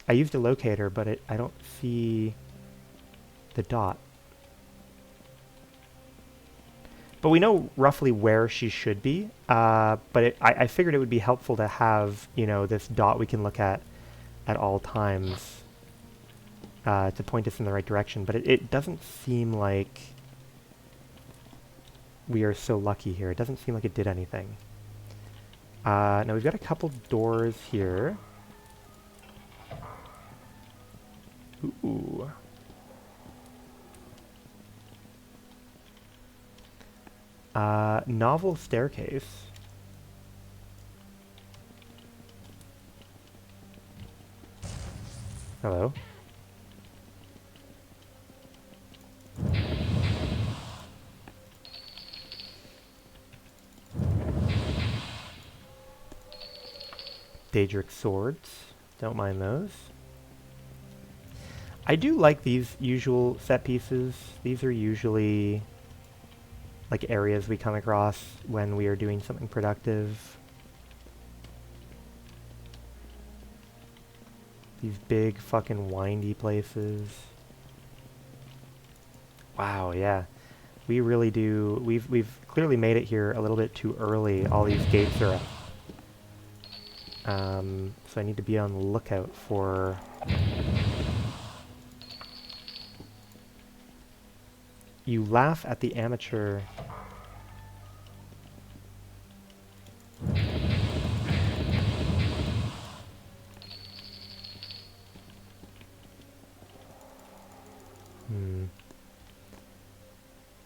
I used a locator, but I don't see the dot. But we know roughly where she should be, but I figured it would be helpful to have, this dot we can look at all times. To point us in the right direction, but it doesn't seem like we are so lucky here. It doesn't seem like it did anything. Now we've got a couple doors here. Ooh. Novel staircase. Hello. Daedric swords. Don't mind those. I do like these usual set pieces. These are usually like areas we come across when we are doing something productive. These big fucking windy places. Wow, yeah. We really do. We've clearly made it here a little bit too early. All these gates are up. So I need to be on the lookout for... You laugh at the amateur...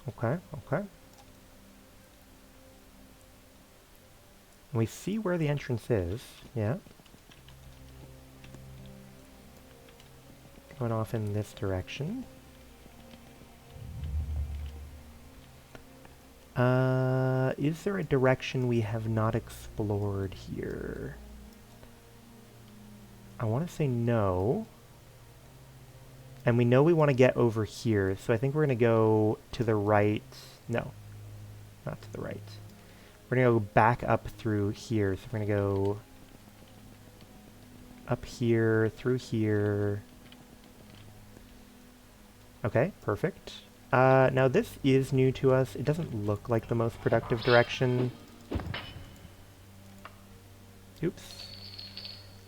Okay, okay. We see where the entrance is, yeah. Going off in this direction. Is there a direction we have not explored here? I want to say no. And we know we want to get over here, so I think we're going to go to the right. No, not to the right. We're going to go back up through here. So we're going to go up here, through here. Okay, perfect. Now this is new to us. It doesn't look like the most productive direction. Oops.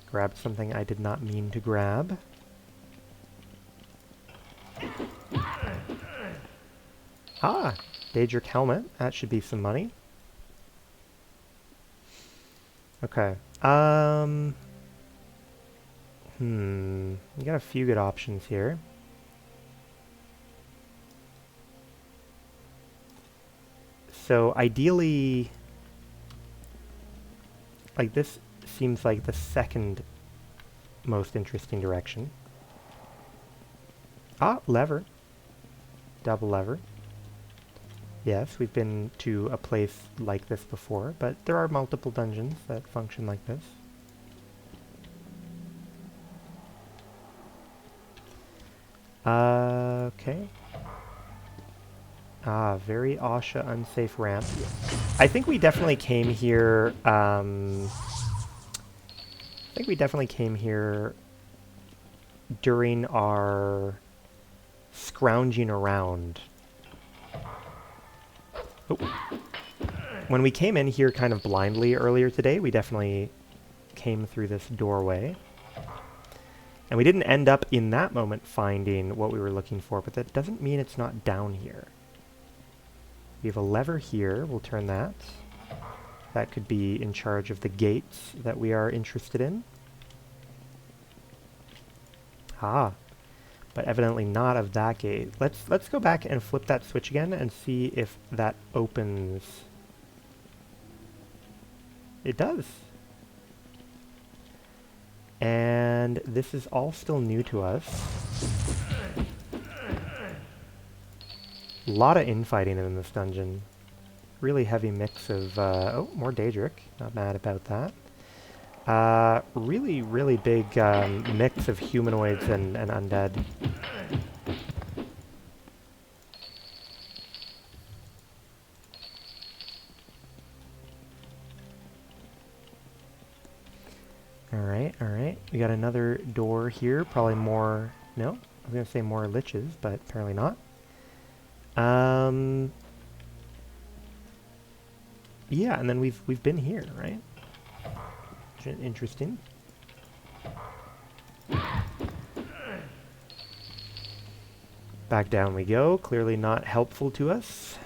Grabbed something I did not mean to grab. Ah, Daedric helmet. That should be some money. Okay. We got a few good options here. So ideally, like this seems like the second most interesting direction. Ah, lever. Double lever. Yes, we've been to a place like this before, but there are multiple dungeons that function like this. Okay. Ah, very Asha unsafe ramp. I think we definitely came here, during our scrounging around. Oh. When we came in here kind of blindly earlier today, we definitely came through this doorway. And we didn't end up in that moment finding what we were looking for, but that doesn't mean it's not down here. We have a lever here. We'll turn that. That could be in charge of the gates that we are interested in. Ah, but evidently not of that gate. Let's go back and flip that switch again and see if that opens. It does. And this is all still new to us. A lot of infighting in this dungeon. Really heavy mix of, oh, more Daedric. Not mad about that. Really, really big mix of humanoids and undead. Alright. We got another door here. Probably more... No? I was going to say more liches, but apparently not. Yeah, and then we've been here, right? Interesting. Back down we go. Clearly not helpful to us.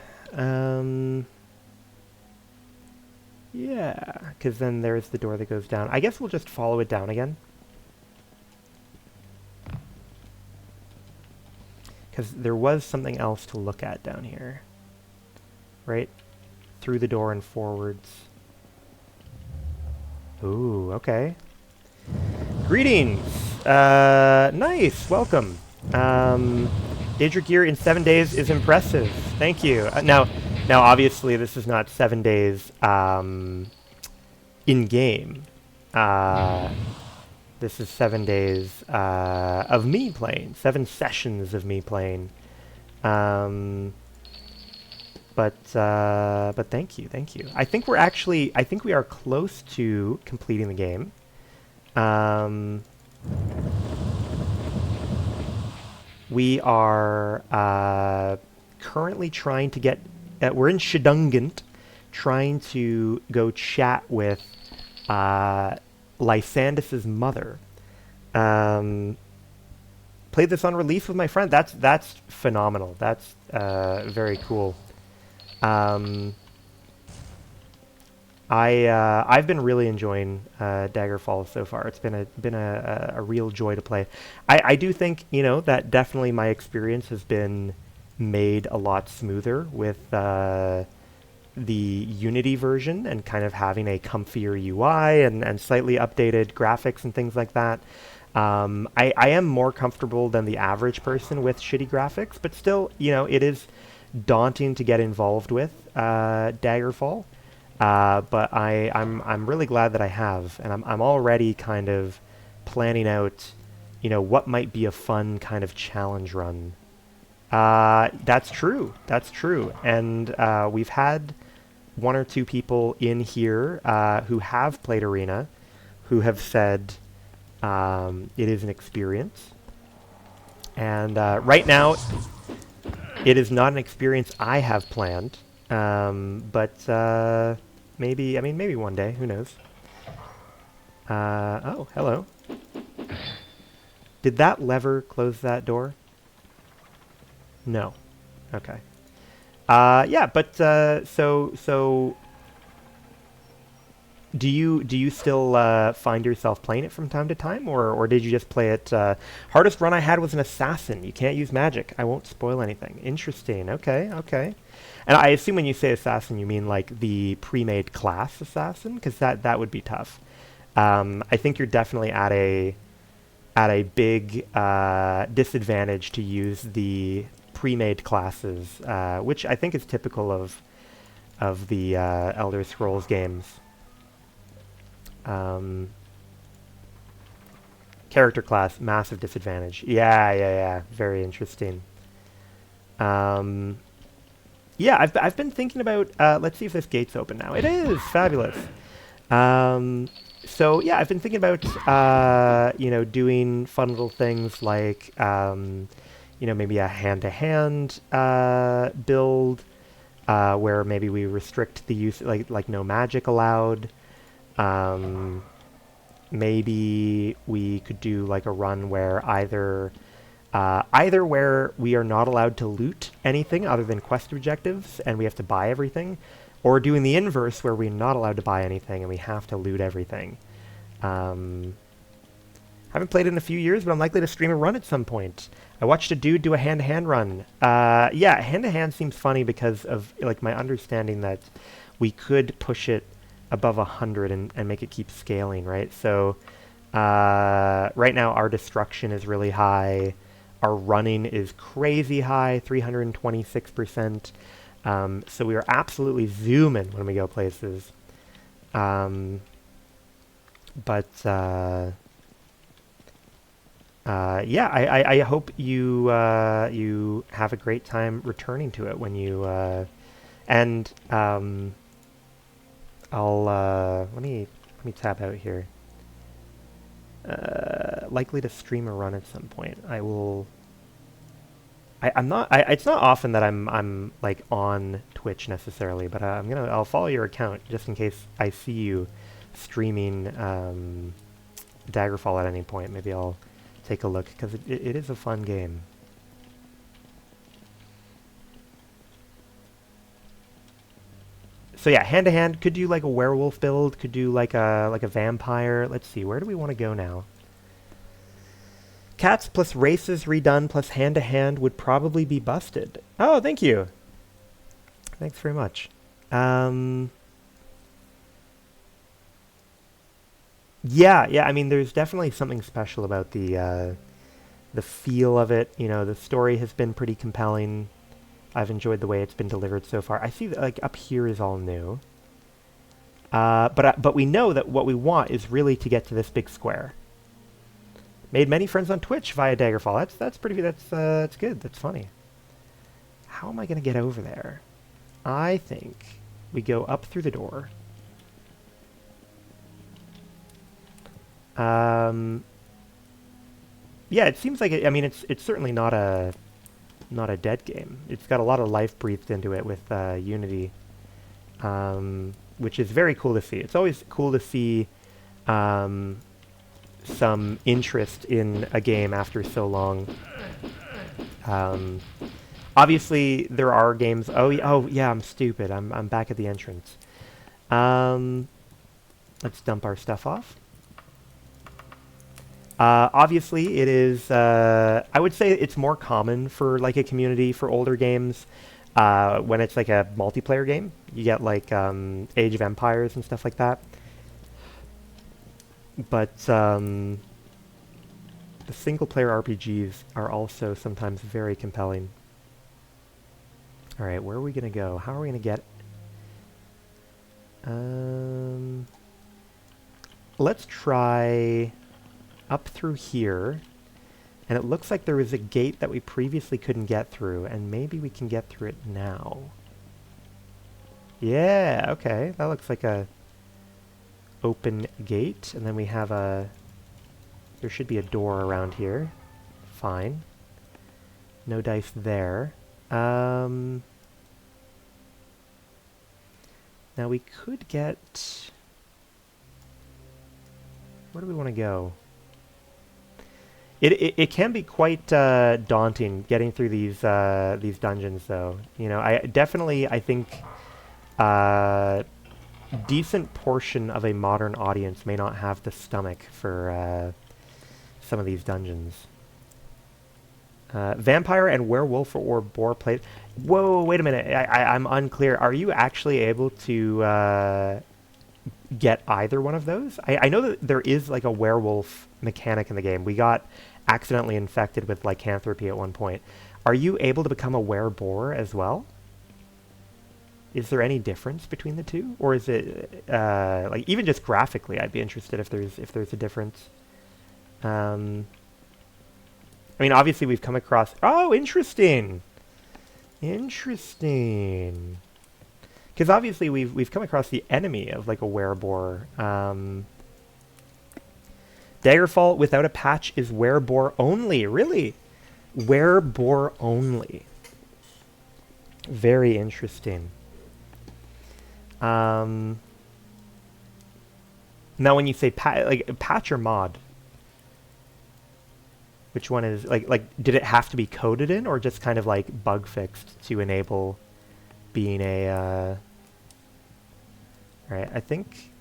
Yeah, because then there's the door that goes down. I guess we'll just follow it down again. Because there was something else to look at down here. Right? Through the door and forwards. Ooh, okay. Greetings! Nice! Welcome! Daedric gear in 7 days is impressive. Thank you. Now, obviously, this is not 7 days in-game. This is 7 days of me playing. 7 sessions of me playing. But thank you. I think we are close to completing the game. We are currently trying to get... we're in Shedungant, trying to go chat with Lysandus's mother. Played this on release with my friend. That's phenomenal. That's very cool. I've been really enjoying Daggerfall so far. It's been a real joy to play. I do think, you know, that definitely my experience has been made a lot smoother with the Unity version and kind of having a comfier UI and slightly updated graphics and things like that. I am more comfortable than the average person with shitty graphics, but still, you know, it is daunting to get involved with Daggerfall, but I'm really glad that I have, and I'm already kind of planning out, what might be a fun kind of challenge run. That's true. That's true. And we've had one or two people in here who have played Arena who have said it is an experience. And right now, it is not an experience I have planned. But maybe one day. Who knows? Oh, hello. Did that lever close that door? No. Okay. Yeah, but so do you still find yourself playing it from time to time, or did you just play it? Hardest run I had was an assassin. You can't use magic. I won't spoil anything. Interesting. Okay, okay. And I assume when you say assassin, you mean like the pre-made class assassin, because that would be tough. I think you're definitely at a big disadvantage to use the pre-made classes, which I think is typical of the Elder Scrolls games. Character class, massive disadvantage. Yeah. Very interesting. Yeah, I've been thinking about. Let's see if this gate's open now. It is fabulous. So yeah, I've been thinking about doing fun little things like maybe a hand-to-hand build where maybe we restrict the use, like no magic allowed. Maybe we could do like a run where either where we are not allowed to loot anything other than quest objectives and we have to buy everything, or doing the inverse where we're not allowed to buy anything and we have to loot everything. Haven't played it in a few years, but I'm likely to stream a run at some point. I watched a dude do a hand-to-hand run. Yeah, hand-to-hand seems funny because of like my understanding that we could push it above 100 and make it keep scaling, right? So right now our destruction is really high. Our running is crazy high, 326%. So we are absolutely zooming when we go places. Yeah, I hope you you have a great time returning to it when you and I'll let me tab out here. Likely to stream a run at some point. I'm not. It's not often that I'm like on Twitch necessarily, but I'll follow your account just in case I see you streaming Daggerfall at any point. Maybe I'll take a look because it is a fun game. So yeah, hand to hand, could do like a werewolf build, could do like a vampire. Let's see, where do we want to go now? Cats plus races redone plus hand to hand would probably be busted. Oh, thank you. Thanks very much. Yeah. I mean, there's definitely something special about the feel of it. You know, the story has been pretty compelling. I've enjoyed the way it's been delivered so far. I see that like up here is all new. But we know that what we want is really to get to this big square. Made many friends on Twitch via Daggerfall. That's pretty. That's good. That's funny. How am I gonna get over there? I think we go up through the door. Yeah, it seems like it, I mean, it's certainly not a dead game. It's got a lot of life breathed into it with Unity, which is very cool to see. It's always cool to see some interest in a game after so long. Obviously, there are games. Oh yeah, I'm stupid. I'm back at the entrance. Let's dump our stuff off. Obviously, it is. I would say it's more common for like a community for older games when it's like a multiplayer game. You get like Age of Empires and stuff like that. But the single-player RPGs are also sometimes very compelling. All right, where are we gonna go? How are we gonna get? Let's try up through here. And it looks like there was a gate that we previously couldn't get through, and maybe we can get through it now. Yeah, okay. That looks like a open gate, and then we have a... There should be a door around here. Fine. No dice there. Now we could get... Where do we want to go? It can be quite daunting getting through these dungeons, though. You know, I think decent portion of a modern audience may not have the stomach for some of these dungeons. Vampire and werewolf or boar plate. Whoa, wait a minute. I'm unclear. Are you actually able to get either one of those? I know that there is like a werewolf mechanic in the game. We got accidentally infected with lycanthropy at one point. Are you able to become a wereboar as well? Is there any difference between the two, or is it like even just graphically? I'd be interested if there's a difference. I mean, obviously we've come across. Oh, interesting. Interesting. Because obviously we've come across the enemy of like a wereboar. Daggerfall without a patch is wereboar only. Really? Wereboar only. Very interesting. Now when you say patch or mod, which one is like did it have to be coded in or just kind of like bug fixed to enable being a right? I think.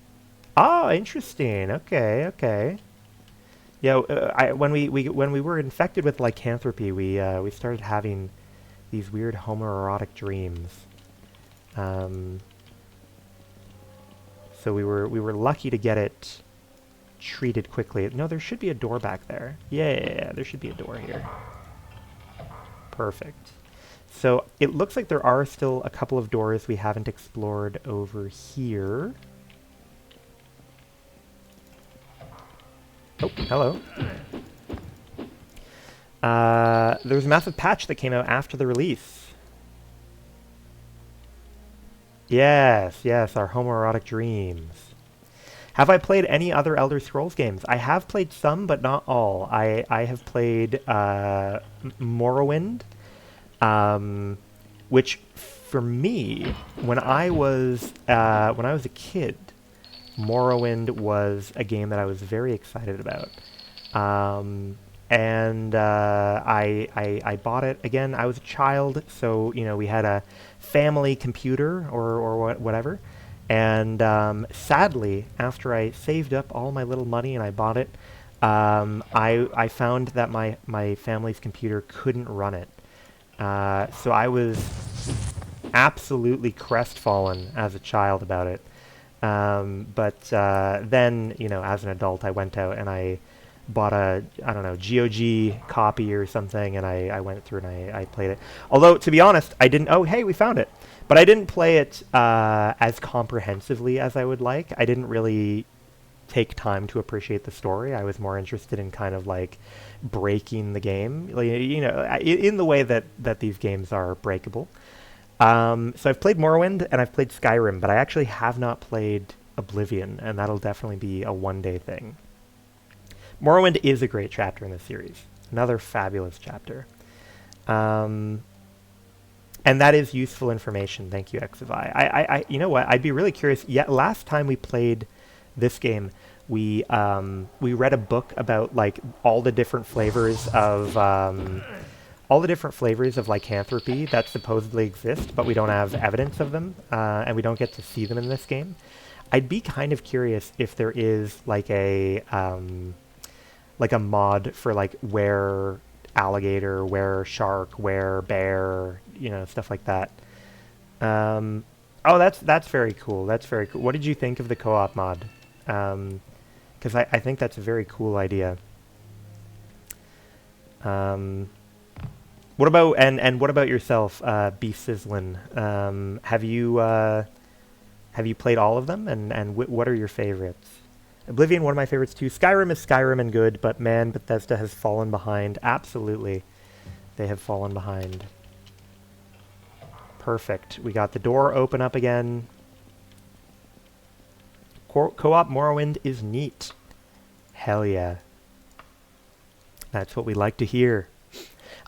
Oh, interesting. Okay, okay. Yeah, when we were infected with lycanthropy, we started having these weird homoerotic dreams. So we were lucky to get it treated quickly. No, there should be a door back there. Yeah, there should be a door here. Perfect. So it looks like there are still a couple of doors we haven't explored over here. Oh, hello. There was a massive patch that came out after the release. Yes, yes, our homoerotic dreams. Have I played any other Elder Scrolls games? I have played some, but not all. I have played Morrowind, which for me, when I was a kid, Morrowind was a game that I was very excited about. And I bought it. Again, I was a child, so, you know, we had a family computer or whatever. And sadly, after I saved up all my little money and I bought it, I found that my family's computer couldn't run it. So I was absolutely crestfallen as a child about it. But then, you know, as an adult, I went out and I bought a, I don't know, GOG copy or something, and I went through and I played it. Although, to be honest, I didn't... Oh, hey, we found it. But I didn't play it as comprehensively as I would like. I didn't really take time to appreciate the story. I was more interested in kind of like breaking the game, like, you know, in the way that these games are breakable. So I've played Morrowind and I've played Skyrim, but I actually have not played Oblivion, and that'll definitely be a one-day thing. Morrowind is a great chapter in the series. Another fabulous chapter. And that is useful information. Thank you, Exavai. I you know what? I'd be really curious. Yeah, last time we played this game, we read a book about like all the different flavors of lycanthropy that supposedly exist, but we don't have evidence of them, and we don't get to see them in this game. I'd be kind of curious if there is like a mod for like where alligator, where shark, where bear, you know, stuff like that. Oh, that's very cool. That's very cool. What did you think of the co-op mod? Because I think that's a very cool idea. What about and what about yourself, Beast Sizzlin? Have you played all of them, and what are your favorites? Oblivion, one of my favorites too. Skyrim is Skyrim and good, but man, Bethesda has fallen behind. Absolutely, they have fallen behind. Perfect. We got the door open up again. Co-op Morrowind is neat. Hell yeah. That's what we like to hear.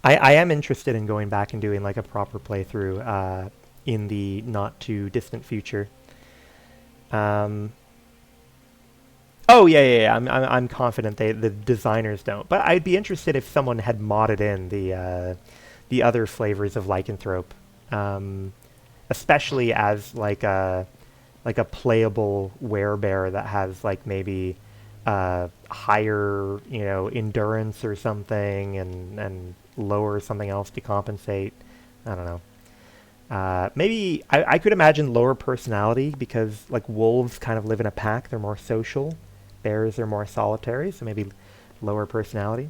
I am interested in going back and doing like a proper playthrough in the not too distant future. Oh yeah. I'm confident the designers don't, but I'd be interested if someone had modded in the other flavors of lycanthrope, especially as like a playable werebear that has like maybe higher endurance or something, and lower something else to compensate. I don't know. Maybe I could imagine lower personality because like wolves kind of live in a pack. They're more social. Bears are more solitary, so maybe lower personality.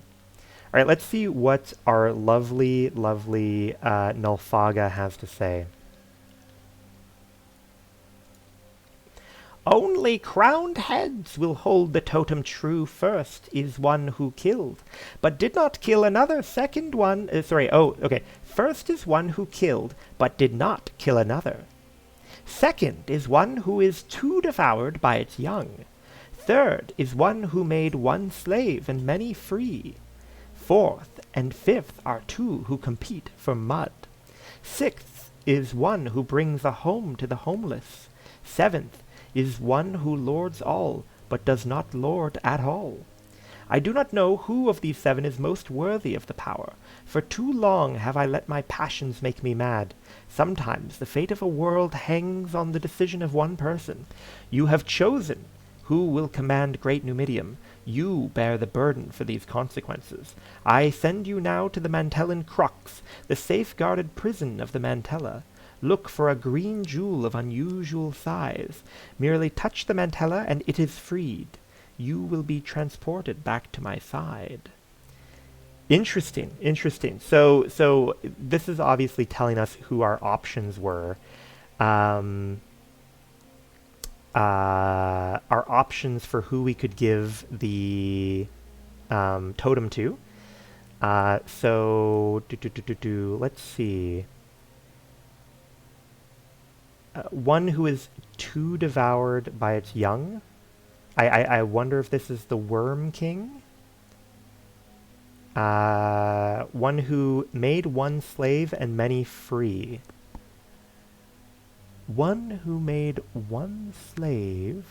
All right, let's see what our lovely Nulfaga has to say. Only crowned heads will hold the totem true. First is one who killed, but did not kill another. Second one, First is one who killed, but did not kill another. Second is one who is too devoured by its young. Third is one who made one slave and many free. Fourth and fifth are two who compete for mud. Sixth is one who brings a home to the homeless. Seventh is one who lords all, but does not lord at all. I do not know who of these seven is most worthy of the power. For too long have I let my passions make me mad. Sometimes the fate of a world hangs on the decision of one person. You have chosen who will command great Numidium. You bear the burden for these consequences. I send you now to the Mantellan Crux, the safeguarded prison of the Mantella. Look for a green jewel of unusual size. Merely touch the Mantella and it is freed. You will be transported back to my side. Interesting. So this is obviously telling us who our options were. Our options for who we could give the totem to. Let's see. One who is too devoured by its young. I wonder if this is the Worm King. One who made one slave and many free. One who made one slave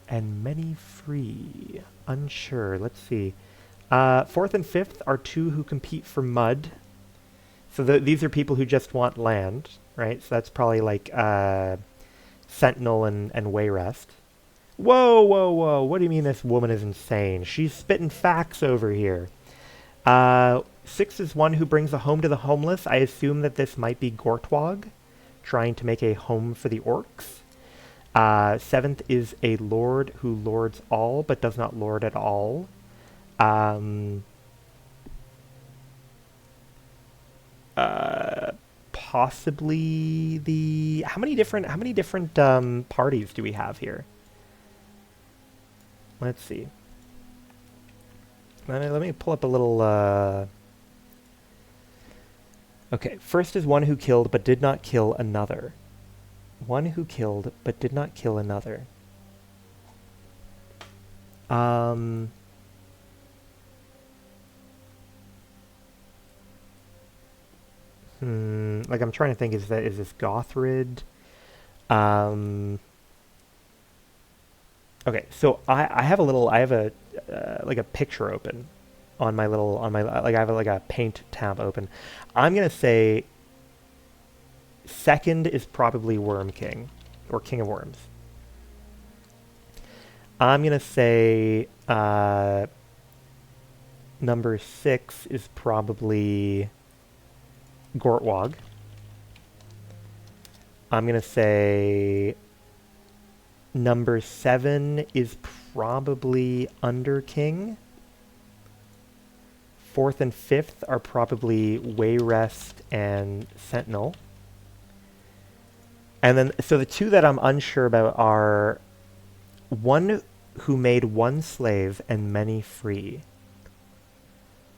and many free. Unsure. Let's see. Fourth and fifth are two who compete for mud. So these are people who just want land, right? So that's probably like Sentinel and Wayrest. Whoa. What do you mean this woman is insane? She's spitting facts over here. Six is one who brings a home to the homeless. I assume that this might be Gortwog, trying to make a home for the orcs. Seventh is a lord who lords all, but does not lord at all. Possibly the... How many different parties do we have here? Let's see. Let me pull up a little... Okay, first is one who killed but did not kill another. One who killed but did not kill another. Like I'm trying to think, is this Gothrid? Okay, so I have a like a picture open on my I have like a paint tab open. I'm gonna say second is probably Worm King or King of Worms. I'm gonna say number 6 is probably Gortwog. I'm gonna say number 7 is probably Underking. Fourth and fifth are probably Wayrest and Sentinel. And then, so the two that I'm unsure about are one who made one slave and many free.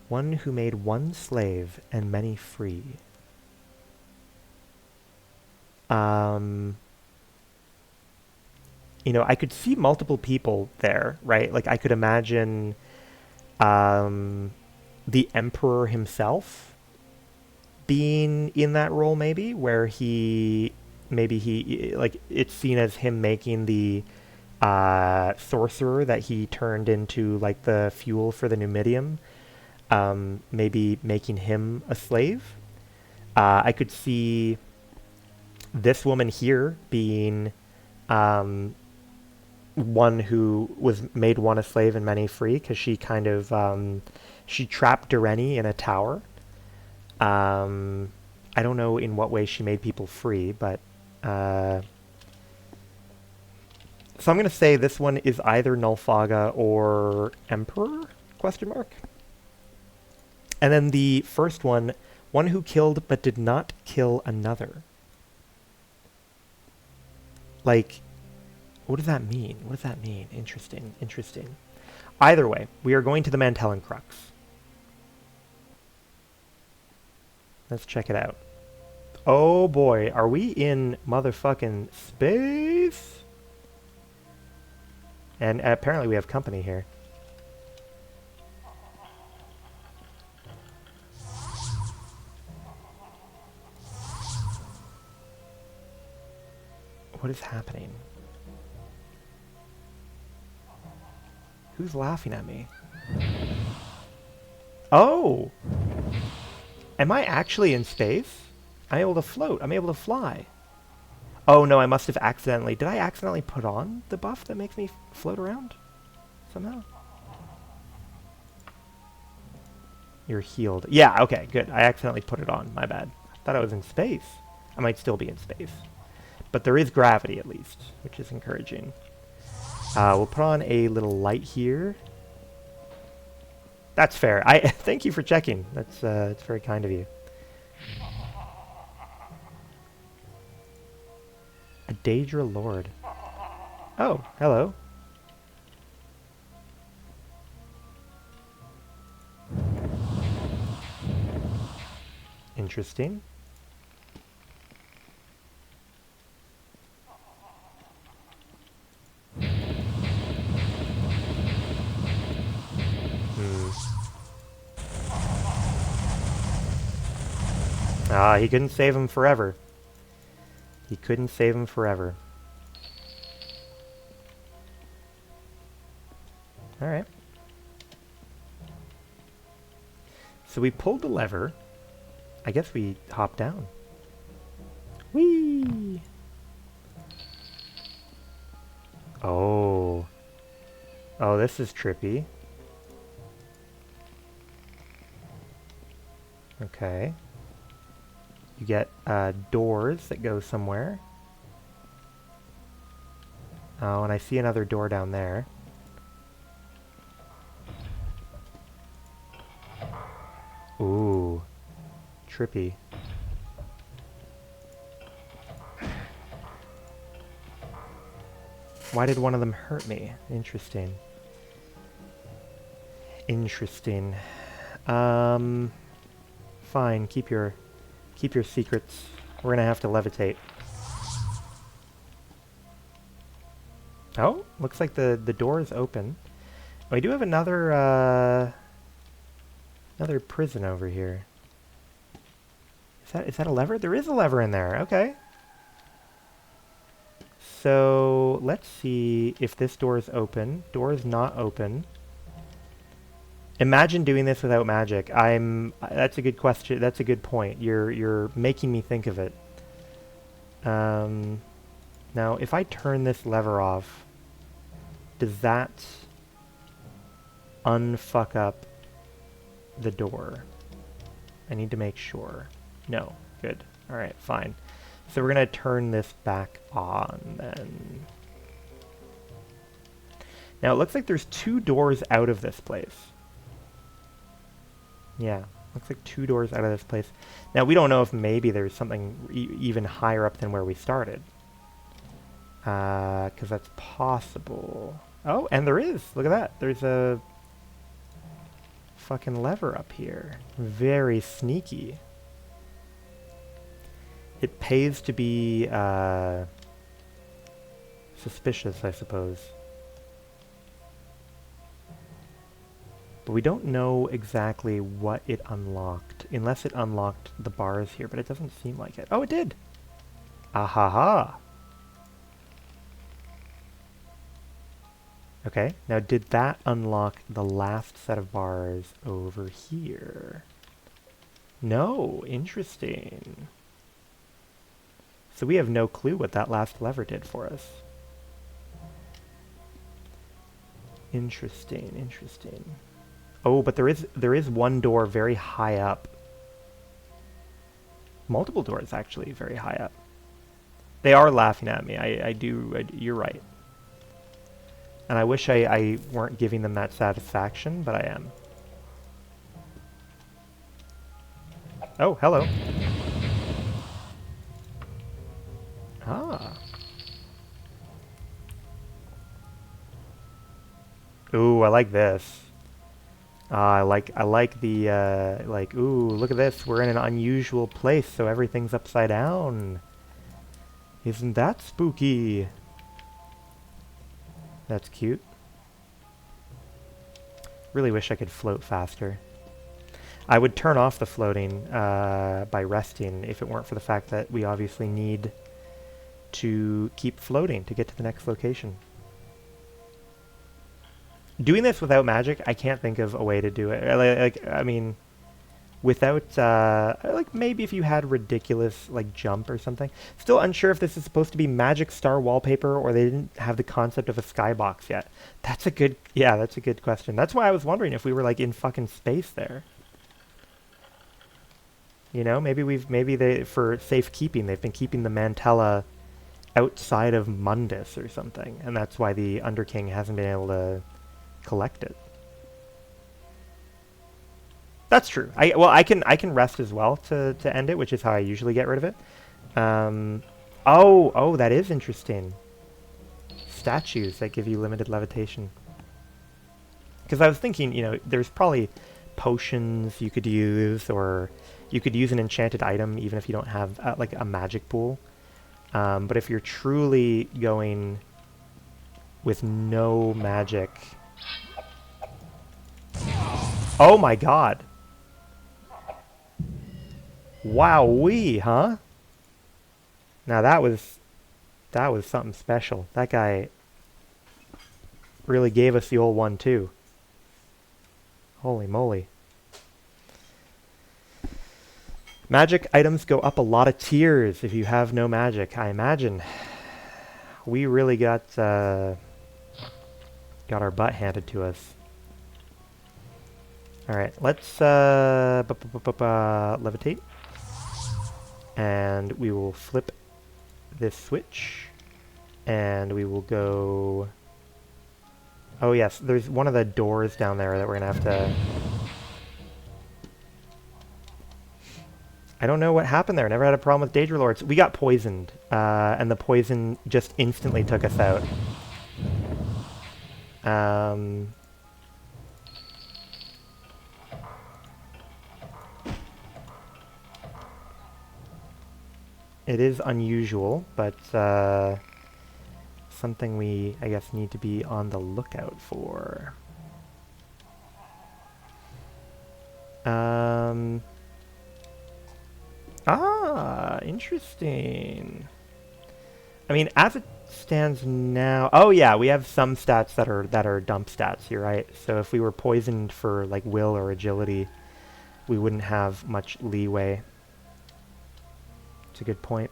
One who made one slave and many free. You know, I could see multiple people there, right? Like, I could imagine the Emperor himself being in that role, maybe, where maybe he, like, it's seen as him making the sorcerer that he turned into, like, the fuel for the Numidium, maybe making him a slave. I could see this woman here being one who was made one a slave and many free, because she kind of she trapped Dureni in a tower. I don't know in what way she made people free, but so I'm gonna say this one is either Nullfaga or Emperor? Question mark. And then the first one who killed but did not kill another. Like, what does that mean? What does that mean? Interesting, interesting. Either way, we are going to the Mantellan Crux. Let's check it out. Oh boy, are we in motherfucking space? And apparently we have company here. What is happening? Who's laughing at me? Oh! Am I actually in space? I'm able to float. I'm able to fly. Oh no, I must have accidentally... Did I accidentally put on the buff that makes me float around? Somehow? You're healed. Yeah, okay, good. I accidentally put it on. My bad. I thought I was in space. I might still be in space. But there is gravity, at least, which is encouraging. We'll put on a little light here. That's fair. Thank you for checking. That's very kind of you. A Daedra Lord. Oh, hello. Interesting. Ah, he couldn't save him forever. He couldn't save him forever. Alright. So we pulled the lever. I guess we hop down. Whee! Oh. Oh, this is trippy. Okay. You get doors that go somewhere. Oh, and I see another door down there. Ooh. Trippy. Why did one of them hurt me? Interesting. Interesting. Fine, keep your secrets. We're gonna have to levitate. Oh, looks like the door is open. We do have another another prison over here. Is that a lever? There is a lever in there. Okay. So let's see if this door is open. Door is not open. Imagine doing this without magic. That's a good question. That's a good point. You're making me think of it. Now, if I turn this lever off, does that unfuck up the door? I need to make sure. No. Good. Alright, fine. So we're going to turn this back on then. Now, it looks like there's two doors out of this place. Yeah, looks like 2 doors out of this place. Now, we don't know if maybe there's something even higher up than where we started. Because that's possible. Oh, and there is! Look at that! There's a fucking lever up here. Very sneaky. It pays to be, suspicious, I suppose. But we don't know exactly what it unlocked, unless it unlocked the bars here, but it doesn't seem like it. Oh, it did! Ahaha! Okay, now did that unlock the last set of bars over here? No, interesting. So we have no clue what that last lever did for us. Interesting, interesting. Oh, but there is one door very high up. Multiple doors, actually, very high up. They are laughing at me. You're right. And I wish I weren't giving them that satisfaction, but I am. Oh, hello. Ah. Ooh, I like this. I like the, like, ooh, look at this. We're in an unusual place, so everything's upside down. Isn't that spooky? That's cute. Really wish I could float faster. I would turn off the floating by resting if it weren't for the fact that we obviously need to keep floating to get to the next location. Doing this without magic, I can't think of a way to do it. I mean, without, like, maybe if you had ridiculous, like, jump or something. Still unsure if this is supposed to be Magic Star wallpaper or they didn't have the concept of a skybox yet. That's a good, yeah, that's a good question. That's why I was wondering if we were, like, in fucking space there. You know, maybe they, for safekeeping, they've been keeping the Mantella outside of Mundus or something, and that's why the Underking hasn't been able to collect it. That's true. I can rest as well to end it, which is how I usually get rid of it. Oh, that is interesting. Statues that give you limited levitation. Because I was thinking, you know, there's probably potions you could use, or you could use an enchanted item even if you don't have like a magic pool. But if you're truly going with no magic... Oh my god! Wowee, huh? Now that was something special. That guy really gave us the old 1-2. Holy moly. Magic items go up a lot of tiers if you have no magic, I imagine. We really got our butt handed to us. Alright, let's levitate. And we will flip this switch. And we will go... Oh yes, there's one of the doors down there that we're gonna have to... I don't know what happened there. Never had a problem with Daedra Lords. We got poisoned, and the poison just instantly took us out. It is unusual, but something we, I guess, need to be on the lookout for. Interesting. I mean, as it stands now... Oh yeah, we have some stats that are dump stats, you're right. So if we were poisoned for, like, will or agility, we wouldn't have much leeway. It's a good point.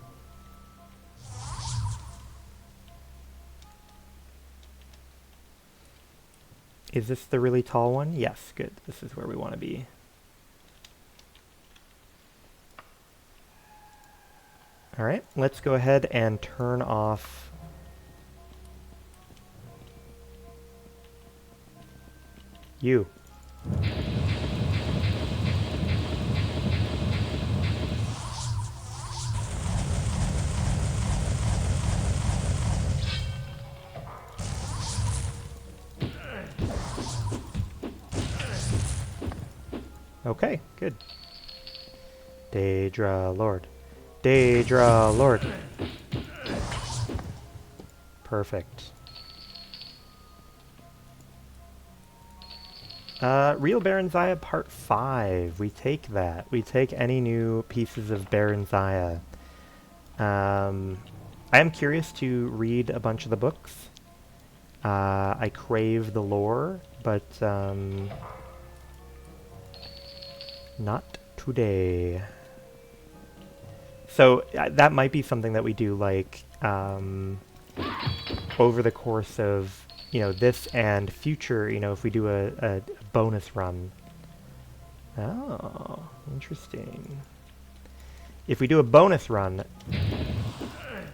Is this the really tall one? Yes, good. This is where we want to be. Alright, let's go ahead and turn off... You. Okay, good. Daedra Lord. Daedra Lord. Perfect. Real Baronzaya Part 5. We take that. We take any new pieces of Baronzaya. I am curious to read a bunch of the books. I crave the lore, but not today. So that might be something that we do, like, over the course of, this and future, if we do a bonus run. Oh, interesting. If we do a bonus run,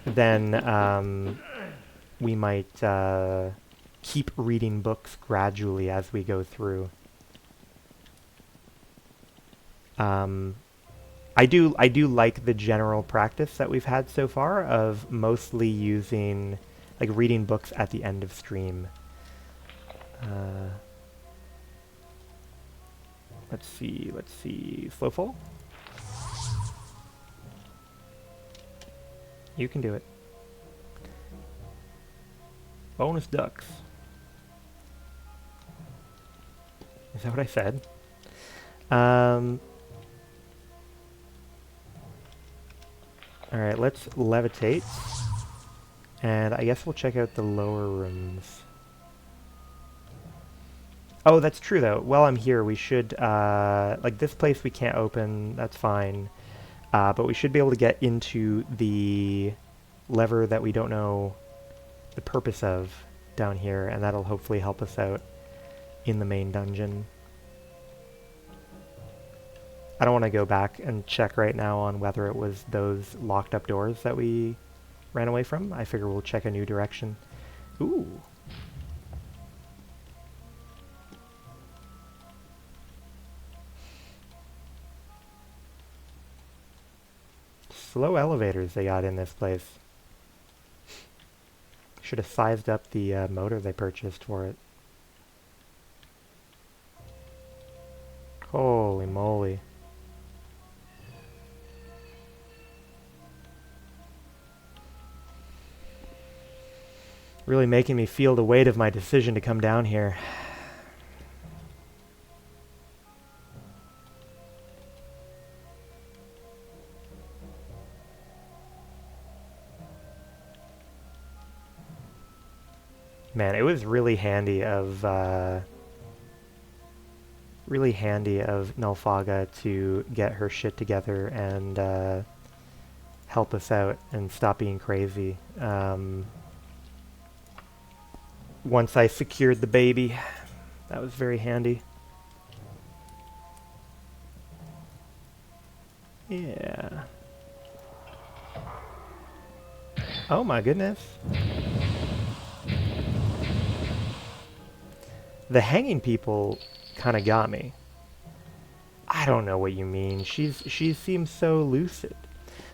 then we might keep reading books gradually as we go through. I do like the general practice that we've had so far of mostly using, like, reading books at the end of stream. Let's see. Slowfall? You can do it. Bonus ducks. Is that what I said? Alright, let's levitate. And I guess we'll check out the lower rooms. Oh, that's true, though. While I'm here, we should, like, this place we can't open. That's fine. But we should be able to get into the lever that we don't know the purpose of down here, and that'll hopefully help us out in the main dungeon. I don't want to go back and check right now on whether it was those locked up doors that we ran away from. I figure we'll check a new direction. Ooh. Slow elevators they got in this place. Should have sized up the motor they purchased for it. Holy moly. Really making me feel the weight of my decision to come down here. Man, it was really handy of Nulfaga to get her shit together and help us out and stop being crazy. Once I secured the baby, that was very handy. Yeah. Oh my goodness. The hanging people kind of got me. I don't know what you mean. She seems so lucid.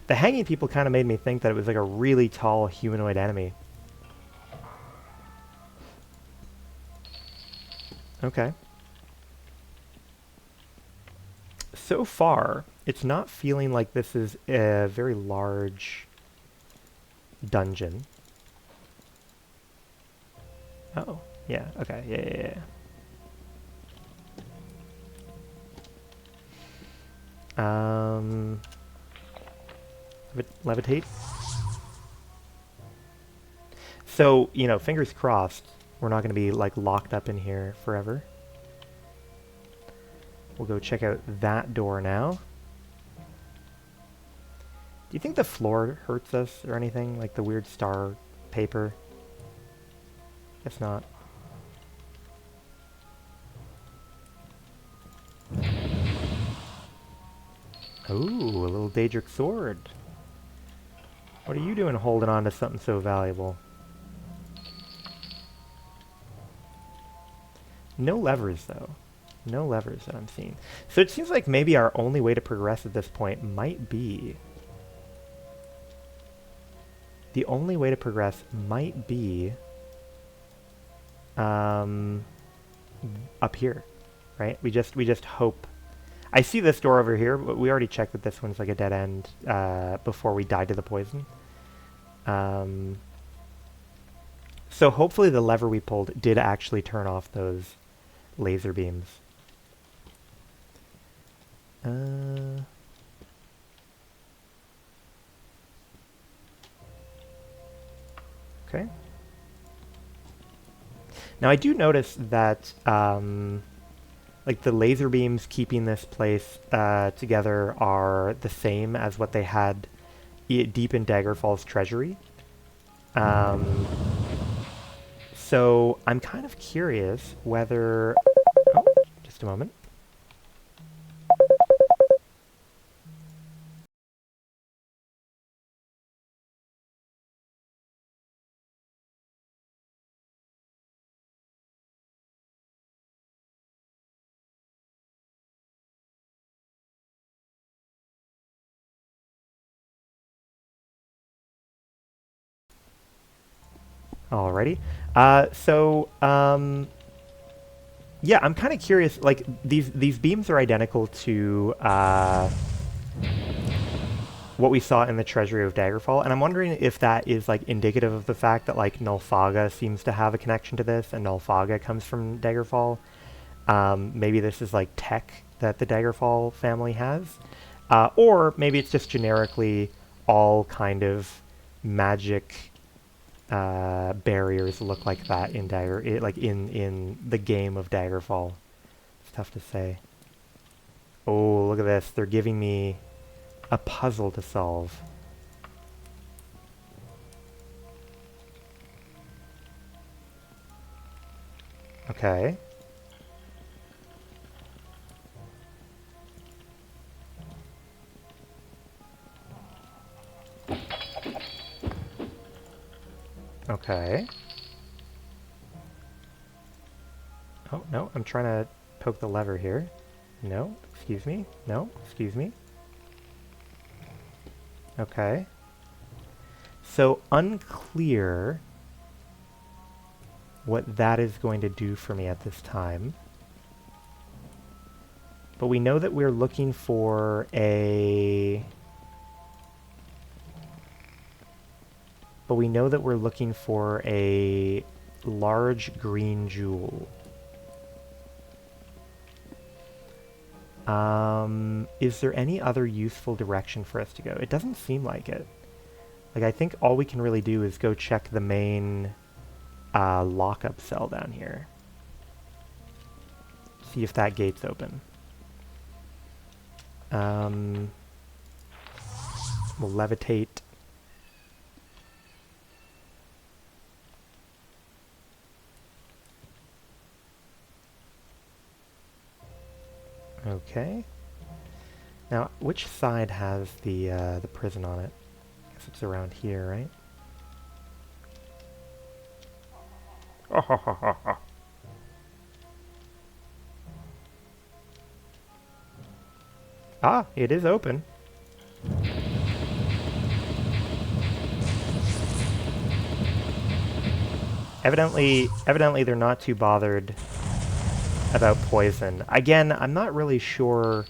The hanging people kind of made me think that it was like a really tall humanoid enemy. Okay. So far, it's not feeling like this is a very large dungeon. Oh, yeah, okay, yeah. Levitate. So, fingers crossed, we're not going to be, like, locked up in here forever. We'll go check out that door now. Do you think the floor hurts us or anything? Like the weird star paper? Guess not. Ooh, a little Daedric sword. What are you doing holding on to something so valuable? No levers, though. No levers that I'm seeing. So it seems like maybe our only way to progress at this point might be... The only way to progress might be... up here, right? We just hope... I see this door over here, but we already checked that this one's like a dead end before we died to the poison. So hopefully the lever we pulled did actually turn off those laser beams. Okay. Now I do notice that like the laser beams keeping this place together are the same as what they had deep in Daggerfall's treasury. So I'm kind of curious whether... Oh, just a moment. Alrighty. Yeah, I'm kind of curious. Like these beams are identical to what we saw in the Treasury of Daggerfall, and I'm wondering if that is like indicative of the fact that like Nulfaga seems to have a connection to this, and Nulfaga comes from Daggerfall. Maybe this is like tech that the Daggerfall family has, or maybe it's just generically all kind of magic barriers look like that in like in the game of Daggerfall. It's tough to say. Oh, look at this! They're giving me a puzzle to solve. Okay. Okay. Oh, no, I'm trying to poke the lever here. No, excuse me. No, excuse me. Okay. So, unclear what that is going to do for me at this time. But we know that we're looking for a... But we know that we're looking for a large green jewel. Is there any other useful direction for us to go? It doesn't seem like it. Like, I think all we can really do is go check the main lockup cell down here. See if that gate's open. We'll levitate. Okay. Now, which side has the prison on it? I guess it's around here, right? Ah, it is open. Evidently they're not too bothered about poison. Again, I'm not really sure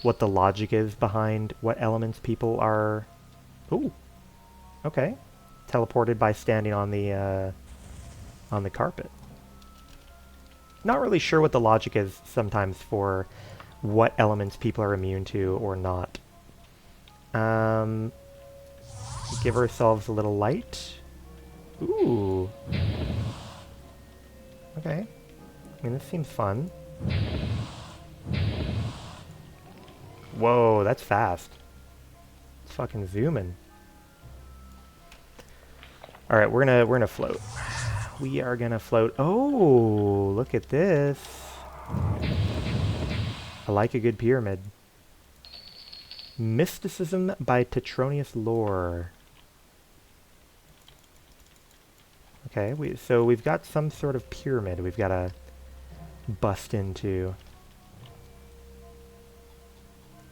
what the logic is behind what elements people are... Ooh. Okay. Teleported by standing on the carpet. Not really sure what the logic is sometimes for what elements people are immune to or not. Give ourselves a little light. Ooh. Okay. I mean, this seems fun. Whoa, that's fast. It's fucking zooming. All right, we're gonna float. We are gonna float. Oh, look at this. I like a good pyramid. Mysticism by Tetronius Lore. Okay, so we've got some sort of pyramid we've got to bust into.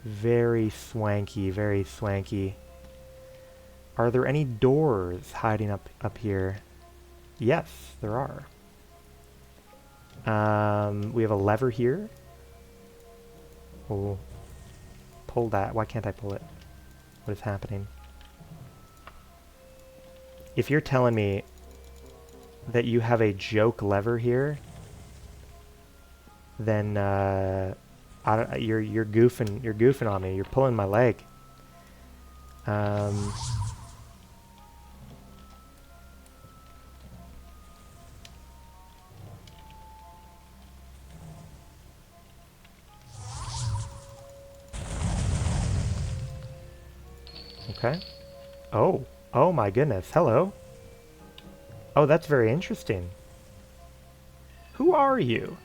Very swanky, very swanky. Are there any doors hiding up here? Yes, there are. We have a lever here. Oh, pull that? Why can't I pull it? What is happening? If you're telling me that you have a joke lever here, then you're goofing on me. You're pulling my leg. Okay. Oh. Oh my goodness. Hello. Oh, that's very interesting. Who are you?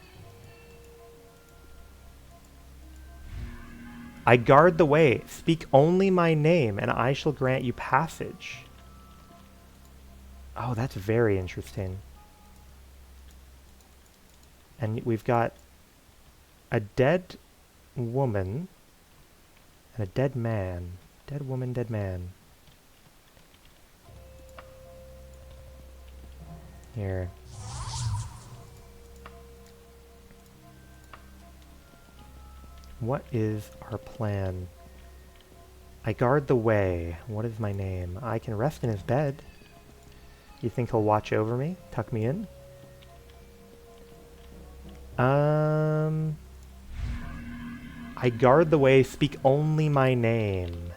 I guard the way. Speak only my name, and I shall grant you passage. Oh, that's very interesting. And we've got a dead woman and a dead man. Dead woman, dead man. Here. What is our plan? I guard the way. What is my name? I can rest in his bed. You think he'll watch over me? Tuck me in? I guard the way. Speak only my name.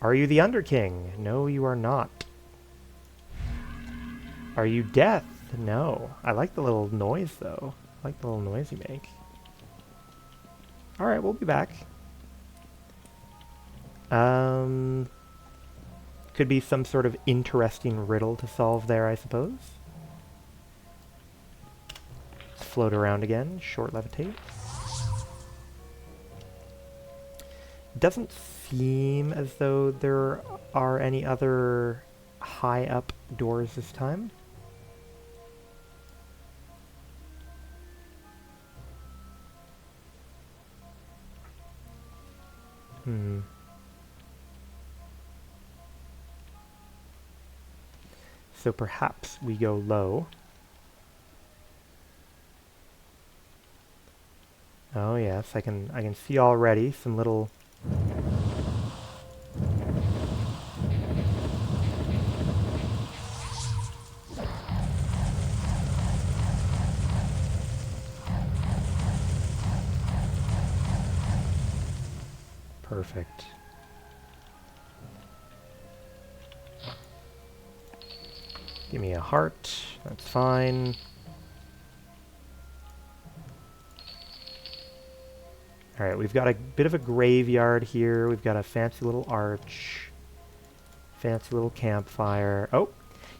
Are you the Underking? No, you are not. Are you Death? No. I like the little noise, though. I like the little noise you make. Alright, we'll be back. Could be some sort of interesting riddle to solve there, I suppose. Let's float around again. Short levitate. Doesn't seem as though there are any other high up doors this time. So perhaps we go low. Oh yes, I can see already some little perfect. Give me a heart. That's fine. Alright, we've got a bit of a graveyard here. We've got a fancy little arch. Fancy little campfire. Oh!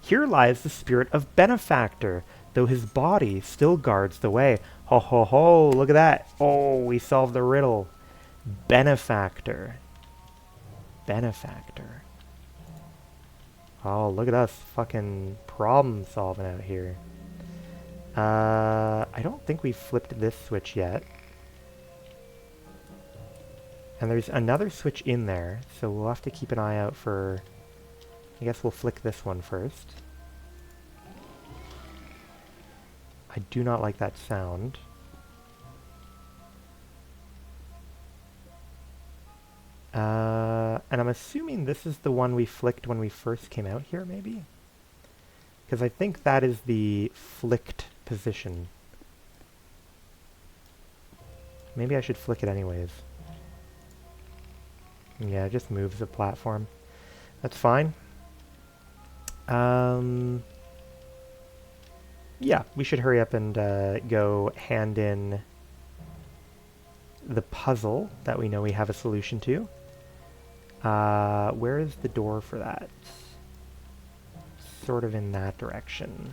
Here lies the spirit of Benefactor, though his body still guards the way. Ho ho ho! Look at that! Oh, we solved the riddle. Benefactor. Benefactor. Oh, look at us fucking problem solving out here. I don't think we flipped this switch yet. And there's another switch in there, so we'll have to keep an eye out for... I guess we'll flick this one first. I do not like that sound. And I'm assuming this is the one we flicked when we first came out here, maybe? Because I think that is the flicked position. Maybe I should flick it anyways. Yeah, it just moves the platform. That's fine. Yeah, we should hurry up and go hand in the puzzle that we know we have a solution to. Where is the door for that? Sort of in that direction.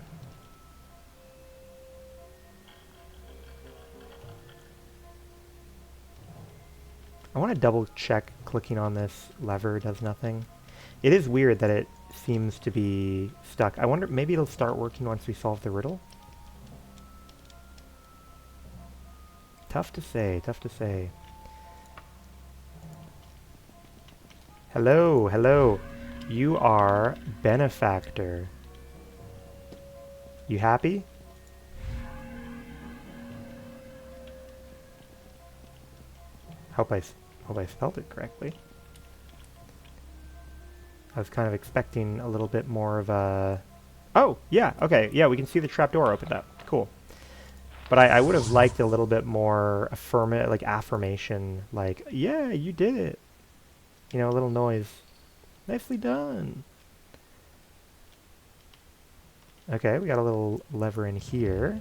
I want to double check clicking on this lever does nothing. It is weird that it seems to be stuck. I wonder, maybe it'll start working once we solve the riddle? Tough to say, tough to say. Hello, hello. You are Benefactor. You happy? Hope I Hope I spelled it correctly. I was kind of expecting a little bit more of a... Oh, yeah, okay, yeah, we can see the trapdoor opened up. Cool. But I would have liked a little bit more affirmation, like, yeah, you did it. You know, a little noise. Nicely done. Okay, we got a little lever in here.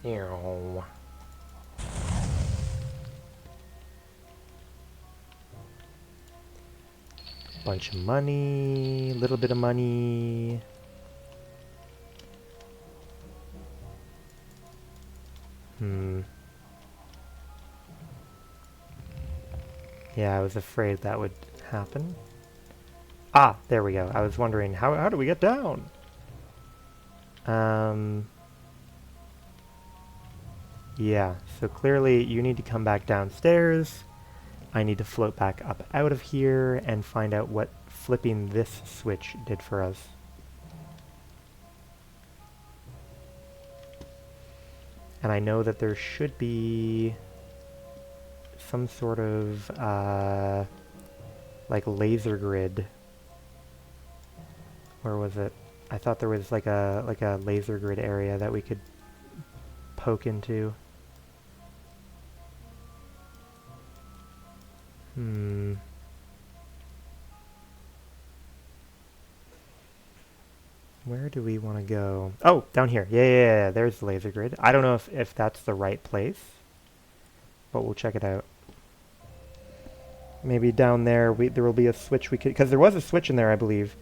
Ew. Bunch of money, little bit of money. Yeah, I was afraid that would happen. Ah, there we go. I was wondering, how do we get down? Yeah, so clearly you need to come back downstairs. I need to float back up out of here and find out what flipping this switch did for us. And I know that there should be some sort of like laser grid. Where was it? I thought there was like a laser grid area that we could poke into. Where do we want to go? Oh, down here. Yeah, there's the laser grid. I don't know if that's the right place, but we'll check it out. Maybe down there there will be a switch we could... Because there was a switch in there, I believe.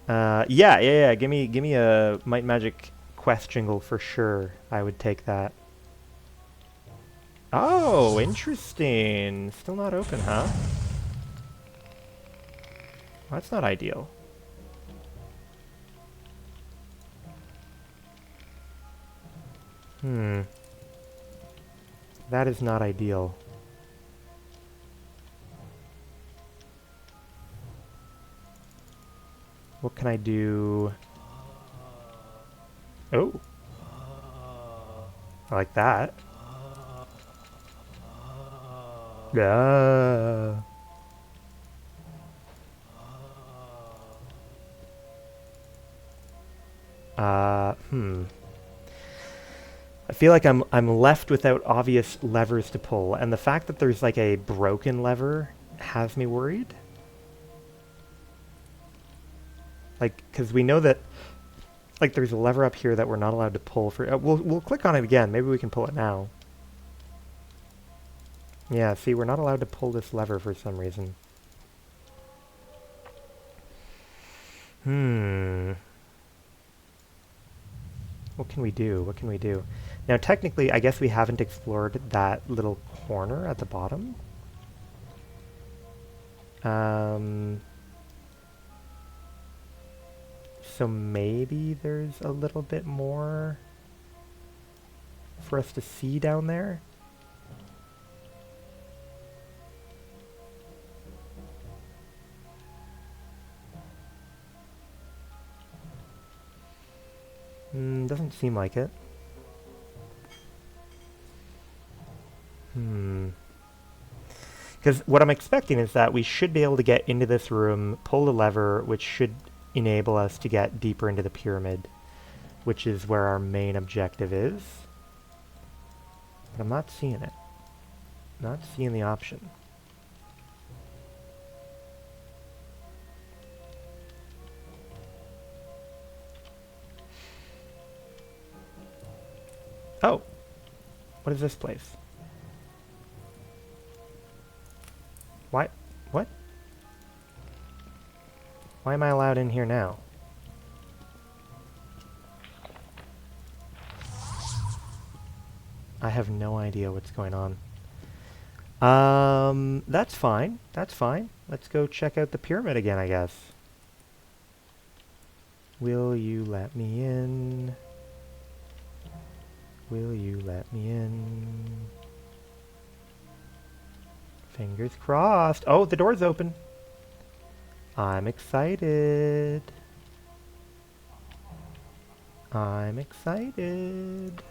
Yeah. Give me a Might Magic quest jingle for sure. I would take that. Oh, interesting. Still not open, huh? Well, that's not ideal. That is not ideal. What can I do? Oh. I like that. Yeah. I feel like I'm left without obvious levers to pull, and the fact that there's like a broken lever has me worried. Like, because we know that like there's a lever up here that we're not allowed to pull for... we'll click on it again. Maybe we can pull it now. Yeah, see, we're not allowed to pull this lever for some reason. What can we do? What can we do? Now, technically, I guess we haven't explored that little corner at the bottom. So maybe there's a little bit more for us to see down there. Doesn't seem like it. Because what I'm expecting is that we should be able to get into this room, pull the lever, which should enable us to get deeper into the pyramid, which is where our main objective is. But I'm not seeing it. Not seeing the option. Oh! What is this place? Why? What? Why am I allowed in here now? I have no idea what's going on. That's fine. That's fine. Let's go check out the pyramid again, I guess. Will you let me in? Will you let me in? Fingers crossed. Oh, the door's open. I'm excited. I'm excited.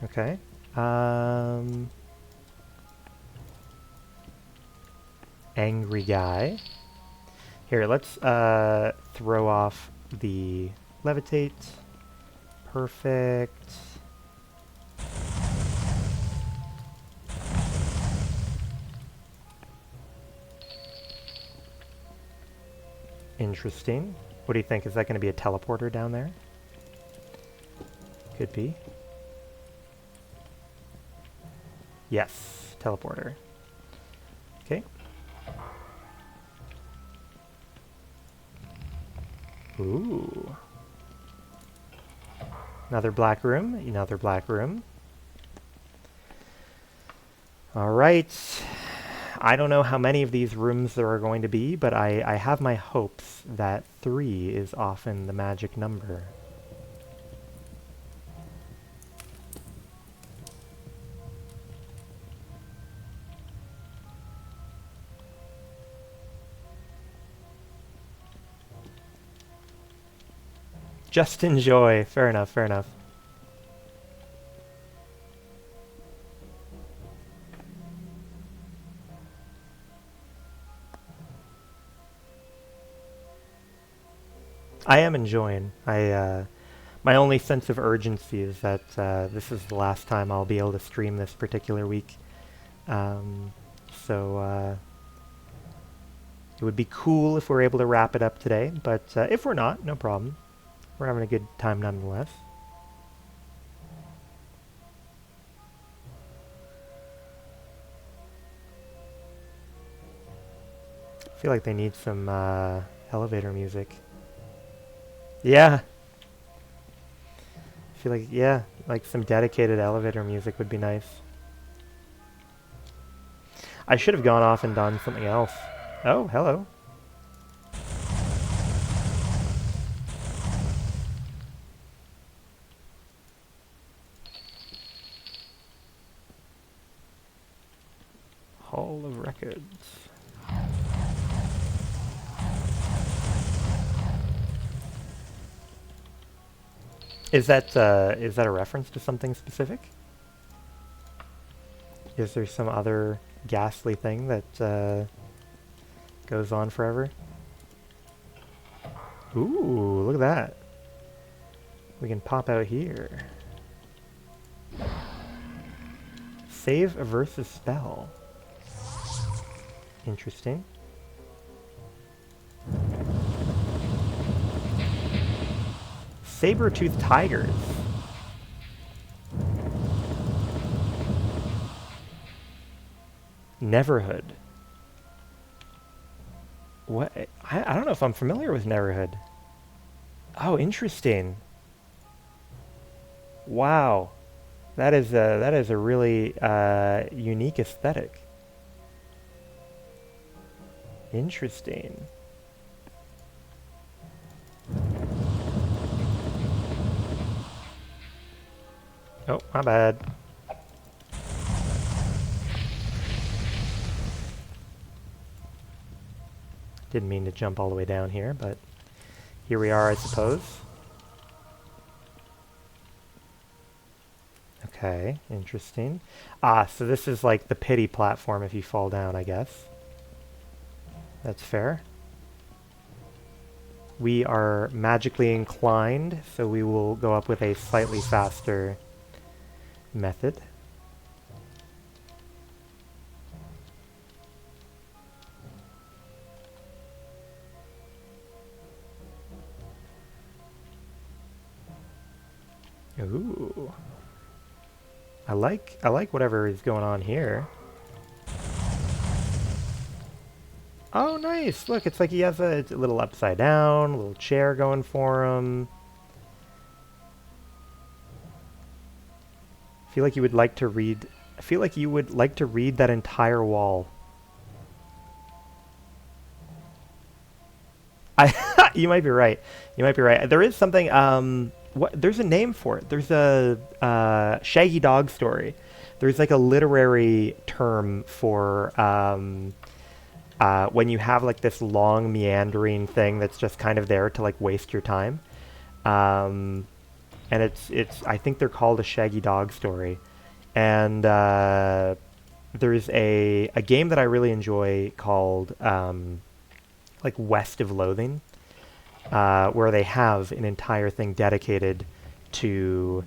Okay. Angry guy. Here, let's throw off the levitate. Perfect. Interesting. What do you think? Is that going to be a teleporter down there? Could be. Yes, teleporter. Okay. Ooh. Another black room, another black room. Alright. I don't know how many of these rooms there are going to be, but I have my hopes that 3 is often the magic number. Just enjoy. Fair enough, fair enough. I am enjoying. My only sense of urgency is that this is the last time I'll be able to stream this particular week. So it would be cool if we're able to wrap it up today, but if we're not, no problem. We're having a good time nonetheless. I feel like they need some elevator music. Yeah. I feel like, yeah, like some dedicated elevator music would be nice. I should have gone off and done something else. Oh, hello. Hall of Records. Is that a reference to something specific? Is there some other ghastly thing that goes on forever? Ooh, look at that. We can pop out here. Save versus spell. Interesting. Saber-toothed tigers. Neverhood. What? I don't know if I'm familiar with Neverhood. Oh, interesting. Wow. That is a really unique aesthetic. Interesting. Oh, my bad. Didn't mean to jump all the way down here, but here we are, I suppose. Okay, interesting. Ah, so this is like the pity platform if you fall down, I guess. That's fair. We are magically inclined, so we will go up with a slightly faster method. Ooh. I like whatever is going on here. Oh, nice! Look, it's like he has a little upside down, a little chair going for him. I feel like you would like to read... I feel like you would like to read that entire wall. You might be right. You might be right. There is something, what? There's a name for it. There's a shaggy dog story. There's like a literary term for when you have like this long meandering thing that's just kind of there to like waste your time. Um, and it's I think they're called a shaggy dog story. And there's a game that I really enjoy called like West of Loathing, where they have an entire thing dedicated to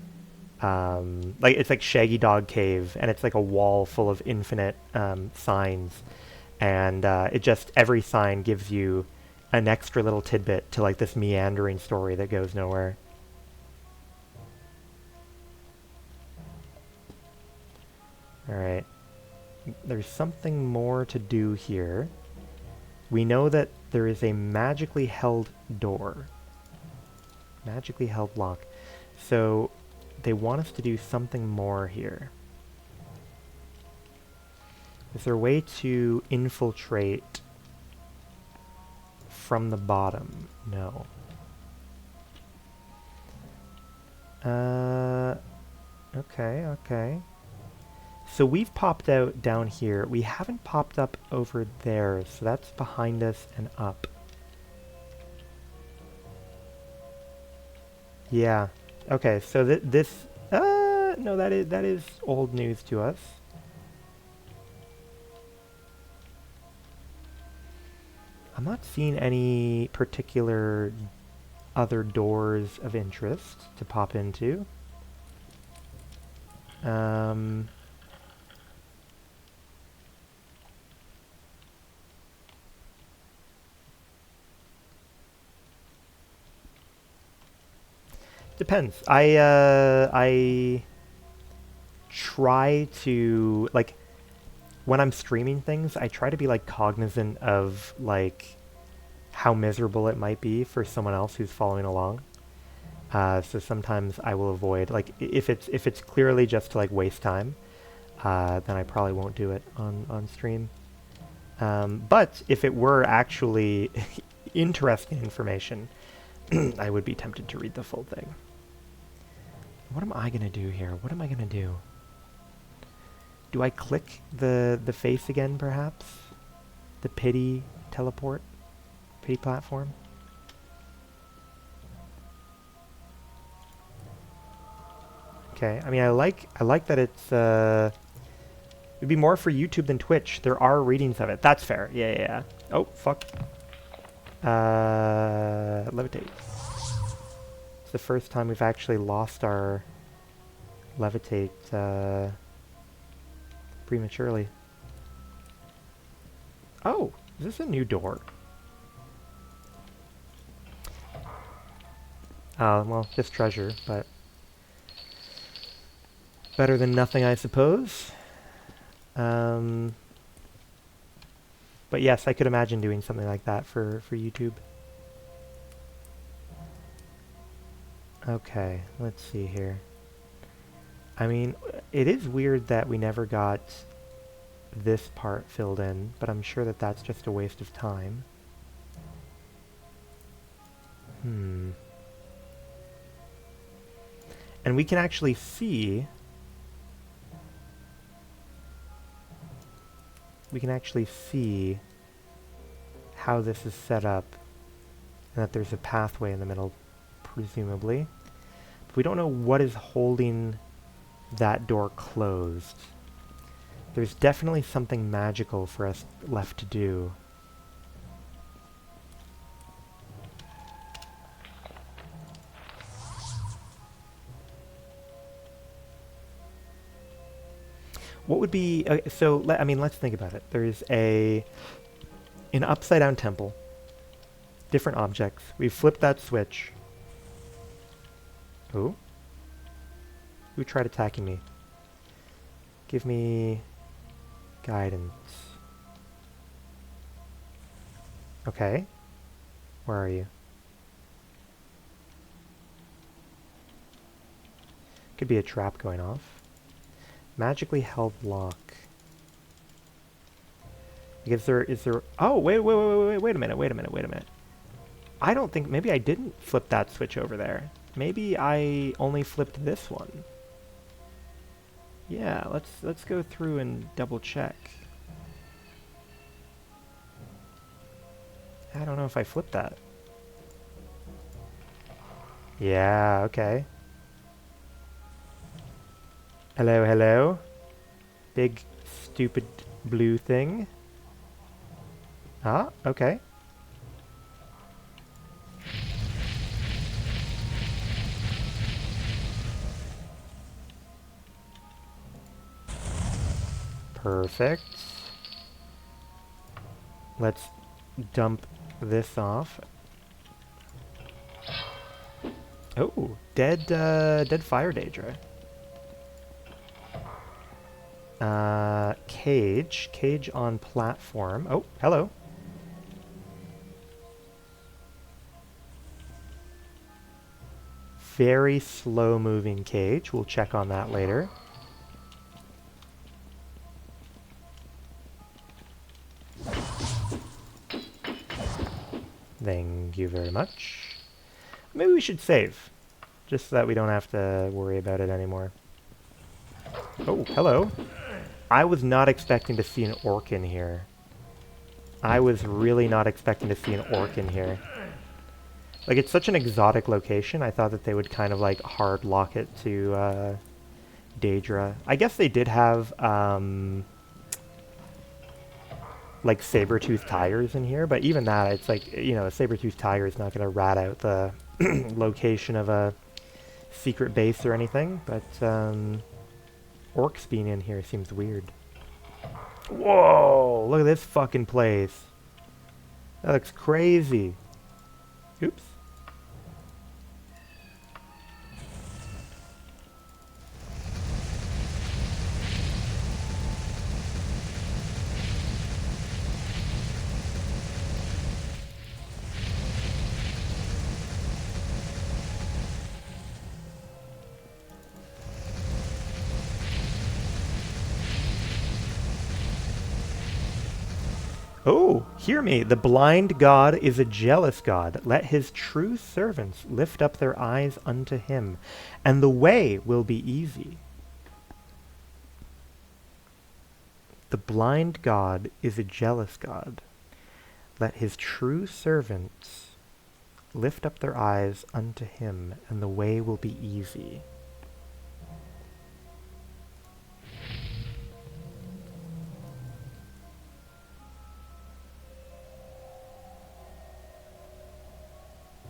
like it's like Shaggy Dog Cave, and it's like a wall full of infinite signs, and it just every sign gives you an extra little tidbit to like this meandering story that goes nowhere. All right, there's something more to do here. We know that there is a magically held door. Magically held lock. So they want us to do something more here. Is there a way to infiltrate from the bottom? No. Okay. So we've popped out down here. We haven't popped up over there, so that's behind us and up. Yeah. Okay, so this no, that is old news to us. I'm not seeing any particular other doors of interest to pop into. Depends. I try to like when I'm streaming things, I try to be like cognizant of like how miserable it might be for someone else who's following along. So sometimes I will avoid like if it's clearly just to like waste time, then I probably won't do it on stream. But if it were actually interesting information, I would be tempted to read the full thing. What am I gonna do here? What am I gonna do? Do I click the face again, perhaps? The pity teleport? Pity platform? Okay, I mean I like that it's it'd be more for YouTube than Twitch. There are readings of it. That's fair. Yeah. Oh, fuck. Levitate. It's the first time we've actually lost our levitate prematurely. Oh, is this a new door? Well, just treasure, but better than nothing, I suppose. But yes, I could imagine doing something like that for YouTube. Okay, let's see here. I mean, it is weird that we never got this part filled in, but I'm sure that that's just a waste of time. And we can actually see... We can actually see how this is set up, and that there's a pathway in the middle, presumably. But we don't know what is holding that door closed. There's definitely something magical for us left to do. What would be... so, I mean, let's think about it. There's an upside-down temple. Different objects. We've flipped that switch. Who? Who tried attacking me? Give me... guidance. Okay. Where are you? Could be a trap going off. Magically held lock. Like is there... Oh, wait a minute. I don't think... Maybe I didn't flip that switch over there. Maybe I only flipped this one. Yeah, let's go through and double check. I don't know if I flipped that. Yeah, okay. Hello, hello. Big, stupid blue thing. Ah, okay. Perfect. Let's dump this off. Oh, dead fire Daedra. Cage on platform. Oh, hello. Very slow moving cage. We'll check on that later. Thank you very much. Maybe we should save, just so that we don't have to worry about it anymore. Oh, hello. I was not expecting to see an orc in here. I was really not expecting to see an orc in here. Like, it's such an exotic location, I thought that they would kind of, like, hard lock it to, Daedra. I guess they did have, like, saber-tooth tigers in here, but even that, it's like, you know, a saber-tooth tiger is not going to rat out the location of a secret base or anything, but, orcs being in here seems weird. Whoa! Look at this fucking place. That looks crazy. Oops. Oh, hear me. The blind God is a jealous God. Let his true servants lift up their eyes unto him, and the way will be easy. The blind God is a jealous God. Let his true servants lift up their eyes unto him, and the way will be easy.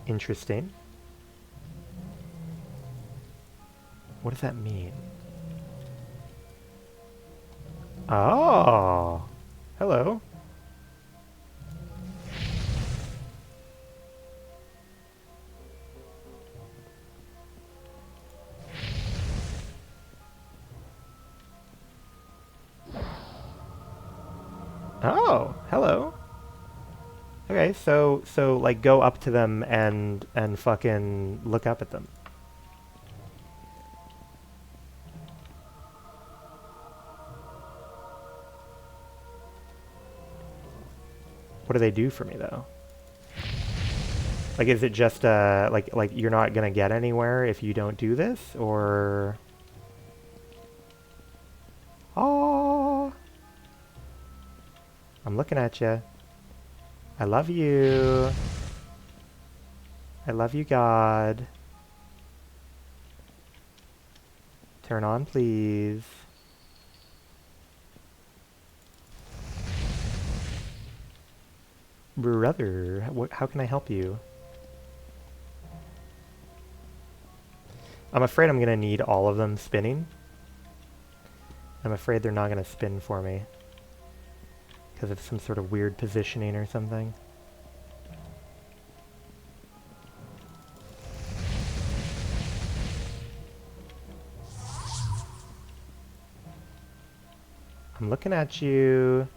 Interesting. What does that mean? Oh, hello. Oh, hello. Okay, so like go up to them and fucking look up at them. What do they do for me though? Like, is it just like you're not gonna get anywhere if you don't do this, or? Oh, I'm looking at you. I love you. I love you, God. Turn on, please. Brother, how can I help you? I'm afraid I'm gonna need all of them spinning. I'm afraid they're not gonna spin for me, because of some sort of weird positioning or something. I'm looking at you.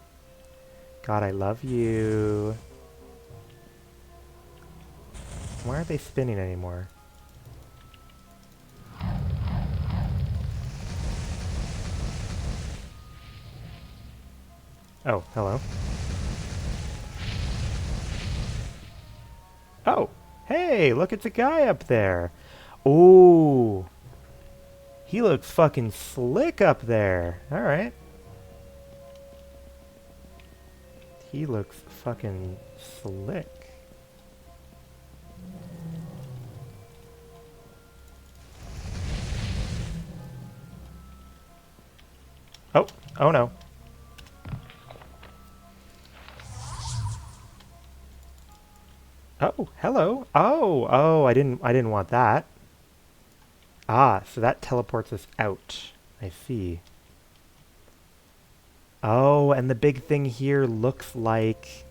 God, I love you. Why aren't they spinning anymore? Oh, hello. Oh, hey, look, it's a guy up there. Ooh. He looks fucking slick up there. Alright. He looks fucking slick. Oh, oh no. Oh, hello. Oh, I didn't want that. Ah, so that teleports us out. I see. Oh, and the big thing here looks like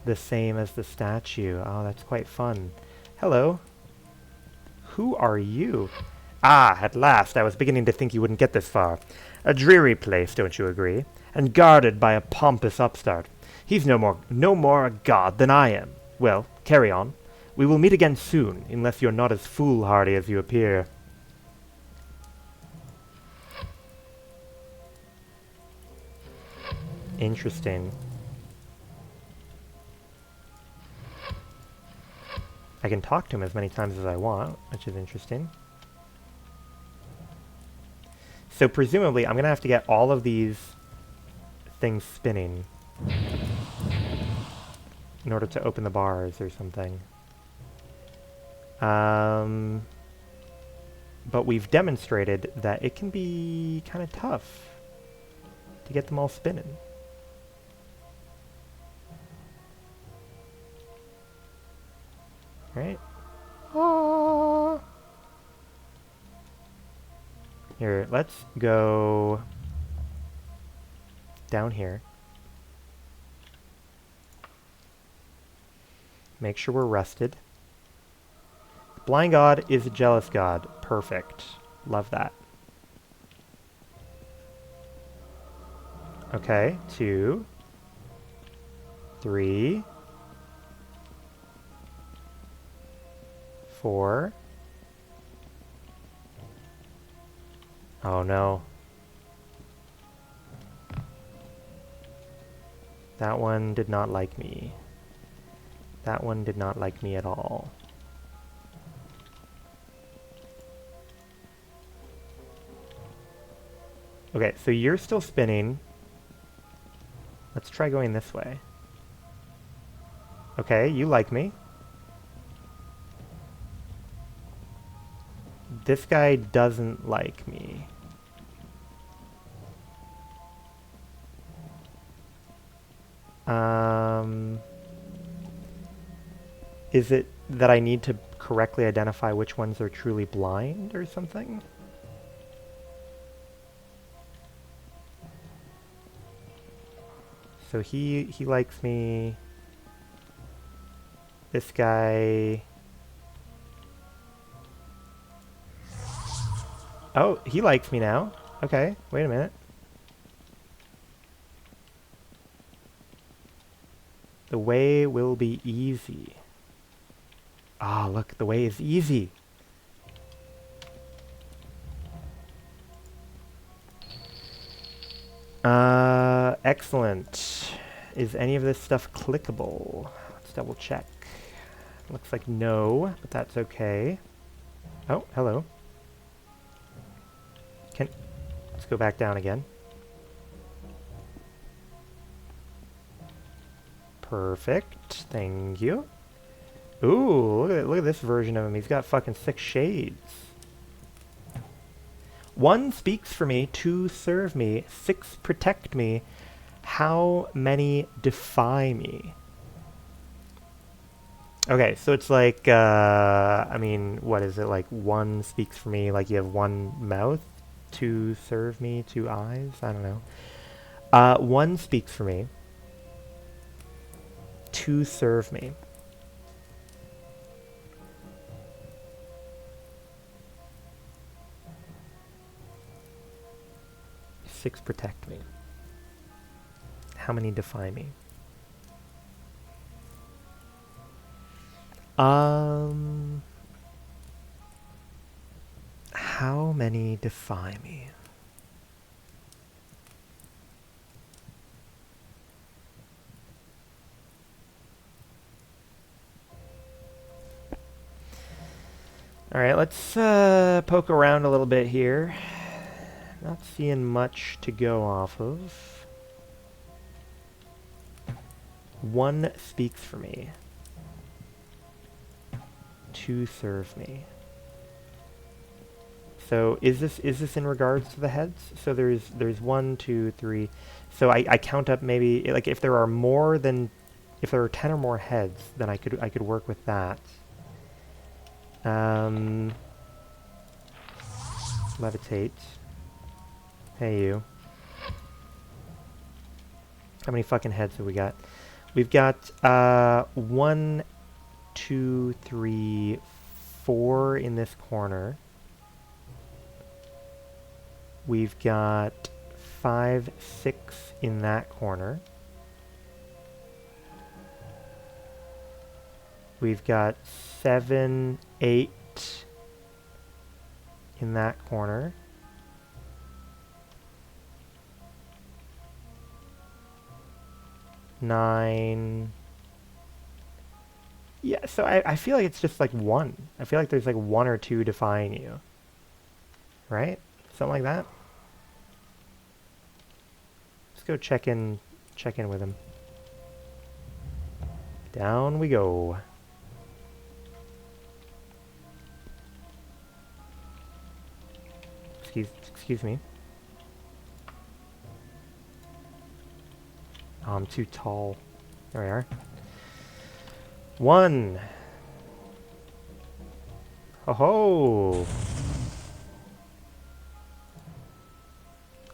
the same as the statue. Oh, that's quite fun. Hello. Who are you? Ah, at last. I was beginning to think you wouldn't get this far. A dreary place, don't you agree? And guarded by a pompous upstart. He's no more a god than I am. Well, carry on. We will meet again soon, unless you're not as foolhardy as you appear. Interesting. I can talk to him as many times as I want, which is interesting. So presumably, I'm going to have to get all of these things spinning in order to open the bars or something. But we've demonstrated that it can be kind of tough to get them all spinning. Right? Oh. Here, let's go down here. Make sure we're rested. The blind god is a jealous god. Perfect. Love that. Okay, 2, 3, 4. Oh no. That one did not like me. That one did not like me at all. Okay, so you're still spinning. Let's try going this way. Okay, you like me. This guy doesn't like me. Is it that I need to correctly identify which ones are truly blind or something? So he likes me. This guy. Oh, he likes me now. Okay, wait a minute. The way will be easy. Ah, look, the way is easy. Excellent. Is any of this stuff clickable? Let's double check. Looks like no, but that's okay. Oh, hello. Let's go back down again. Perfect. Thank you. Ooh, look at this version of him. He's got fucking 6 shades. 1 speaks for me, 2 serve me, 6 protect me. How many defy me? Okay, so it's like, I mean, what is it? Like 1 speaks for me, like you have 1 mouth, 2 serve me, 2 eyes? I don't know. 1 speaks for me, 2 serve me. Six protect me. How many defy me? How many defy me? Alright, let's poke around a little bit here. Not seeing much to go off of. One speaks for me. Two serve me. So is this in regards to the heads? So there's 1, 2, 3. So I count up maybe like if there are more than if there are 10 or more heads, then I could work with that. Levitate. Hey you. How many fucking heads have we got? We've got 1, 2, 3, 4 in this corner. We've got 5, 6 in that corner. We've got 7, 8 in that corner. Nine. Yeah, so I feel like it's just like 1. I feel like there's like 1 or 2 defying you. Right? Something like that. Let's go check in with him. Down we go. Excuse me. Oh, I'm too tall. There we are. 1. Ho ho!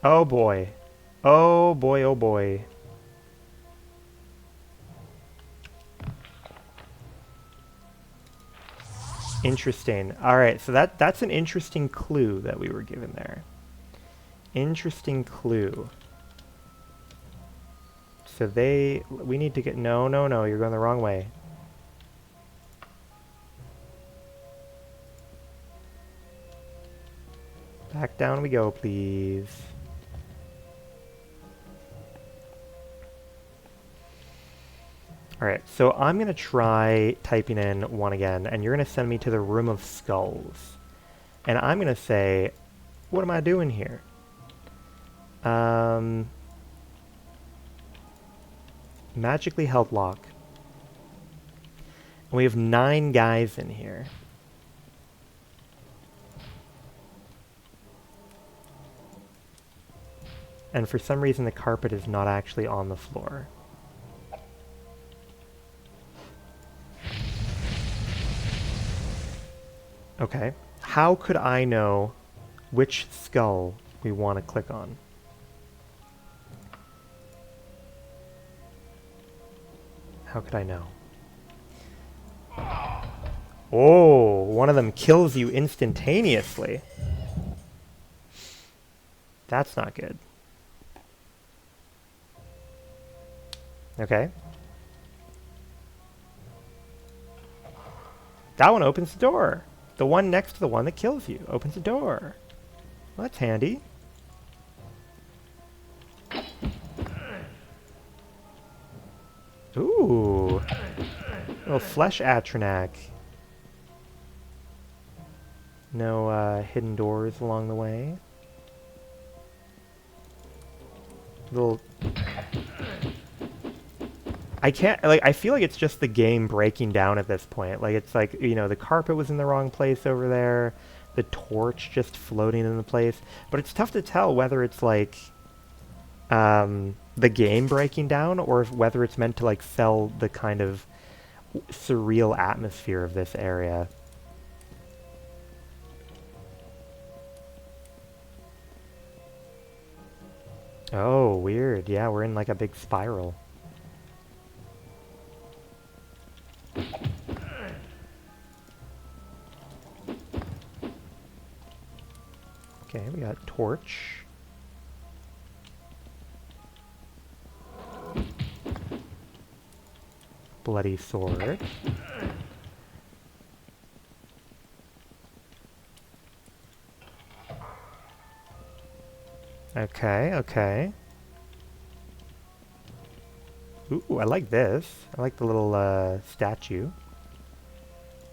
Oh boy. Oh boy, oh boy. Interesting. Alright, so that's an interesting clue that we were given there. Interesting clue. So we need to get, no, you're going the wrong way. Back down we go, please. Alright, so I'm going to try typing in 1 again, and you're going to send me to the Room of Skulls. And I'm going to say, what am I doing here? Magically health lock. And we have 9 guys in here. And for some reason the carpet is not actually on the floor. Okay. How could I know which skull we want to click on? How could I know? Oh, one of them kills you instantaneously. That's not good. Okay. That one opens the door. The one next to the one that kills you opens the door. Well, that's handy. Ooh. Little flesh Atronak. No hidden doors along the way. Little... I can't, like, I feel like it's just the game breaking down at this point. Like, it's like, you know, the carpet was in the wrong place over there, the torch just floating in the place. But it's tough to tell whether it's, like, the game breaking down or if, whether it's meant to, like, sell the kind of surreal atmosphere of this area. Oh, weird. Yeah, we're in, like, a big spiral. Okay, we got torch. Bloody sword. Okay, okay. Ooh, I like this. I like the little statue.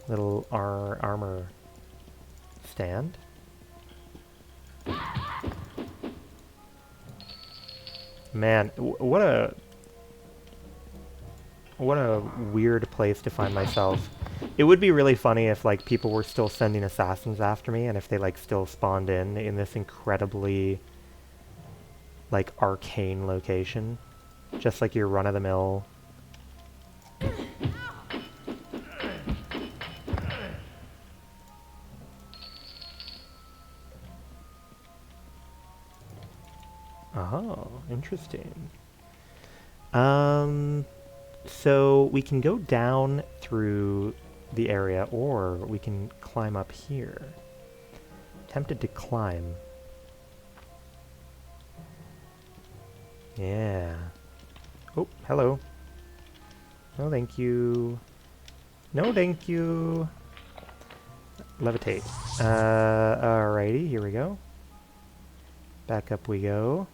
Little armor. understand. Man, what a weird place to find myself. It would be really funny if like people were still sending assassins after me, and if they like still spawned in this incredibly like arcane location, just like your run-of-the-mill. Oh, interesting. So we can go down through the area, or we can climb up here. Tempted to climb. Yeah. Oh, hello. No, thank you. No, thank you. Levitate. Alrighty, here we go. Back up we go.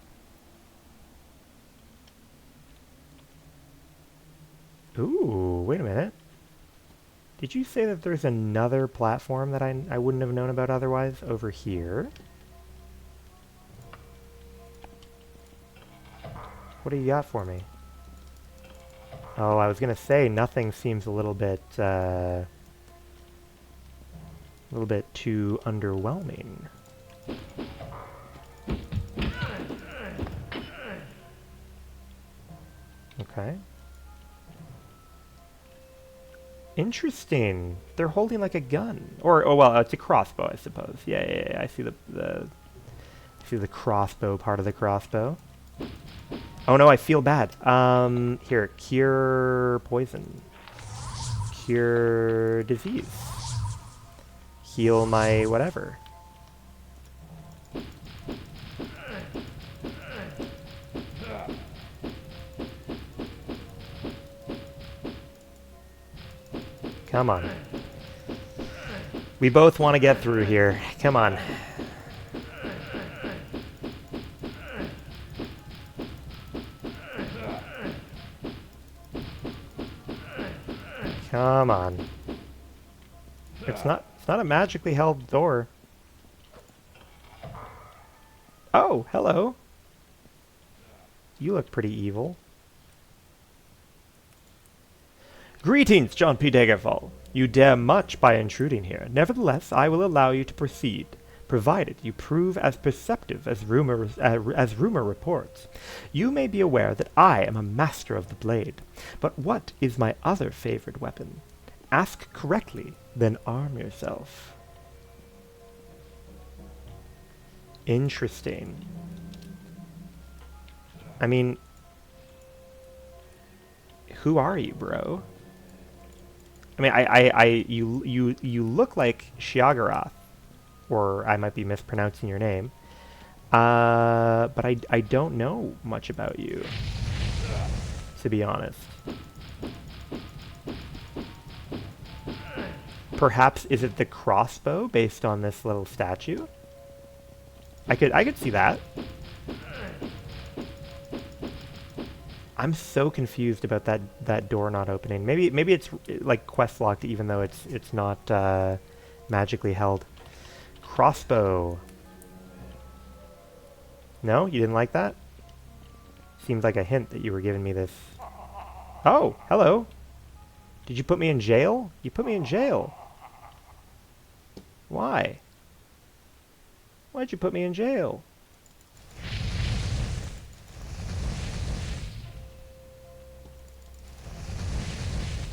Ooh, wait a minute. Did you say that there's another platform that I wouldn't have known about otherwise over here? What do you got for me? Oh, I was gonna say nothing seems a little bit too underwhelming. Okay. Interesting. They're holding like a gun, or oh well, it's a crossbow, I suppose. Yeah. I see the crossbow part of the crossbow. Oh no, I feel bad. Here, cure poison, cure disease, heal my whatever. Come on. We both want to get through here. Come on. Come on. It's not a magically held door. Oh, hello. You look pretty evil. Greetings, John P. Daggerfall. You dare much by intruding here. Nevertheless, I will allow you to proceed, provided you prove as perceptive as rumor reports. You may be aware that I am a master of the blade, but what is my other favorite weapon? Ask correctly, then arm yourself. Interesting. I mean, who are you, bro? I mean, you look like Shiagarath, or I might be mispronouncing your name. But I don't know much about you, to be honest. Perhaps is it the crossbow based on this little statue? I could see that. I'm so confused about that door not opening. Maybe it's like quest locked, even though it's not magically held. Crossbow. No, you didn't like that? Seems like a hint that you were giving me this. Oh, hello. Did you put me in jail? You put me in jail. Why? Why'd you put me in jail?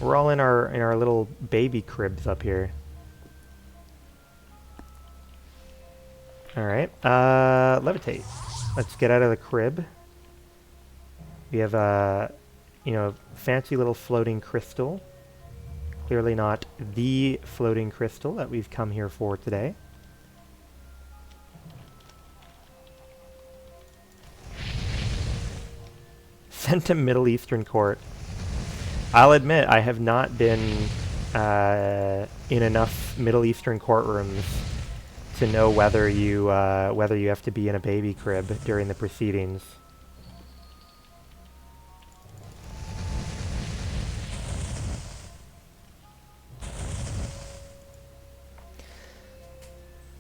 We're all in our little baby cribs up here. All right, levitate. Let's get out of the crib. We have a, fancy little floating crystal. Clearly not the floating crystal that we've come here for today. Sent to Middle Eastern court. I'll admit, I have not been in enough Middle Eastern courtrooms to know whether you have to be in a baby crib during the proceedings.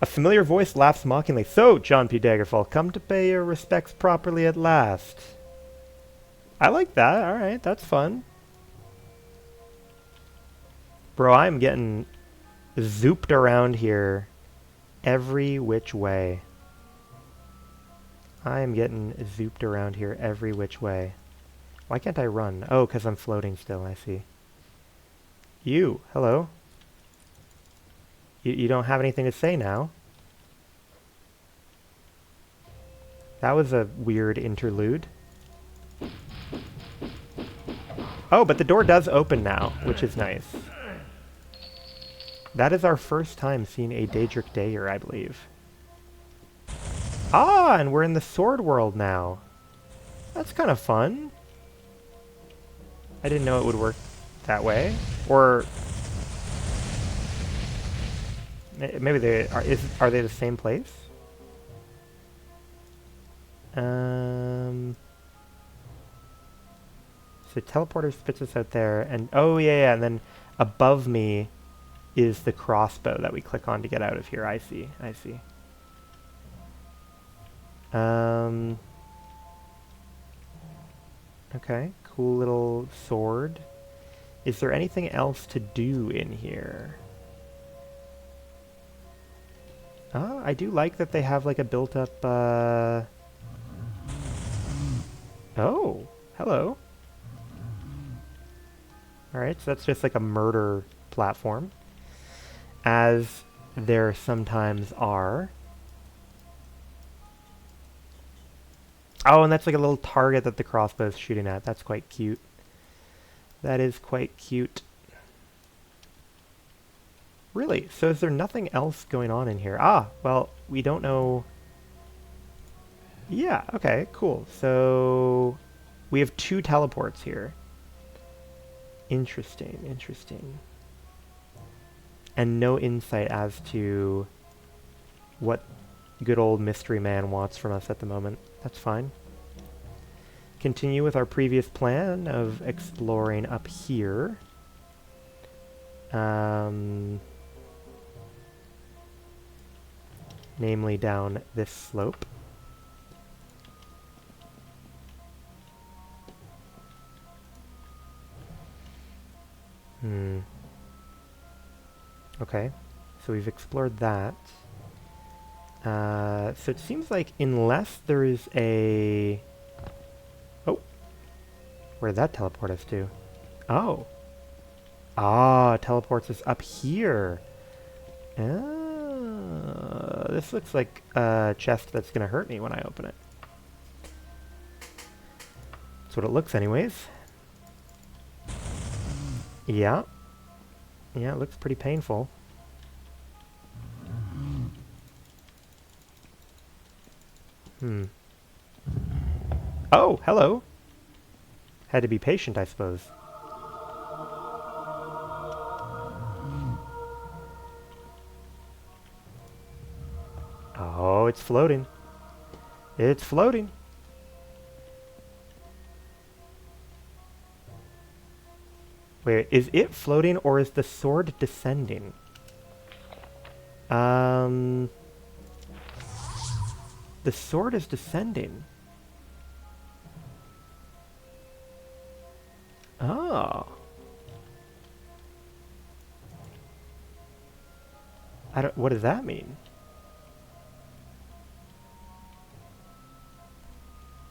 A familiar voice laughs mockingly. So, John P. Daggerfall, come to pay your respects properly at last. I like that. Alright, that's fun. Bro, I'm getting zooped around here every which way. I am getting zooped around here every which way. Why can't I run? Oh, because I'm floating still, I see. You, hello. You don't have anything to say now. That was a weird interlude. Oh, but the door does open now, which is nice. That is our first time seeing a Daedric Dayer, I believe. Ah, and we're in the sword world now. That's kind of fun. I didn't know it would work that way. Or maybe they are they the same place? So teleporter spits us out there, and oh yeah, and then above me is the crossbow that we click on to get out of here. I see, I see. Okay, cool little sword. Is there anything else to do in here? Oh, I do like that they have like a built-up, Oh, hello. Alright, so that's just like a murder platform. As there sometimes are. Oh, and that's like a little target that the crossbow is shooting at. That's quite cute. That is quite cute. Really? So is there nothing else going on in here? Ah, well, we don't know. Yeah, okay, cool. So we have 2 teleports here. Interesting, interesting. And no insight as to what good old mystery man wants from us at the moment. That's fine. Continue with our previous plan of exploring up here. Namely down this slope. Okay, so we've explored that. So it seems like unless there is a... Oh! Where did that teleport us to? Oh! Ah, teleports us up here! This looks like a chest that's gonna hurt me when I open it. That's what it looks anyways. Yeah. Yeah, it looks pretty painful. Oh, hello. Had to be patient, I suppose. Oh, it's floating. It's floating. Wait, is it floating or is the sword descending? The sword is descending. Oh. What does that mean?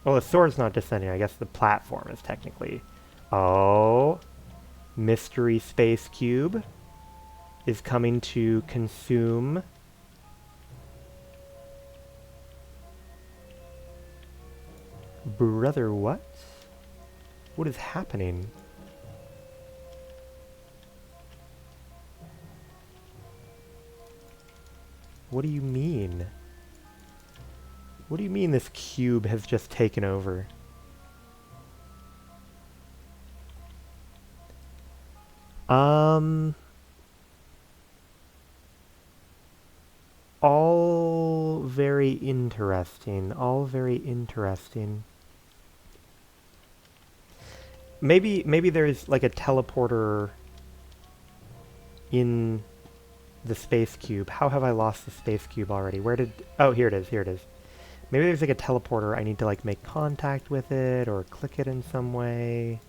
Well, the sword's not descending. I guess the platform is technically... Oh. Mystery Space Cube is coming to consume... Brother, what? What is happening? What do you mean? What do you mean this cube has just taken over? All very interesting. All very interesting. Maybe there's like a teleporter in the space cube. How have I lost the space cube already? Where did... Oh, here it is, here it is. Maybe there's like a teleporter. I need to like make contact with it or click it in some way.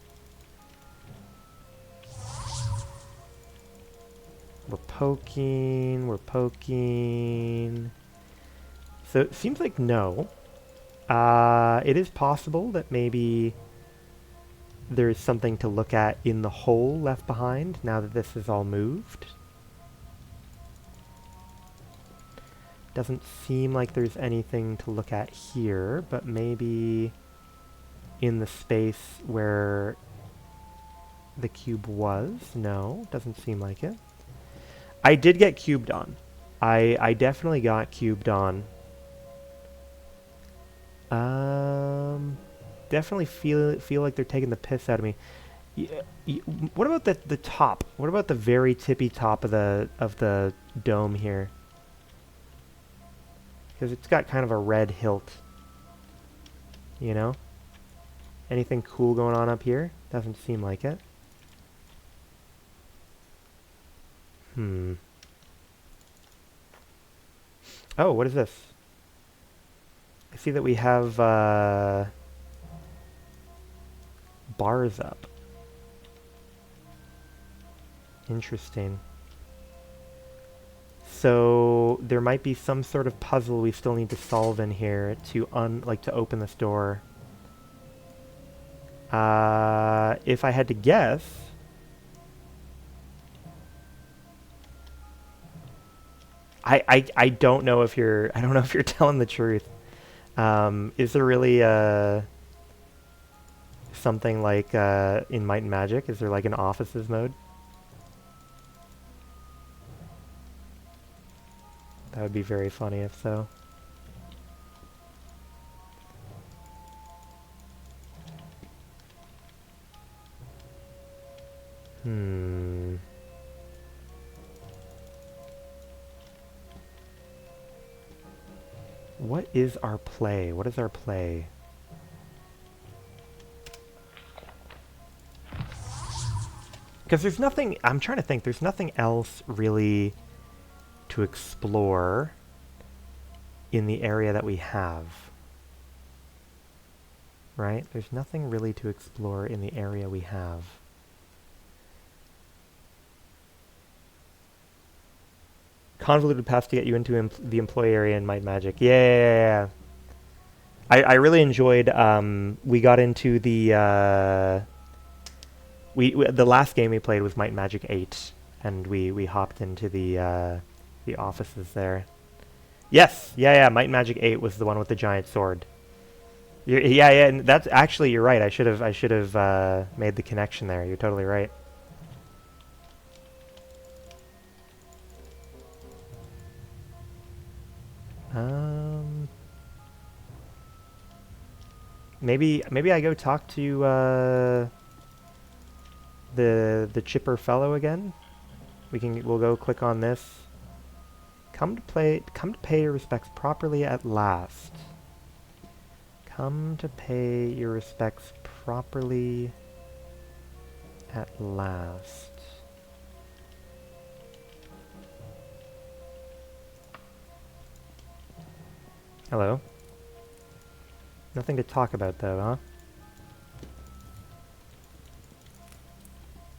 We're poking, we're poking. So it seems like no. It is possible that maybe there's something to look at in the hole left behind now that this is all moved. Doesn't seem like there's anything to look at here, but maybe in the space where the cube was. No, doesn't seem like it. I did get cubed on. I definitely got cubed on. Definitely feel like they're taking the piss out of me. What about the top? What about the very tippy top of the dome here? Because it's got kind of a red hilt. You know? Anything cool going on up here? Doesn't seem like it. Oh, what is this? I see that we have bars up. Interesting. So there might be some sort of puzzle we still need to solve in here to to open this door. If I had to guess, I don't know if you're telling the truth. Is there really something like in Might and Magic? Is there like an offices mode? That would be very funny if so. What is our play? What is our play? Because there's nothing... I'm trying to think. There's nothing else really to explore in the area that we have. Right? There's nothing really to explore in the area we have. Convoluted paths to get you into the employee area in Might and Magic. Yeah. I really enjoyed... we got into the... the last game we played was Might and Magic 8, and we hopped into the offices there. Yes, yeah, Might and Magic 8 was the one with the giant sword. Yeah, and that's actually, you're right. I should have made the connection there. You're totally right. Maybe I go talk to the chipper fellow again. We'll go click on this. Come to pay your respects properly at last. Come to pay your respects properly at last. Hello. Nothing to talk about though, huh?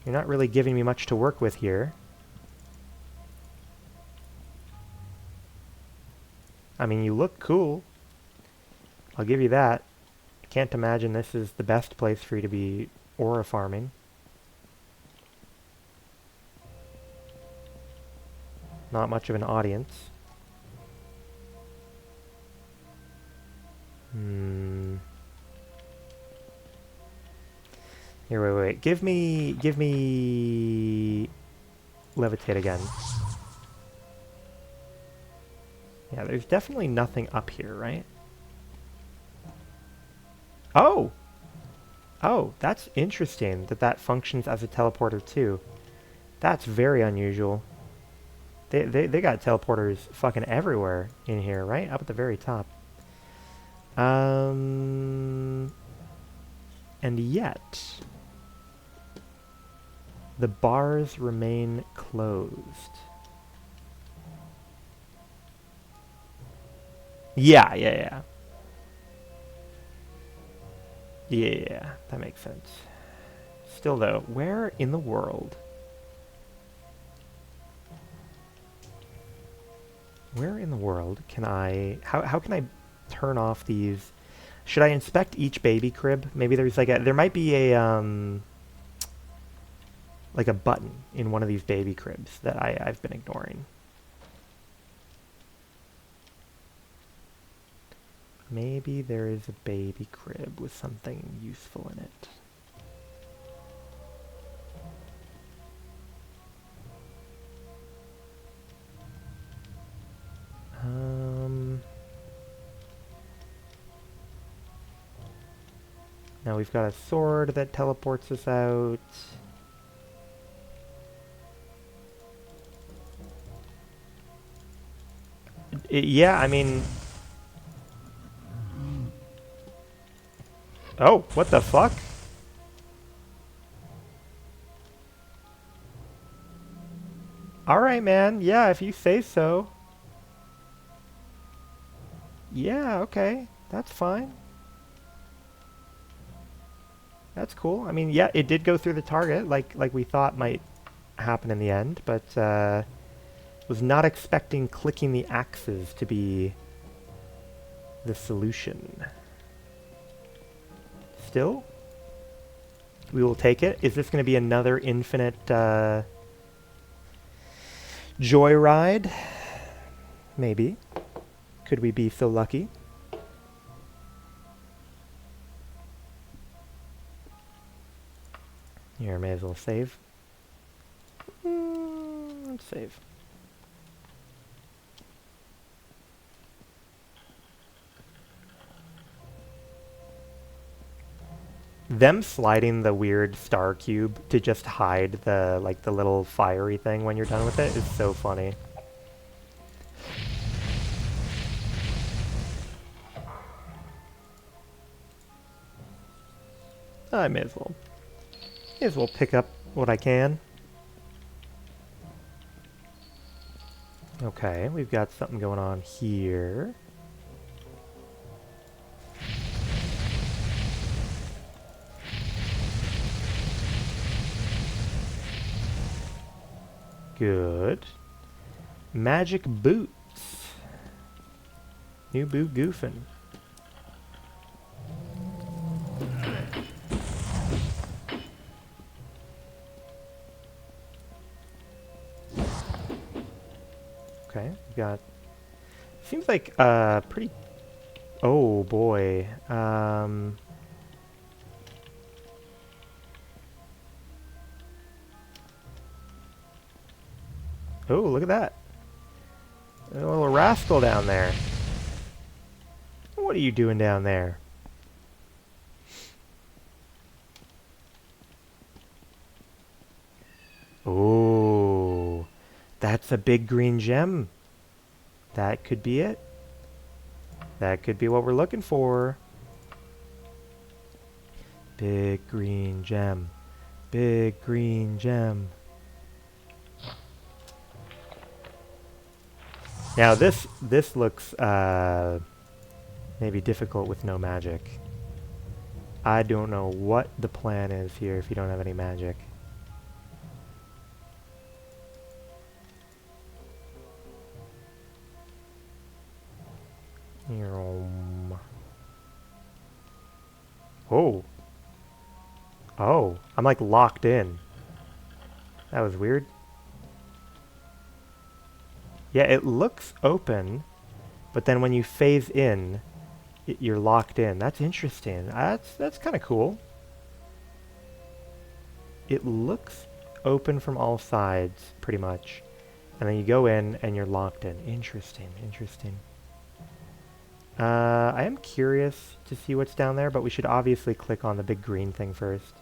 You're not really giving me much to work with here. I mean, you look cool. I'll give you that. I can't imagine this is the best place for you to be aura farming. Not much of an audience. Here, wait. Give me levitate again. Yeah, there's definitely nothing up here, right? Oh! Oh, that's interesting that functions as a teleporter too. That's very unusual. They got teleporters fucking everywhere in here, right? Up at the very top. And yet, the bars remain closed. Yeah, yeah, yeah. Yeah, that makes sense. Still though, where in the world? Where in the world can I... How can I turn off these... Should I inspect each baby crib? Maybe there's like a... There might be a, like a button in one of these baby cribs that I've been ignoring. Maybe there is a baby crib with something useful in it. Now we've got a sword that teleports us out. Yeah, I mean... Oh, what the fuck? Alright, man. Yeah, if you say so. Yeah, okay. That's fine. That's cool. I mean, yeah, it did go through the target like we thought might happen in the end, but was not expecting clicking the axes to be the solution. Still, we will take it. Is this going to be another infinite joyride? Maybe. Could we be so lucky? Here, may as well save. Let's save. Them sliding the weird star cube to just hide the the little fiery thing when you're done with it is so funny. I may as well pick up what I can. Okay, we've got something going on here. Good. Magic boots. New boot goofing. Okay, we've got... Seems like pretty... Oh boy. Oh, look at that. A little rascal down there. What are you doing down there? Oh, that's a big green gem. That could be it. That could be what we're looking for. Big green gem. Big green gem. Now this looks maybe difficult with no magic. I don't know what the plan is here if you don't have any magic. Oh. Oh, I'm like locked in. That was weird. Yeah, it looks open, but then when you phase in, you're locked in. That's interesting. That's kind of cool. It looks open from all sides, pretty much. And then you go in and you're locked in. Interesting, interesting. I am curious to see what's down there, but we should obviously click on the big green thing first.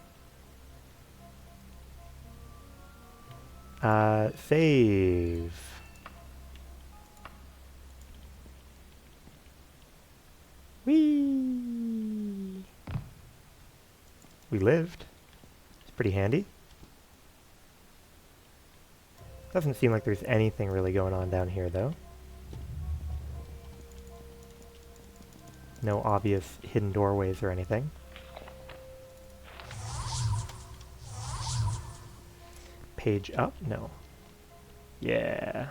Save. Whee! We lived. It's pretty handy. Doesn't seem like there's anything really going on down here, though. No obvious hidden doorways or anything. Page up? No. Yeah.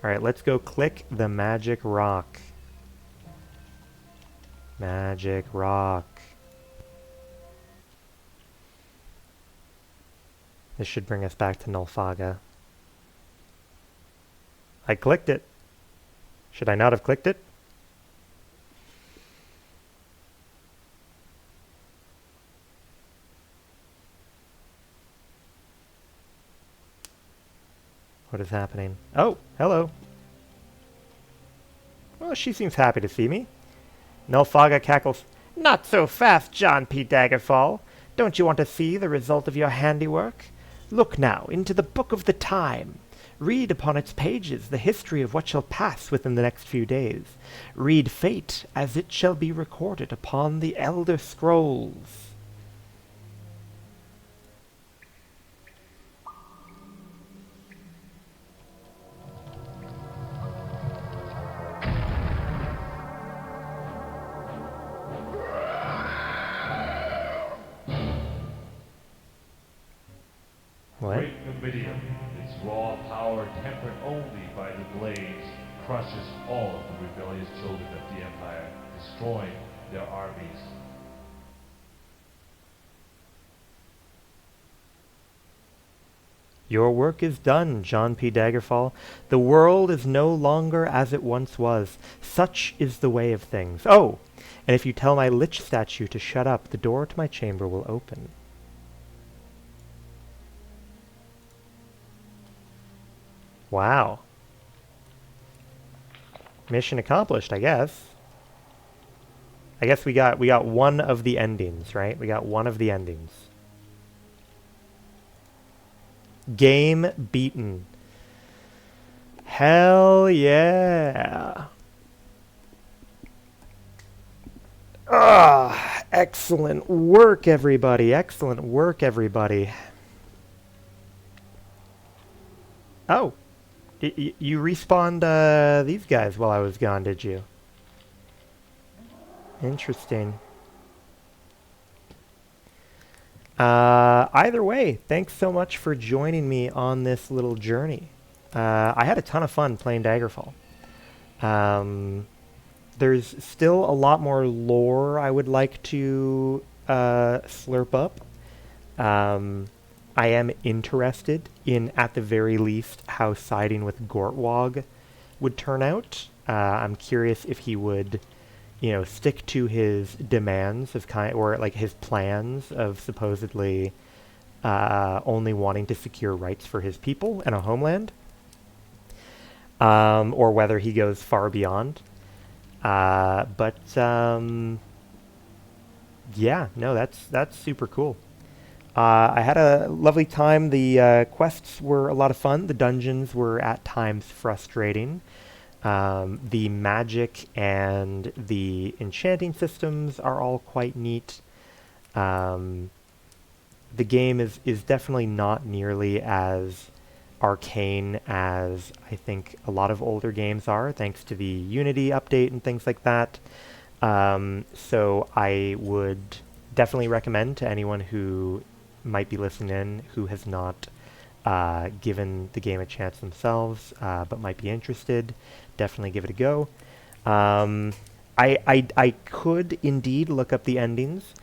Alright, let's go click the magic rock. Magic rock. This should bring us back to Nulfaga. I clicked it. Should I not have clicked it? What is happening? Oh, hello. Well, she seems happy to see me. Nulfaga cackles. Not so fast, John P. Daggerfall. Don't you want to see the result of your handiwork? Look now into the book of the time. Read upon its pages the history of what shall pass within the next few days. Read fate as it shall be recorded upon the Elder Scrolls. What? Great Numidium, its raw power tempered only by the blades, crushes all of the rebellious children of the Empire, destroying their armies. Your work is done, John P. Daggerfall. The world is no longer as it once was. Such is the way of things. Oh, and if you tell my lich statue to shut up, the door to my chamber will open. Wow. Mission accomplished, I guess. I guess we got one of the endings, right? We got one of the endings. Game beaten. Hell yeah. Ah, excellent work, everybody. Excellent work, everybody. Oh. You respawned these guys while I was gone, did you? Interesting. Either way, thanks so much for joining me on this little journey. I had a ton of fun playing Daggerfall. There's still a lot more lore I would like to slurp up. I am interested in, at the very least, how siding with Gortwog would turn out. I'm curious if he would, stick to his demands of or like his plans of supposedly only wanting to secure rights for his people and a homeland, or whether he goes far beyond. Yeah, no, that's super cool. I had a lovely time. The quests were a lot of fun. The dungeons were at times frustrating. The magic and the enchanting systems are all quite neat. The game is definitely not nearly as arcane as I think a lot of older games are, thanks to the Unity update and things like that. So I would definitely recommend to anyone who might be listening in who has not given the game a chance themselves, but might be interested, definitely give it a go. I could indeed look up the endings.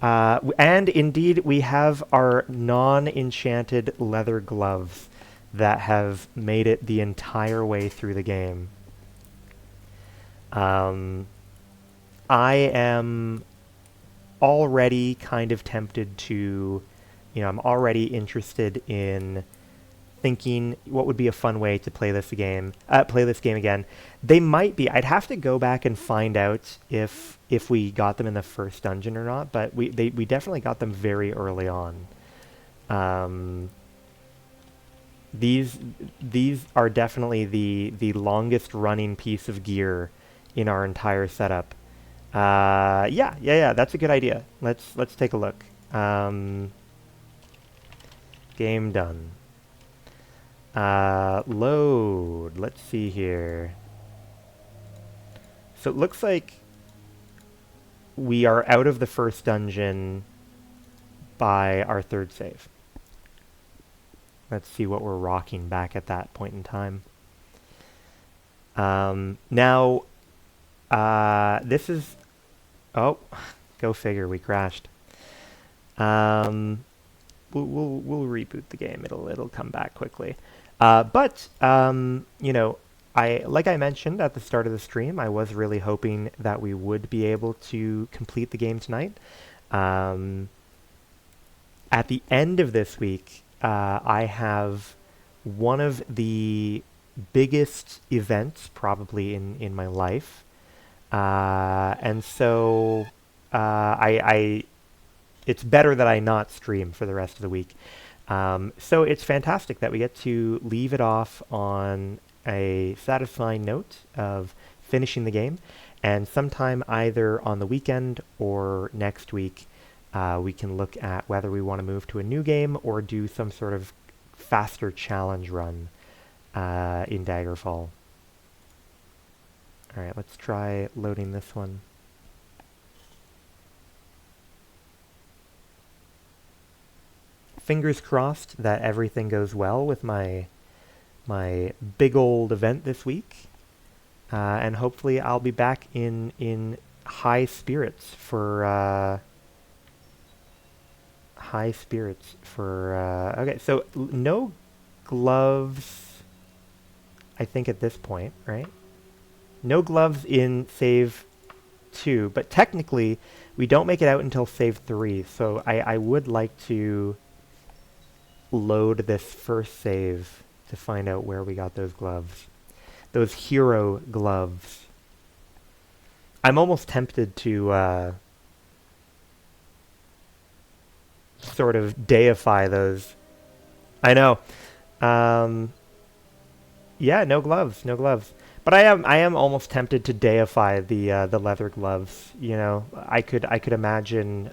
And indeed, we have our non-enchanted leather gloves that have made it the entire way through the game. I am already kind of tempted to, I'm already interested in thinking what would be a fun way to play this game again. They might be. I'd have to go back and find out if we got them in the first dungeon or not, but we definitely got them very early on. These are definitely the longest running piece of gear in our entire setup. Yeah, that's a good idea. Let's take a look. Game done. Load. Let's see here. So it looks like we are out of the first dungeon by our third save. Let's see what we're rocking back at that point in time. Now, this is... Oh, go figure, we crashed. We'll reboot the game. It'll come back quickly. But you know, like I mentioned at the start of the stream, I was really hoping that we would be able to complete the game tonight. At the end of this week, I have one of the biggest events probably in my life. And so it's better that I not stream for the rest of the week. So it's fantastic that we get to leave it off on a satisfying note of finishing the game. And sometime either on the weekend or next week, we can look at whether we want to move to a new game or do some sort of faster challenge run in Daggerfall. All right, let's try loading this one. Fingers crossed that everything goes well with my big old event this week, and hopefully I'll be back in high spirits for okay. So no gloves, I think at this point, right? No gloves in save 2, but technically we don't make it out until save 3, so I would like to load this first save to find out where we got those gloves. Those hero gloves. I'm almost tempted to sort of deify those. I know. Yeah, no gloves, no gloves. But I am almost tempted to deify the leather gloves. You know, I could imagine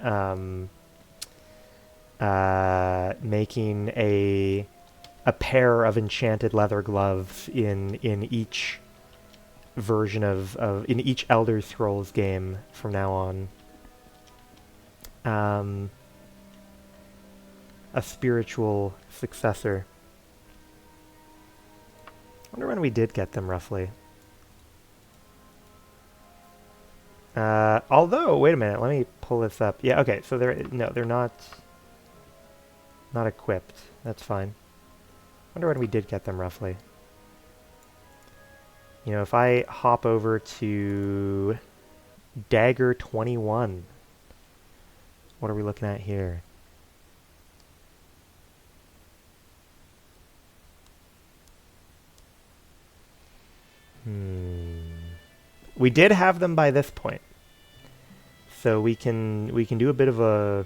making a pair of enchanted leather gloves in each version of in each Elder Scrolls game from now on. A spiritual successor. I wonder when we did get them roughly. Although, wait a minute, let me pull this up. Yeah, okay, so they're not equipped. That's fine. Wonder when we did get them roughly. You know, if I hop over to Dagger 21, what are we looking at here? We did have them by this point, so we can do a bit of a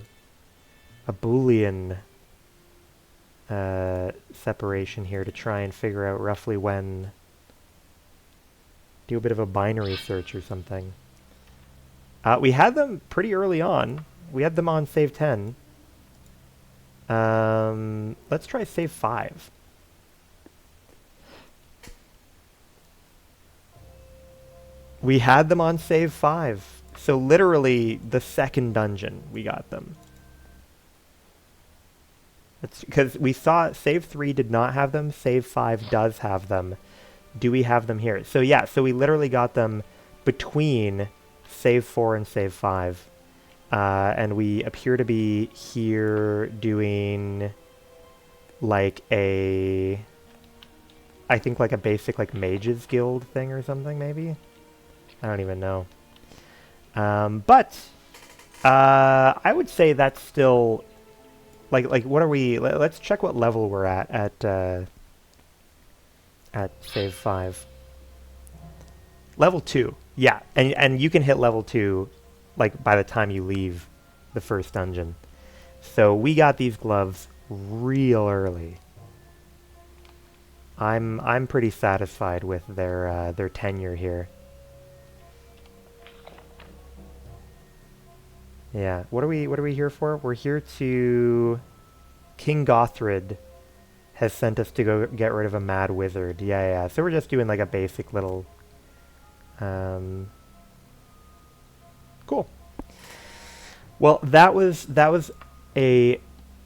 Boolean separation here to try and figure out roughly when. Do a bit of a binary search or something. We had them pretty early on. We had them on save 10. Let's try save 5. We had them on save 5. So literally the second dungeon we got them. That's because we saw save 3 did not have them, save 5 does have them. Do we have them here? So yeah, so we literally got them between save 4 and save 5. And we appear to be here doing like I think like a basic like Mages Guild thing or something maybe? I don't even know. But I would say that's still like what are we? Let's check what level we're at save 5. Level 2. Yeah, and you can hit level 2 like by the time you leave the first dungeon. So we got these gloves real early. I'm pretty satisfied with their tenure here. Yeah, what are we here for? We're here to... King Gothrid has sent us to go get rid of a mad wizard. Yeah. So we're just doing like a basic little Cool. Well, that was a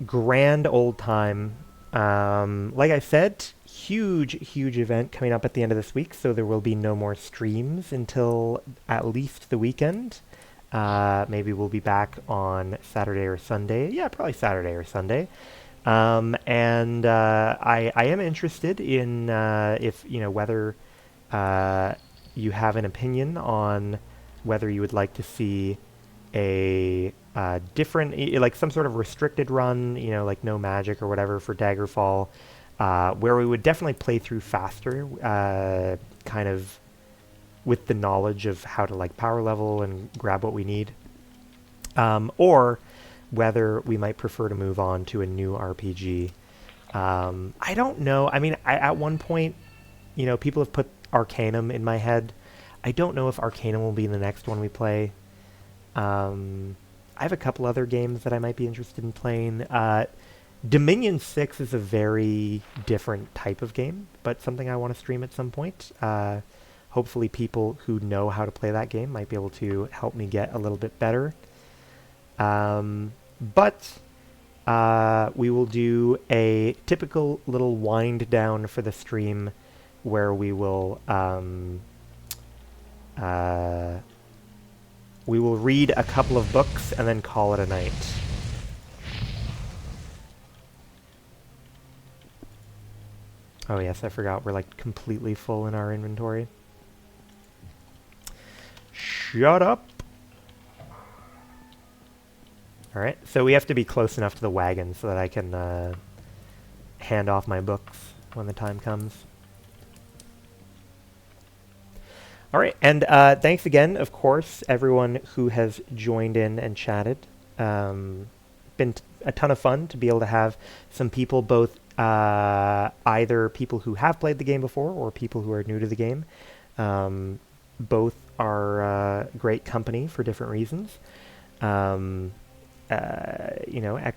grand old time. Like I said, huge event coming up at the end of this week, so there will be no more streams until at least the weekend. Maybe we'll be back on Saturday or Sunday. Yeah, probably Saturday or Sunday. And I am interested in if whether you have an opinion on whether you would like to see a different, like some sort of restricted run, like no magic or whatever for Daggerfall, where we would definitely play through faster, kind of with the knowledge of how to like power level and grab what we need, or whether we might prefer to move on to a new RPG. I don't know. I mean, at one point, people have put Arcanum in my head. I don't know if Arcanum will be the next one we play. I have a couple other games that I might be interested in playing. Dominion 6 is a very different type of game, but something I want to stream at some point. Hopefully people who know how to play that game might be able to help me get a little bit better. But we will do a typical little wind down for the stream where we will read a couple of books and then call it a night. Oh yes, I forgot we're like completely full in our inventory. Shut up! Alright, so we have to be close enough to the wagon so that I can hand off my books when the time comes. Alright, and thanks again, of course, everyone who has joined in and chatted. Been a ton of fun to be able to have some people, both either people who have played the game before or people who are new to the game. Both are great company for different reasons. X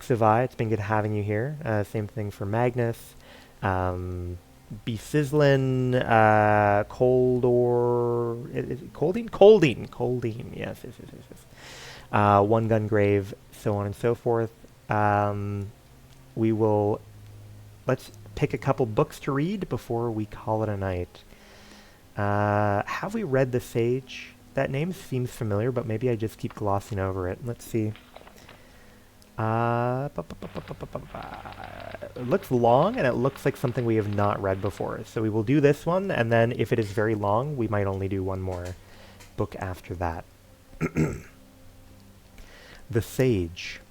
of I, it's been good having you here. Same thing for Magnus. Be Sizzlin, Coldine, yes. One Gun Grave, so on and so forth. Let's pick a couple books to read before we call it a night. Have we read The Sage? That name seems familiar, but maybe I just keep glossing over it. Let's see. It looks long, and it looks like something we have not read before. So we will do this one, and then if it is very long, we might only do one more book after that. The Sage.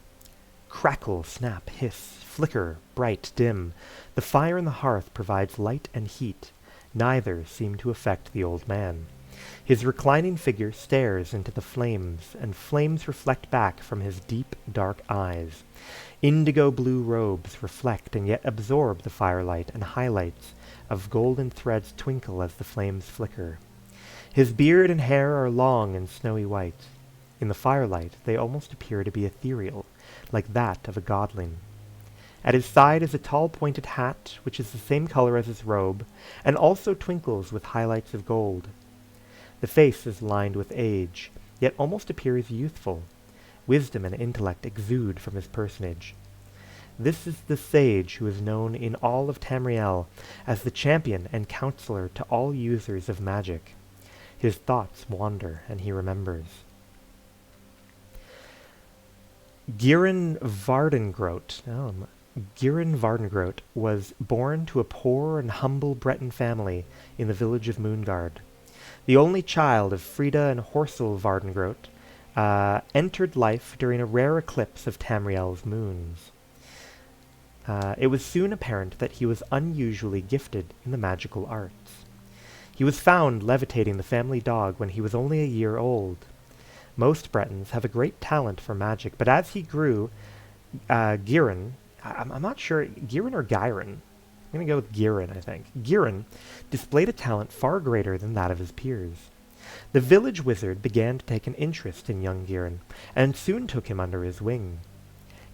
Crackle, snap, hiss, flicker, bright, dim. The fire in the hearth provides light and heat. Neither seem to affect the old man. His reclining figure stares into the flames, and flames reflect back from his deep, dark eyes. Indigo blue robes reflect and yet absorb the firelight, and highlights of golden threads twinkle as the flames flicker. His beard and hair are long and snowy white. In the firelight, they almost appear to be ethereal, like that of a godling. At his side is a tall pointed hat, which is the same color as his robe, and also twinkles with highlights of gold. The face is lined with age, yet almost appears youthful. Wisdom and intellect exude from his personage. This is the sage who is known in all of Tamriel as the champion and counselor to all users of magic. His thoughts wander, and he remembers. Geirin Vardengrote was born to a poor and humble Breton family in the village of Moongard. The only child of Frida and Horsel Vardengrote, entered life during a rare eclipse of Tamriel's moons. It was soon apparent that he was unusually gifted in the magical arts. He was found levitating the family dog when he was only a year old. Most Bretons have a great talent for magic, but as he grew, Geirin, I'm not sure, Geirin or Geirin? I'm going to go with Geirin, I think. Geirin displayed a talent far greater than that of his peers. The village wizard began to take an interest in young Geirin, and soon took him under his wing.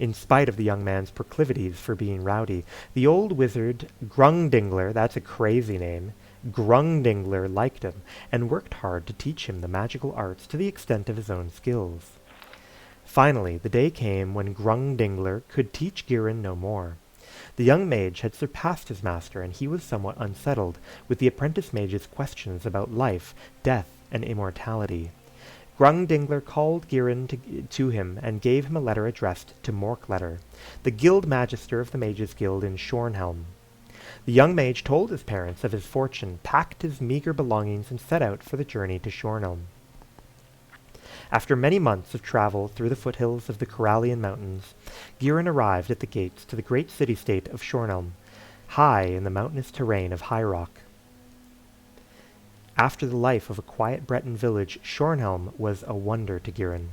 In spite of the young man's proclivities for being rowdy, the old wizard Grungdingler, that's a crazy name, Grungdingler liked him and worked hard to teach him the magical arts to the extent of his own skills. Finally, the day came when Grungdingler could teach Girin no more. The young mage had surpassed his master, and he was somewhat unsettled with the apprentice mage's questions about life, death, and immortality. Grungdingler called Girin to him and gave him a letter addressed to Morkletter, the guild magister of the Mages Guild in Shornhelm. The young mage told his parents of his fortune, packed his meager belongings, and set out for the journey to Shornhelm. After many months of travel through the foothills of the Corallian Mountains, Girin arrived at the gates to the great city-state of Shornhelm, high in the mountainous terrain of High Rock. After the life of a quiet Breton village, Shornhelm was a wonder to Girin.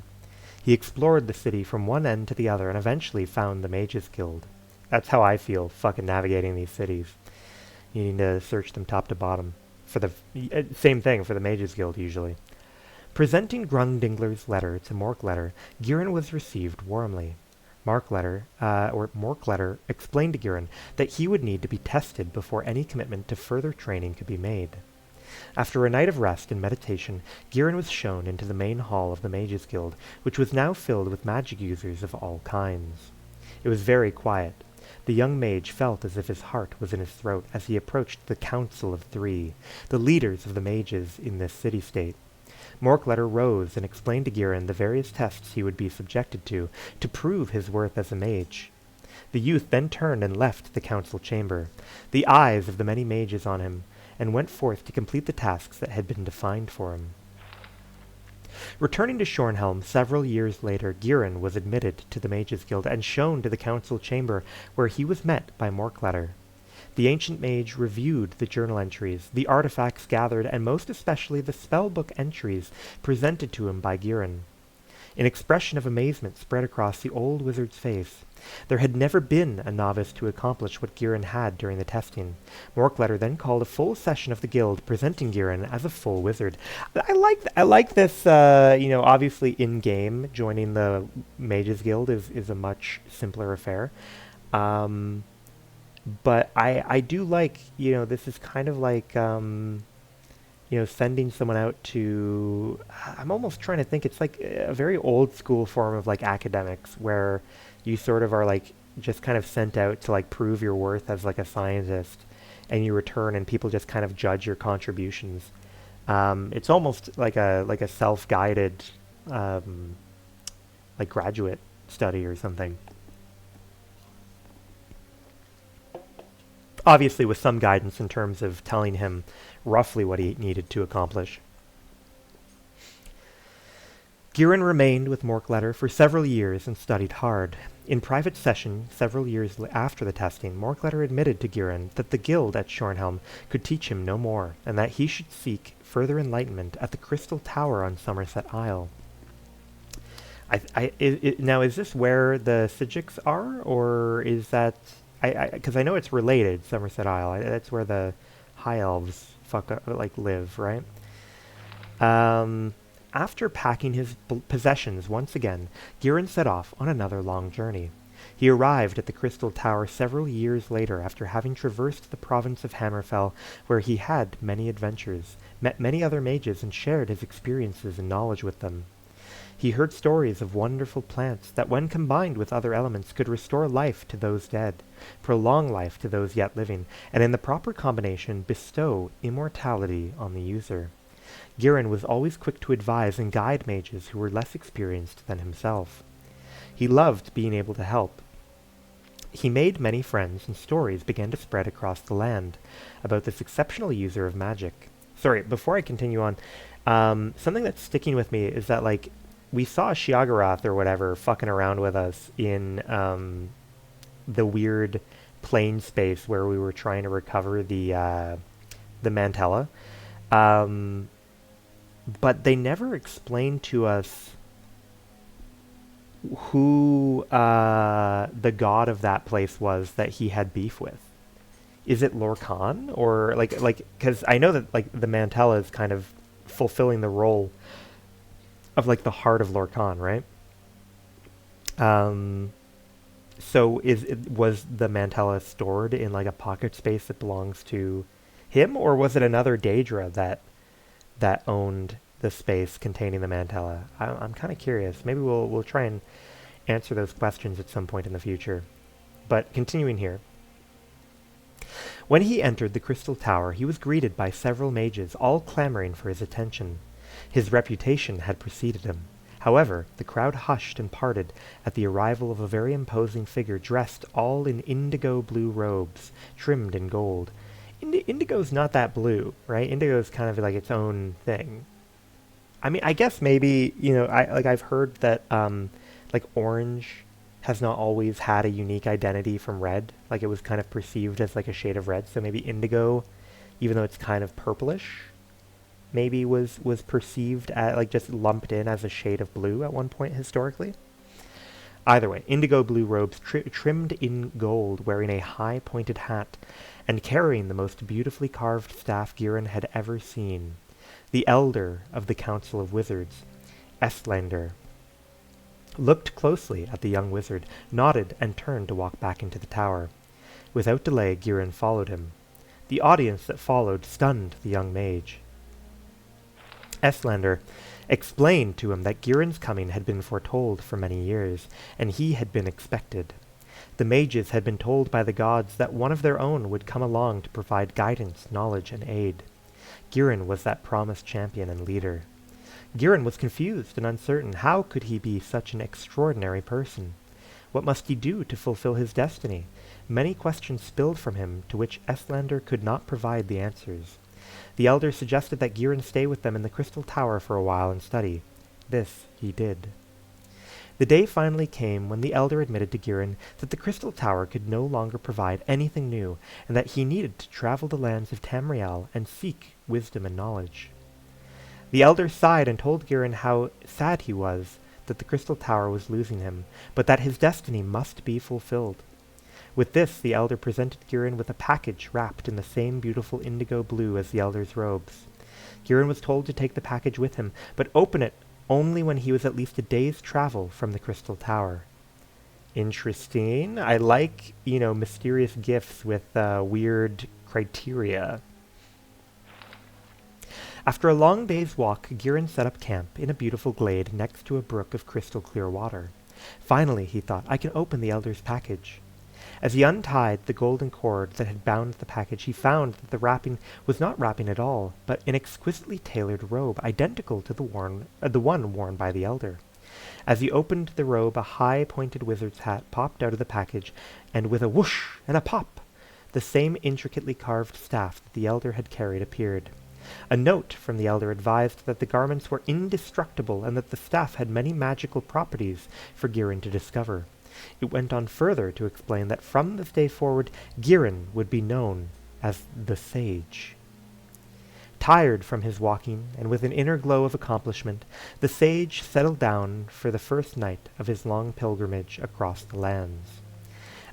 He explored the city from one end to the other and eventually found the Mages Guild. That's how I feel fucking navigating these cities. You need to search them top to bottom. For the same thing for the Mages Guild, usually. Presenting Grungdingler's letter to Morkletter, Girin was received warmly. Morkletter explained to Girin that he would need to be tested before any commitment to further training could be made. After a night of rest and meditation, Girin was shown into the main hall of the Mages Guild, which was now filled with magic users of all kinds. It was very quiet. The young mage felt as if his heart was in his throat as he approached the Council of Three, the leaders of the mages in this city-state. Morkletter rose and explained to Girin the various tests he would be subjected to prove his worth as a mage. The youth then turned and left the council chamber, the eyes of the many mages on him, and went forth to complete the tasks that had been defined for him. Returning to Shornhelm several years later, Girin was admitted to the Mages Guild and shown to the council chamber, where he was met by Morkletter. The ancient mage reviewed the journal entries, the artifacts gathered, and most especially the spellbook entries presented to him by Girin. An expression of amazement spread across the old wizard's face. There had never been a novice to accomplish what Girin had during the testing. Morkletter then called a full session of the guild, presenting Girin as a full wizard. I like this. Obviously in-game, joining the Mages Guild is a much simpler affair. But I do like, this is kind of like, sending someone out to, I'm almost trying to think, it's like a very old school form of like academics where you sort of are like just kind of sent out to like prove your worth as like a scientist, and you return and people just kind of judge your contributions. It's almost like a self-guided like graduate study or something. Obviously with some guidance in terms of telling him roughly what he needed to accomplish. Girin remained with Morkletter for several years and studied hard. In private session, several years after the testing, Morkletter admitted to Girin that the guild at Shornhelm could teach him no more, and that he should seek further enlightenment at the Crystal Tower on Somerset Isle. Now, is this where the Sijiks are, or is that... Because I know it's related, Somerset Isle. That's where the High Elves live, right? After packing his possessions once again, Girin set off on another long journey. He arrived at the Crystal Tower several years later after having traversed the province of Hammerfell, where he had many adventures, met many other mages, and shared his experiences and knowledge with them. He heard stories of wonderful plants that, when combined with other elements, could restore life to those dead, prolong life to those yet living, and in the proper combination bestow immortality on the user. Girin was always quick to advise and guide mages who were less experienced than himself. He loved being able to help. He made many friends, and stories began to spread across the land about this exceptional user of magic. Sorry, before I continue on, something that's sticking with me is that, like, we saw Shiagarath or whatever fucking around with us in the weird plane space where we were trying to recover the Mantella. But they never explained to us who the god of that place was that he had beef with. Is it Lorcan? Or like, because I know that like the Mantella is kind of fulfilling the role of like the heart of Lorcan, right? So was the Mantella stored in like a pocket space that belongs to him, or was it another Daedra that owned the space containing the Mantella? I'm kind of curious. Maybe we'll try and answer those questions at some point in the future. But continuing here. When he entered the Crystal Tower, he was greeted by several mages, all clamoring for his attention. His reputation had preceded him. However, the crowd hushed and parted at the arrival of a very imposing figure dressed all in indigo blue robes, trimmed in gold. Indigo's not that blue, right? Indigo's kind of like its own thing. I mean, I guess maybe, I've heard that like orange has not always had a unique identity from red. Like it was kind of perceived as like a shade of red. So maybe indigo, even though it's kind of purplish, maybe was perceived as like just lumped in as a shade of blue at one point historically. Either way, indigo blue robes trimmed in gold, wearing a high pointed hat, and carrying the most beautifully carved staff Girin had ever seen. The elder of the Council of Wizards, Estlander, looked closely at the young wizard, nodded, and turned to walk back into the tower. Without delay, Girin followed him. The audience that followed stunned the young mage. Estlander explained to him that Girin's coming had been foretold for many years, and he had been expected. The mages had been told by the gods that one of their own would come along to provide guidance, knowledge, and aid. Girin was that promised champion and leader. Girin was confused and uncertain. How could he be such an extraordinary person? What must he do to fulfill his destiny? Many questions spilled from him, to which Estlander could not provide the answers. The elder suggested that Girin stay with them in the Crystal Tower for a while and study. This he did. The day finally came when the elder admitted to Girin that the Crystal Tower could no longer provide anything new, and that he needed to travel the lands of Tamriel and seek wisdom and knowledge. The elder sighed and told Girin how sad he was that the Crystal Tower was losing him, but that his destiny must be fulfilled. With this, the elder presented Girin with a package wrapped in the same beautiful indigo blue as the elder's robes. Girin was told to take the package with him, but open it only when he was at least a day's travel from the Crystal Tower. Interesting. I like, mysterious gifts with weird criteria. After a long day's walk, Girin set up camp in a beautiful glade next to a brook of crystal clear water. Finally, he thought, I can open the elder's package. As he untied the golden cord that had bound the package, he found that the wrapping was not wrapping at all, but an exquisitely tailored robe, identical to the one worn by the elder. As he opened the robe, a high-pointed wizard's hat popped out of the package, and with a whoosh and a pop, the same intricately carved staff that the elder had carried appeared. A note from the elder advised that the garments were indestructible and that the staff had many magical properties for Girin to discover. It went on further to explain that from this day forward, Girin would be known as the Sage. Tired from his walking, and with an inner glow of accomplishment, the sage settled down for the first night of his long pilgrimage across the lands.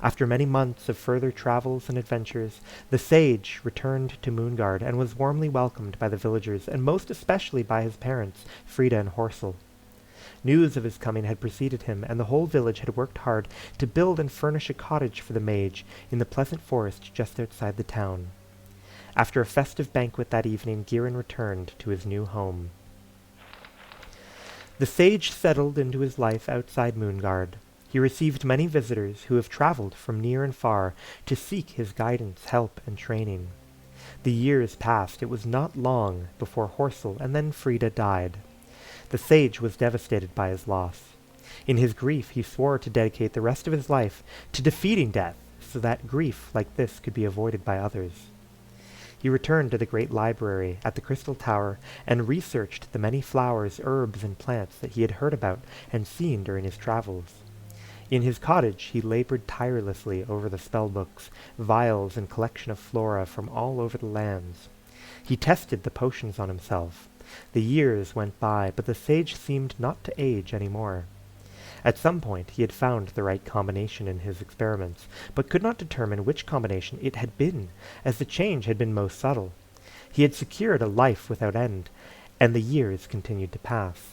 After many months of further travels and adventures, the sage returned to Moongard and was warmly welcomed by the villagers, and most especially by his parents, Frida and Horsel. News of his coming had preceded him, and the whole village had worked hard to build and furnish a cottage for the mage in the pleasant forest just outside the town. After a festive banquet that evening, Girin returned to his new home. The sage settled into his life outside Moongard. He received many visitors who have traveled from near and far to seek his guidance, help, and training. The years passed. It was not long before Horsel and then Frida died. The sage was devastated by his loss. In his grief, he swore to dedicate the rest of his life to defeating death, so that grief like this could be avoided by others. He returned to the great library at the Crystal Tower and researched the many flowers, herbs, and plants that he had heard about and seen during his travels. In his cottage, he labored tirelessly over the spellbooks, vials, and collection of flora from all over the lands. He tested the potions on himself. The years went by, but the sage seemed not to age any more. At some point he had found the right combination in his experiments, but could not determine which combination it had been, as the change had been most subtle. He had secured a life without end, and the years continued to pass.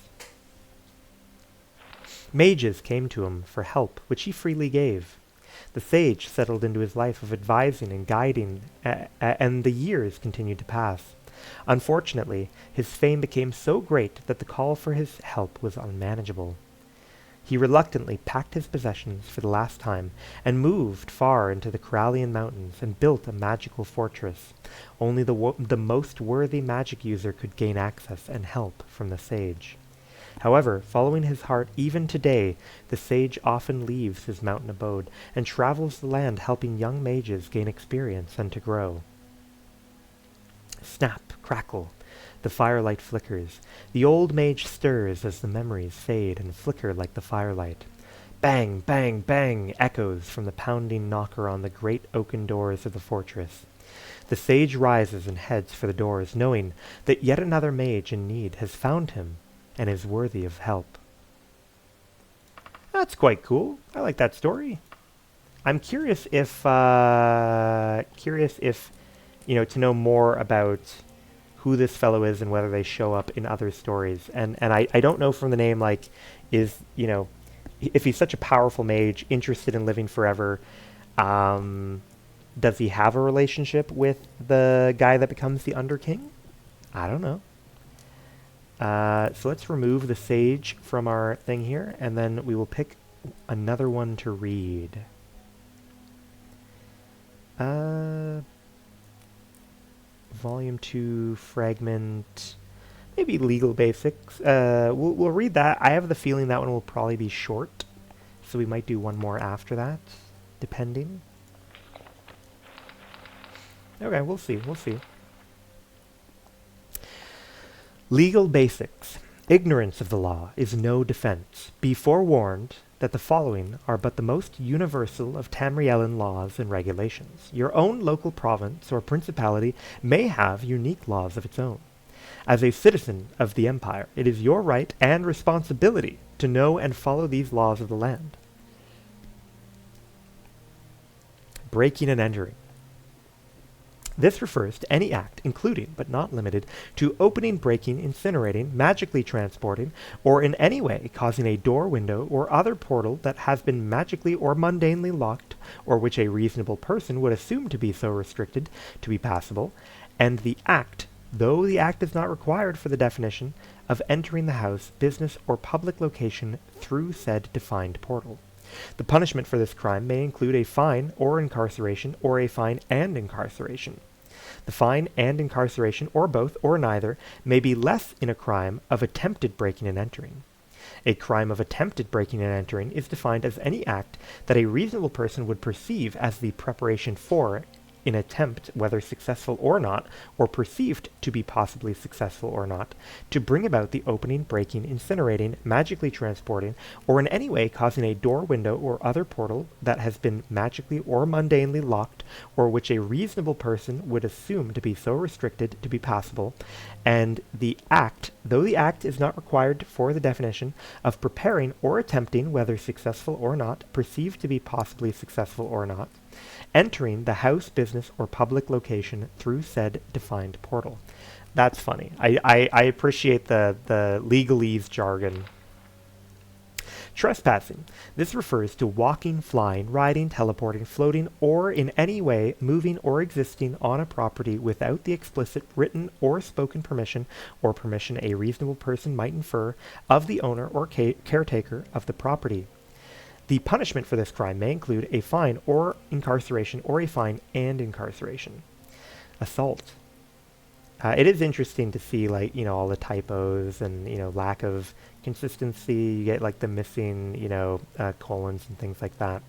Mages came to him for help, which he freely gave. The sage settled into his life of advising and guiding, and the years continued to pass. Unfortunately, his fame became so great that the call for his help was unmanageable. He reluctantly packed his possessions for the last time and moved far into the Corallian mountains and built a magical fortress. Only the most worthy magic user could gain access and help from the sage. However, following his heart even today, the sage often leaves his mountain abode and travels the land helping young mages gain experience and to grow. Snap, crackle. The firelight flickers. The old mage stirs as the memories fade and flicker like the firelight. Bang, bang, bang echoes from the pounding knocker on the great oaken doors of the fortress. The sage rises and heads for the doors, knowing that yet another mage in need has found him and is worthy of help. That's quite cool. I like that story. I'm curious if, to know more about who this fellow is and whether they show up in other stories. And I don't know from the name, like, if he's such a powerful mage, interested in living forever, does he have a relationship with the guy that becomes the Underking? I don't know. So let's remove the sage from our thing here, and then we will pick another one to read. Volume 2, fragment, maybe legal basics. We'll read that. I have the feeling that one will probably be short, so we might do one more after that, depending. Okay, we'll see. Legal basics. Ignorance of the law is no defense. Be forewarned that the following are but the most universal of Tamriellan laws and regulations. Your own local province or principality may have unique laws of its own. As a citizen of the Empire, it is your right and responsibility to know and follow these laws of the land. Breaking and entering. This refers to any act, including, but not limited to, opening, breaking, incinerating, magically transporting, or in any way causing a door, window, or other portal that has been magically or mundanely locked, or which a reasonable person would assume to be so restricted to be passable, and the act, though the act is not required for the definition, of entering the house, business, or public location through said defined portal. The punishment for this crime may include a fine or incarceration, or a fine and incarceration. The fine and incarceration, or both, or neither, may be less in a crime of attempted breaking and entering. A crime of attempted breaking and entering is defined as any act that a reasonable person would perceive as the preparation for an attempt, whether successful or not, or perceived to be possibly successful or not, to bring about the opening, breaking, incinerating, magically transporting, or in any way causing a door, window, or other portal that has been magically or mundanely locked, or which a reasonable person would assume to be so restricted to be passable, and the act, though the act is not required for the definition, of preparing or attempting, whether successful or not, perceived to be possibly successful or not, entering the house, business, or public location through said defined portal. That's funny. I appreciate the legalese jargon. Trespassing. This refers to walking, flying, riding, teleporting, floating, or in any way moving or existing on a property without the explicit written or spoken permission, or permission a reasonable person might infer, of the owner or caretaker of the property. The punishment for this crime may include a fine or incarceration, or a fine and incarceration. Assault. It is interesting to see, like, all the typos and, lack of consistency. You get, like, the missing, colons and things like that.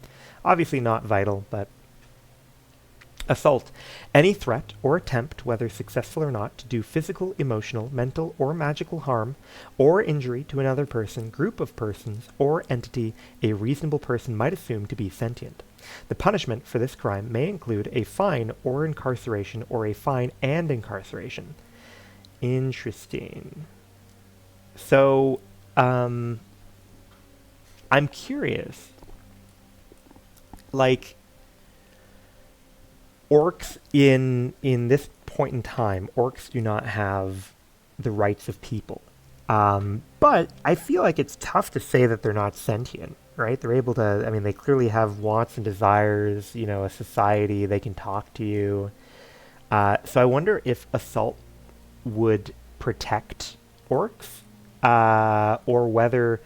Obviously not vital, but assault. Any threat or attempt, whether successful or not, to do physical, emotional, mental, or magical harm or injury to another person, group of persons, or entity a reasonable person might assume to be sentient. The punishment for this crime may include a fine or incarceration, or a fine and incarceration. Interesting. So, I'm curious. Like, orcs in this point in time, orcs do not have the rights of people. But I feel like it's tough to say that they're not sentient, right? They're able to, I mean, they clearly have wants and desires, a society, they can talk to you. So I wonder if assault would protect orcs, or whether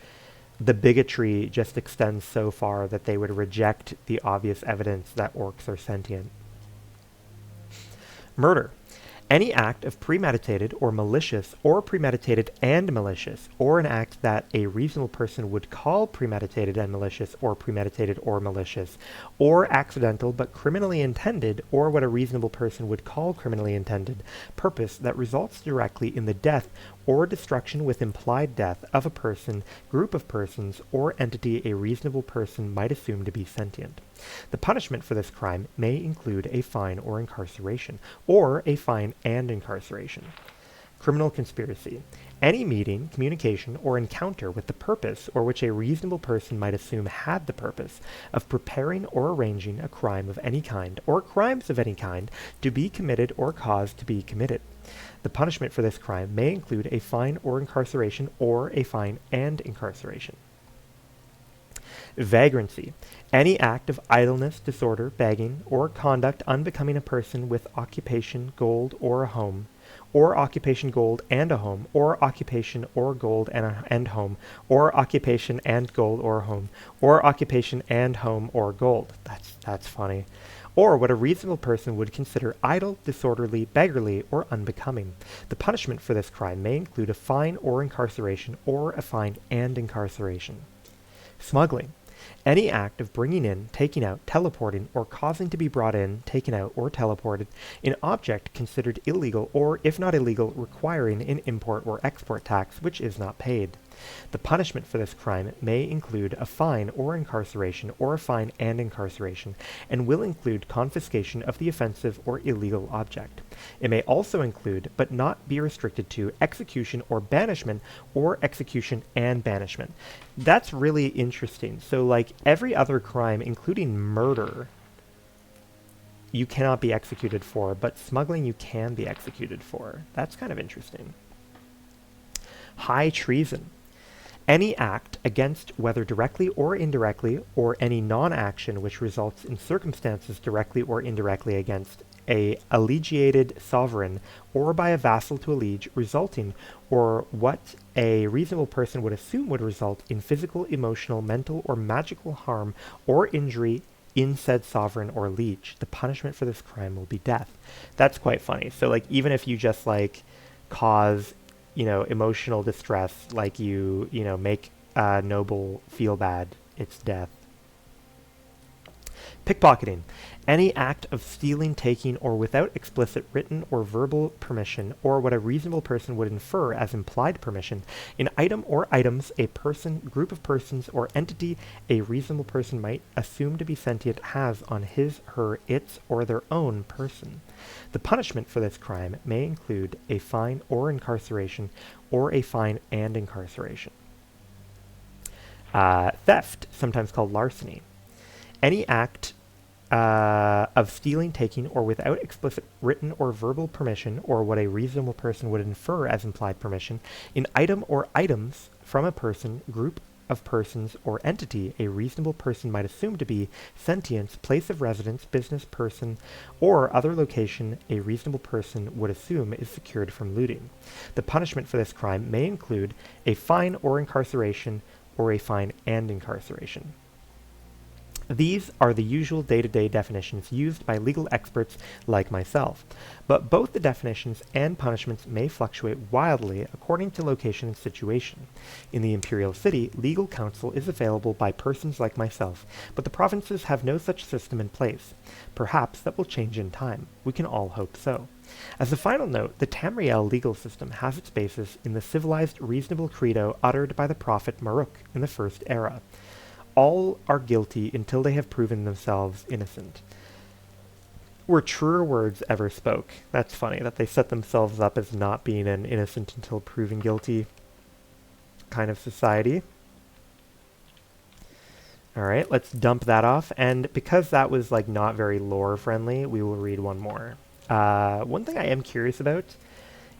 the bigotry just extends so far that they would reject the obvious evidence that orcs are sentient. Murder. Any act of premeditated or malicious, or premeditated and malicious, or an act that a reasonable person would call premeditated and malicious, or premeditated or malicious, or accidental but criminally intended, or what a reasonable person would call criminally intended, purpose that results directly in the death or destruction with implied death of a person, group of persons, or entity a reasonable person might assume to be sentient. The punishment for this crime may include a fine or incarceration, or a fine and incarceration. Criminal conspiracy. Any meeting, communication, or encounter with the purpose, or which a reasonable person might assume had the purpose, of preparing or arranging a crime of any kind, or crimes of any kind, to be committed or caused to be committed. The punishment for this crime may include a fine or incarceration, or a fine and incarceration. Vagrancy. Any act of idleness, disorder, begging, or conduct unbecoming a person with occupation, gold, or a home, or occupation, gold, and a home, or occupation, or gold, and home, or occupation, and gold, or home, or occupation, and home, or gold. That's funny. Or what a reasonable person would consider idle, disorderly, beggarly, or unbecoming. The punishment for this crime may include a fine or incarceration, or a fine and incarceration. Smuggling. Any act of bringing in, taking out, teleporting, or causing to be brought in, taken out, or teleported an object considered illegal, or, if not illegal, requiring an import or export tax which is not paid. The punishment for this crime may include a fine or incarceration, or a fine and incarceration, and will include confiscation of the offensive or illegal object. It may also include, but not be restricted to, execution or banishment, or execution and banishment. That's really interesting. So, like every other crime, including murder, you cannot be executed for, but smuggling you can be executed for. That's kind of interesting. High treason. Any act against, whether directly or indirectly, or any non-action which results in circumstances directly or indirectly against a allegiated sovereign, or by a vassal to a liege, resulting, or what a reasonable person would assume would result in physical, emotional, mental, or magical harm or injury in said sovereign or liege. The punishment for this crime will be death. That's quite funny. So, like, even if you just, like, cause emotional distress, like you make a noble feel bad, it's death. Pickpocketing. Any act of stealing, taking, or without explicit written or verbal permission, or what a reasonable person would infer as implied permission, an item or items, a person, group of persons, or entity a reasonable person might assume to be sentient has on his, her, its, or their own person. The punishment for this crime may include a fine or incarceration, or a fine and incarceration. Theft, sometimes called larceny. Any act of stealing, taking, or without explicit written or verbal permission, or what a reasonable person would infer as implied permission, an item or items from a person, group of persons, or entity a reasonable person might assume to be sentience, place of residence, business, person, or other location a reasonable person would assume is secured from looting. The punishment for this crime may include a fine or incarceration, or a fine and incarceration. These are the usual day-to-day definitions used by legal experts like myself, but both the definitions and punishments may fluctuate wildly according to location and situation. In the Imperial City, legal counsel is available by persons like myself, but the provinces have no such system in place. Perhaps that will change in time. We can all hope so. As a final note, the Tamriel legal system has its basis in the civilized, reasonable credo uttered by the prophet Maruk in the First Era. All are guilty until they have proven themselves innocent. Were truer words ever spoke. That's funny, that they set themselves up as not being an innocent until proven guilty kind of society. Alright, let's dump that off, and because that was like not very lore friendly, we will read one more. One thing I am curious about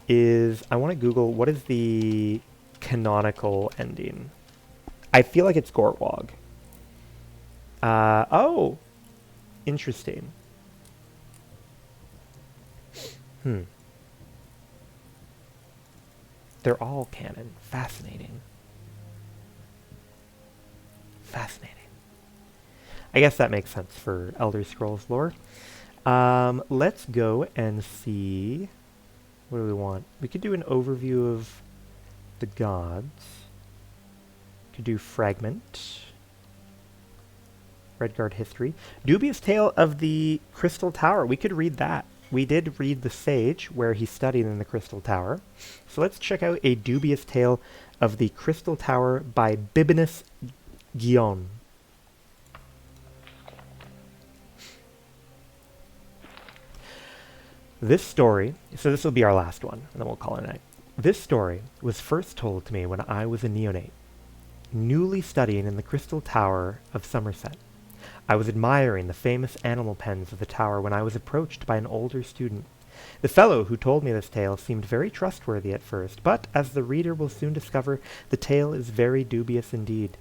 is I want to Google what is the canonical ending. I feel like it's Gortwog. Oh, interesting. Hmm. They're all canon. Fascinating. Fascinating. I guess that makes sense for Elder Scrolls lore. Let's go and see. What do we want? We could do an overview of the gods. Could do fragment. Redguard history. Dubious Tale of the Crystal Tower. We could read that. We did read The Sage, where he studied in the Crystal Tower. So let's check out A Dubious Tale of the Crystal Tower by Bibinus Guion. This story, so this will be our last one, and then we'll call it a night. This story was first told to me when I was a neonate, newly studying in the Crystal Tower of Somerset. I was admiring the famous animal pens of the tower when I was approached by an older student. The fellow who told me this tale seemed very trustworthy at first, but, as the reader will soon discover, the tale is very dubious indeed.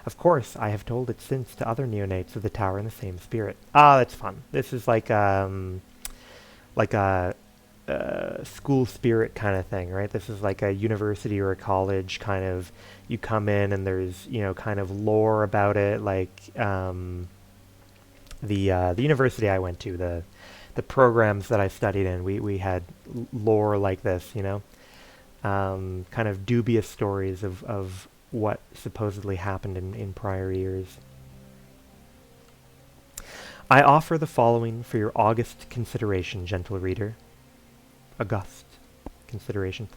Of course, I have told it since to other neonates of the tower in the same spirit. Ah, that's fun. This is like a school spirit kind of thing, right? This is like a university or a college kind of, you come in and there's, kind of lore about it, like the university I went to, the programs that I studied in, we had lore like this, kind of dubious stories of what supposedly happened in prior years. I offer the following for your august consideration, gentle reader. August consideration.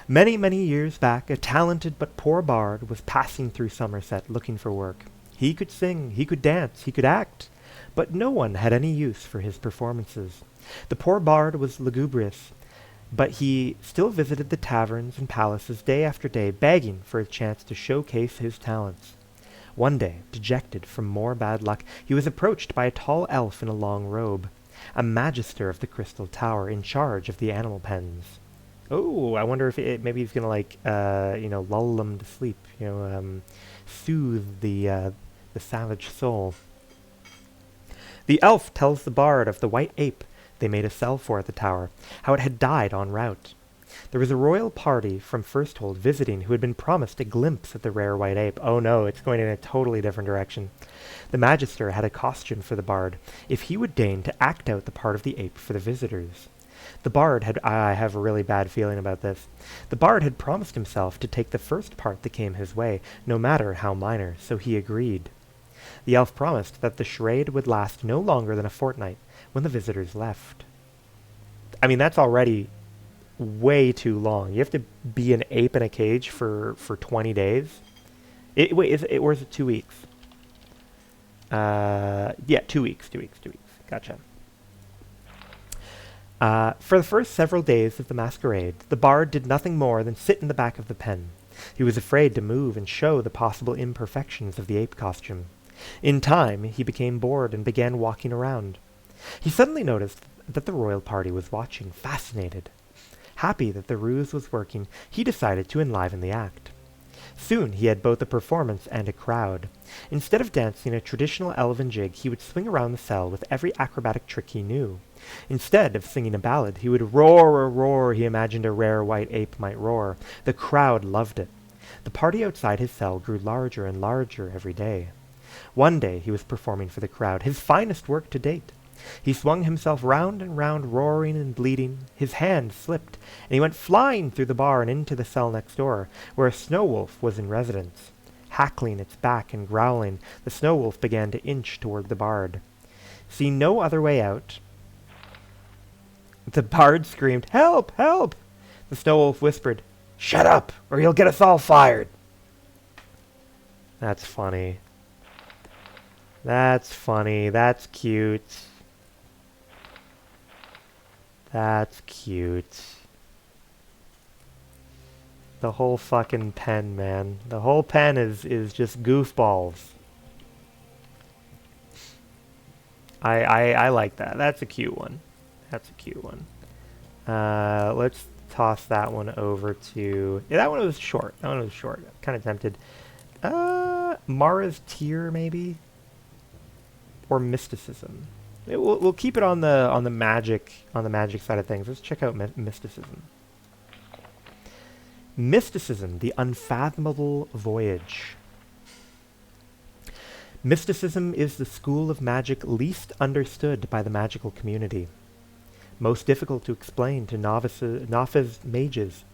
Many, many years back, a talented but poor bard was passing through Somerset looking for work. He could sing, he could dance, he could act, but no one had any use for his performances. The poor bard was lugubrious, but he still visited the taverns and palaces day after day, begging for a chance to showcase his talents. One day, dejected from more bad luck, he was approached by a tall elf in a long robe, a magister of the Crystal Tower in charge of the animal pens. Oh, I wonder if maybe he's gonna lull them to sleep, soothe the savage soul. The elf tells the bard of the white ape they made a cell for at the tower, how it had died en route. There was a royal party from Firsthold visiting who had been promised a glimpse at the rare white ape. Oh no, it's going in a totally different direction. The magister had a costume for the bard, if he would deign to act out the part of the ape for the visitors. The bard had... I have a really bad feeling about this. The bard had promised himself to take the first part that came his way, no matter how minor, so he agreed. The elf promised that the charade would last no longer than a fortnight when the visitors left. I mean, that's already way too long. You have to be an ape in a cage for 20 days. Or is it 2 weeks? Yeah, 2 weeks. Gotcha. For the first several days of the masquerade, the bard did nothing more than sit in the back of the pen. He was afraid to move and show the possible imperfections of the ape costume. In time, he became bored and began walking around. He suddenly noticed that the royal party was watching, fascinated. Happy that the ruse was working, he decided to enliven the act. Soon he had both a performance and a crowd. Instead of dancing a traditional elven jig, he would swing around the cell with every acrobatic trick he knew. Instead of singing a ballad, he would roar a roar he imagined a rare white ape might roar. The crowd loved it. The party outside his cell grew larger and larger every day. One day he was performing for the crowd, his finest work to date. He swung himself round and round, roaring and bleeding. His hand slipped, and he went flying through the bar and into the cell next door, where a snow wolf was in residence. Hackling its back and growling, the snow wolf began to inch toward the bard. Seeing no other way out, the bard screamed, "Help! Help!" The snow wolf whispered, "Shut up, or you'll get us all fired." That's funny. That's funny. That's cute. That's cute. The whole fucking pen, man. The whole pen is just goofballs. I like that. That's a cute one. That's a cute one. Let's toss that one over to... Yeah, that one was short. That one was short. Kind of tempted. Mara's Tear, maybe? or mysticism? We'll keep it on the magic side of things. Let's check out mysticism. Mysticism, the unfathomable voyage. Mysticism is the school of magic least understood by the magical community, most difficult to explain to novice mages.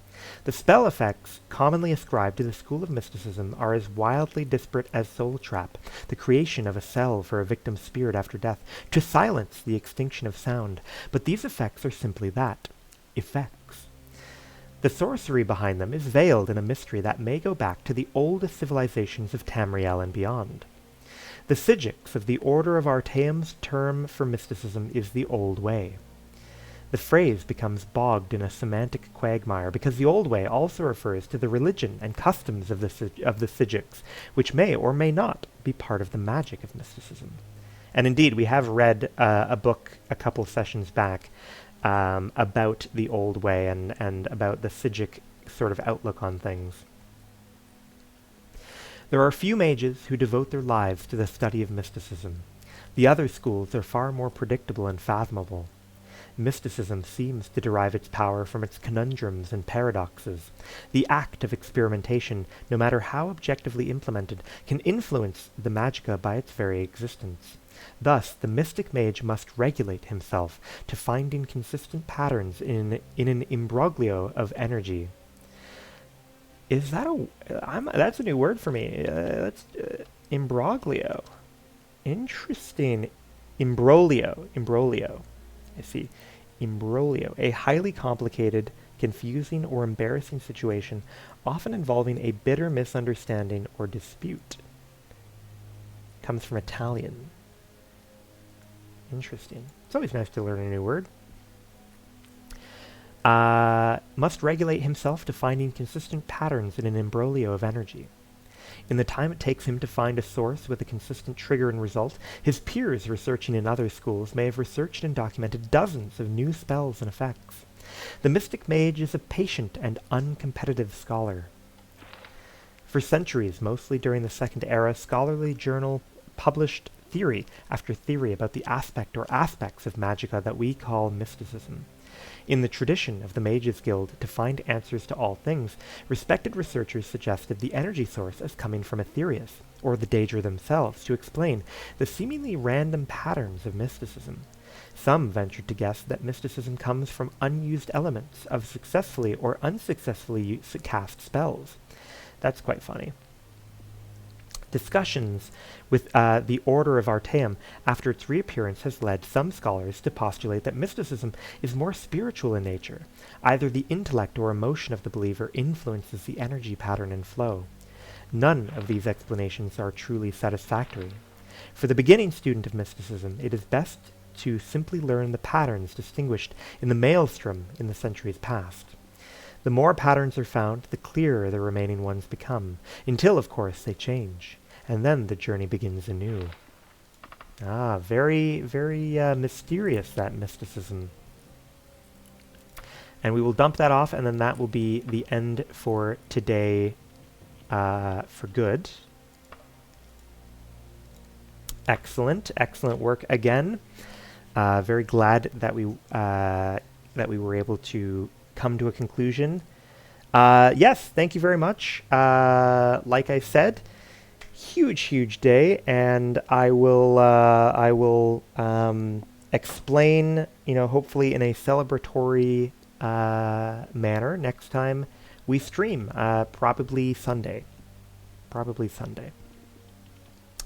The spell effects commonly ascribed to the school of mysticism are as wildly disparate as Soul Trap, the creation of a cell for a victim's spirit after death, to silence the extinction of sound. But these effects are simply that, effects. The sorcery behind them is veiled in a mystery that may go back to the oldest civilizations of Tamriel and beyond. The Psijics of the Order of Artaeum's term for mysticism is the Old Way. The phrase becomes bogged in a semantic quagmire because the Old Way also refers to the religion and customs of the Psijics, which may or may not be part of the magic of mysticism. And indeed, we have read a book a couple sessions back about the Old Way and about the Psijic sort of outlook on things. There are few mages who devote their lives to the study of mysticism. The other schools are far more predictable and fathomable. Mysticism seems to derive its power from its conundrums and paradoxes. The act of experimentation, no matter how objectively implemented, can influence the magicka by its very existence. Thus, the mystic mage must regulate himself to finding consistent patterns in an imbroglio of energy. Is that that's a new word for me. That's imbroglio. Interesting. Imbroglio. I see. Imbroglio. A highly complicated, confusing, or embarrassing situation, often involving a bitter misunderstanding or dispute. Comes from Italian. Interesting. It's always nice to learn a new word. Must regulate himself to finding consistent patterns in an imbroglio of energy. In the time it takes him to find a source with a consistent trigger and result, his peers researching in other schools may have researched and documented dozens of new spells and effects. The mystic mage is a patient and uncompetitive scholar. For centuries, mostly during the Second Era, scholarly journal published theory after theory about the aspect or aspects of magicka that we call mysticism. In the tradition of the Mages Guild, to find answers to all things, respected researchers suggested the energy source as coming from Aetherius, or the Daedra themselves, to explain the seemingly random patterns of mysticism. Some ventured to guess that mysticism comes from unused elements of successfully or unsuccessfully cast spells. That's quite funny. Discussions with the Order of Artaeum after its reappearance has led some scholars to postulate that mysticism is more spiritual in nature. Either the intellect or emotion of the believer influences the energy pattern and flow. None of these explanations are truly satisfactory. For the beginning student of mysticism, it is best to simply learn the patterns distinguished in the maelstrom in the centuries past. The more patterns are found, the clearer the remaining ones become, until, of course, they change, and then the journey begins anew. Very, very mysterious, that mysticism. And we will dump that off, and then that will be the end for today for good. Excellent work again. Very glad that we were able to come to a conclusion. Yes, thank you very much. Like I said, huge day, and I will explain, hopefully in a celebratory manner next time we stream, probably Sunday.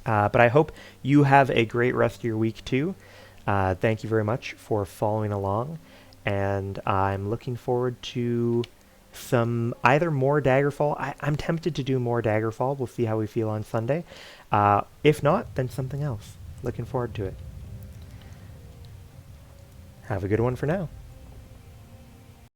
But I hope you have a great rest of your week too. Thank you very much for following along, and I'm looking forward to some either more Daggerfall. I'm tempted to do more Daggerfall. We'll see how we feel on Sunday. If not, then something else. Looking forward to it. Have a good one for now.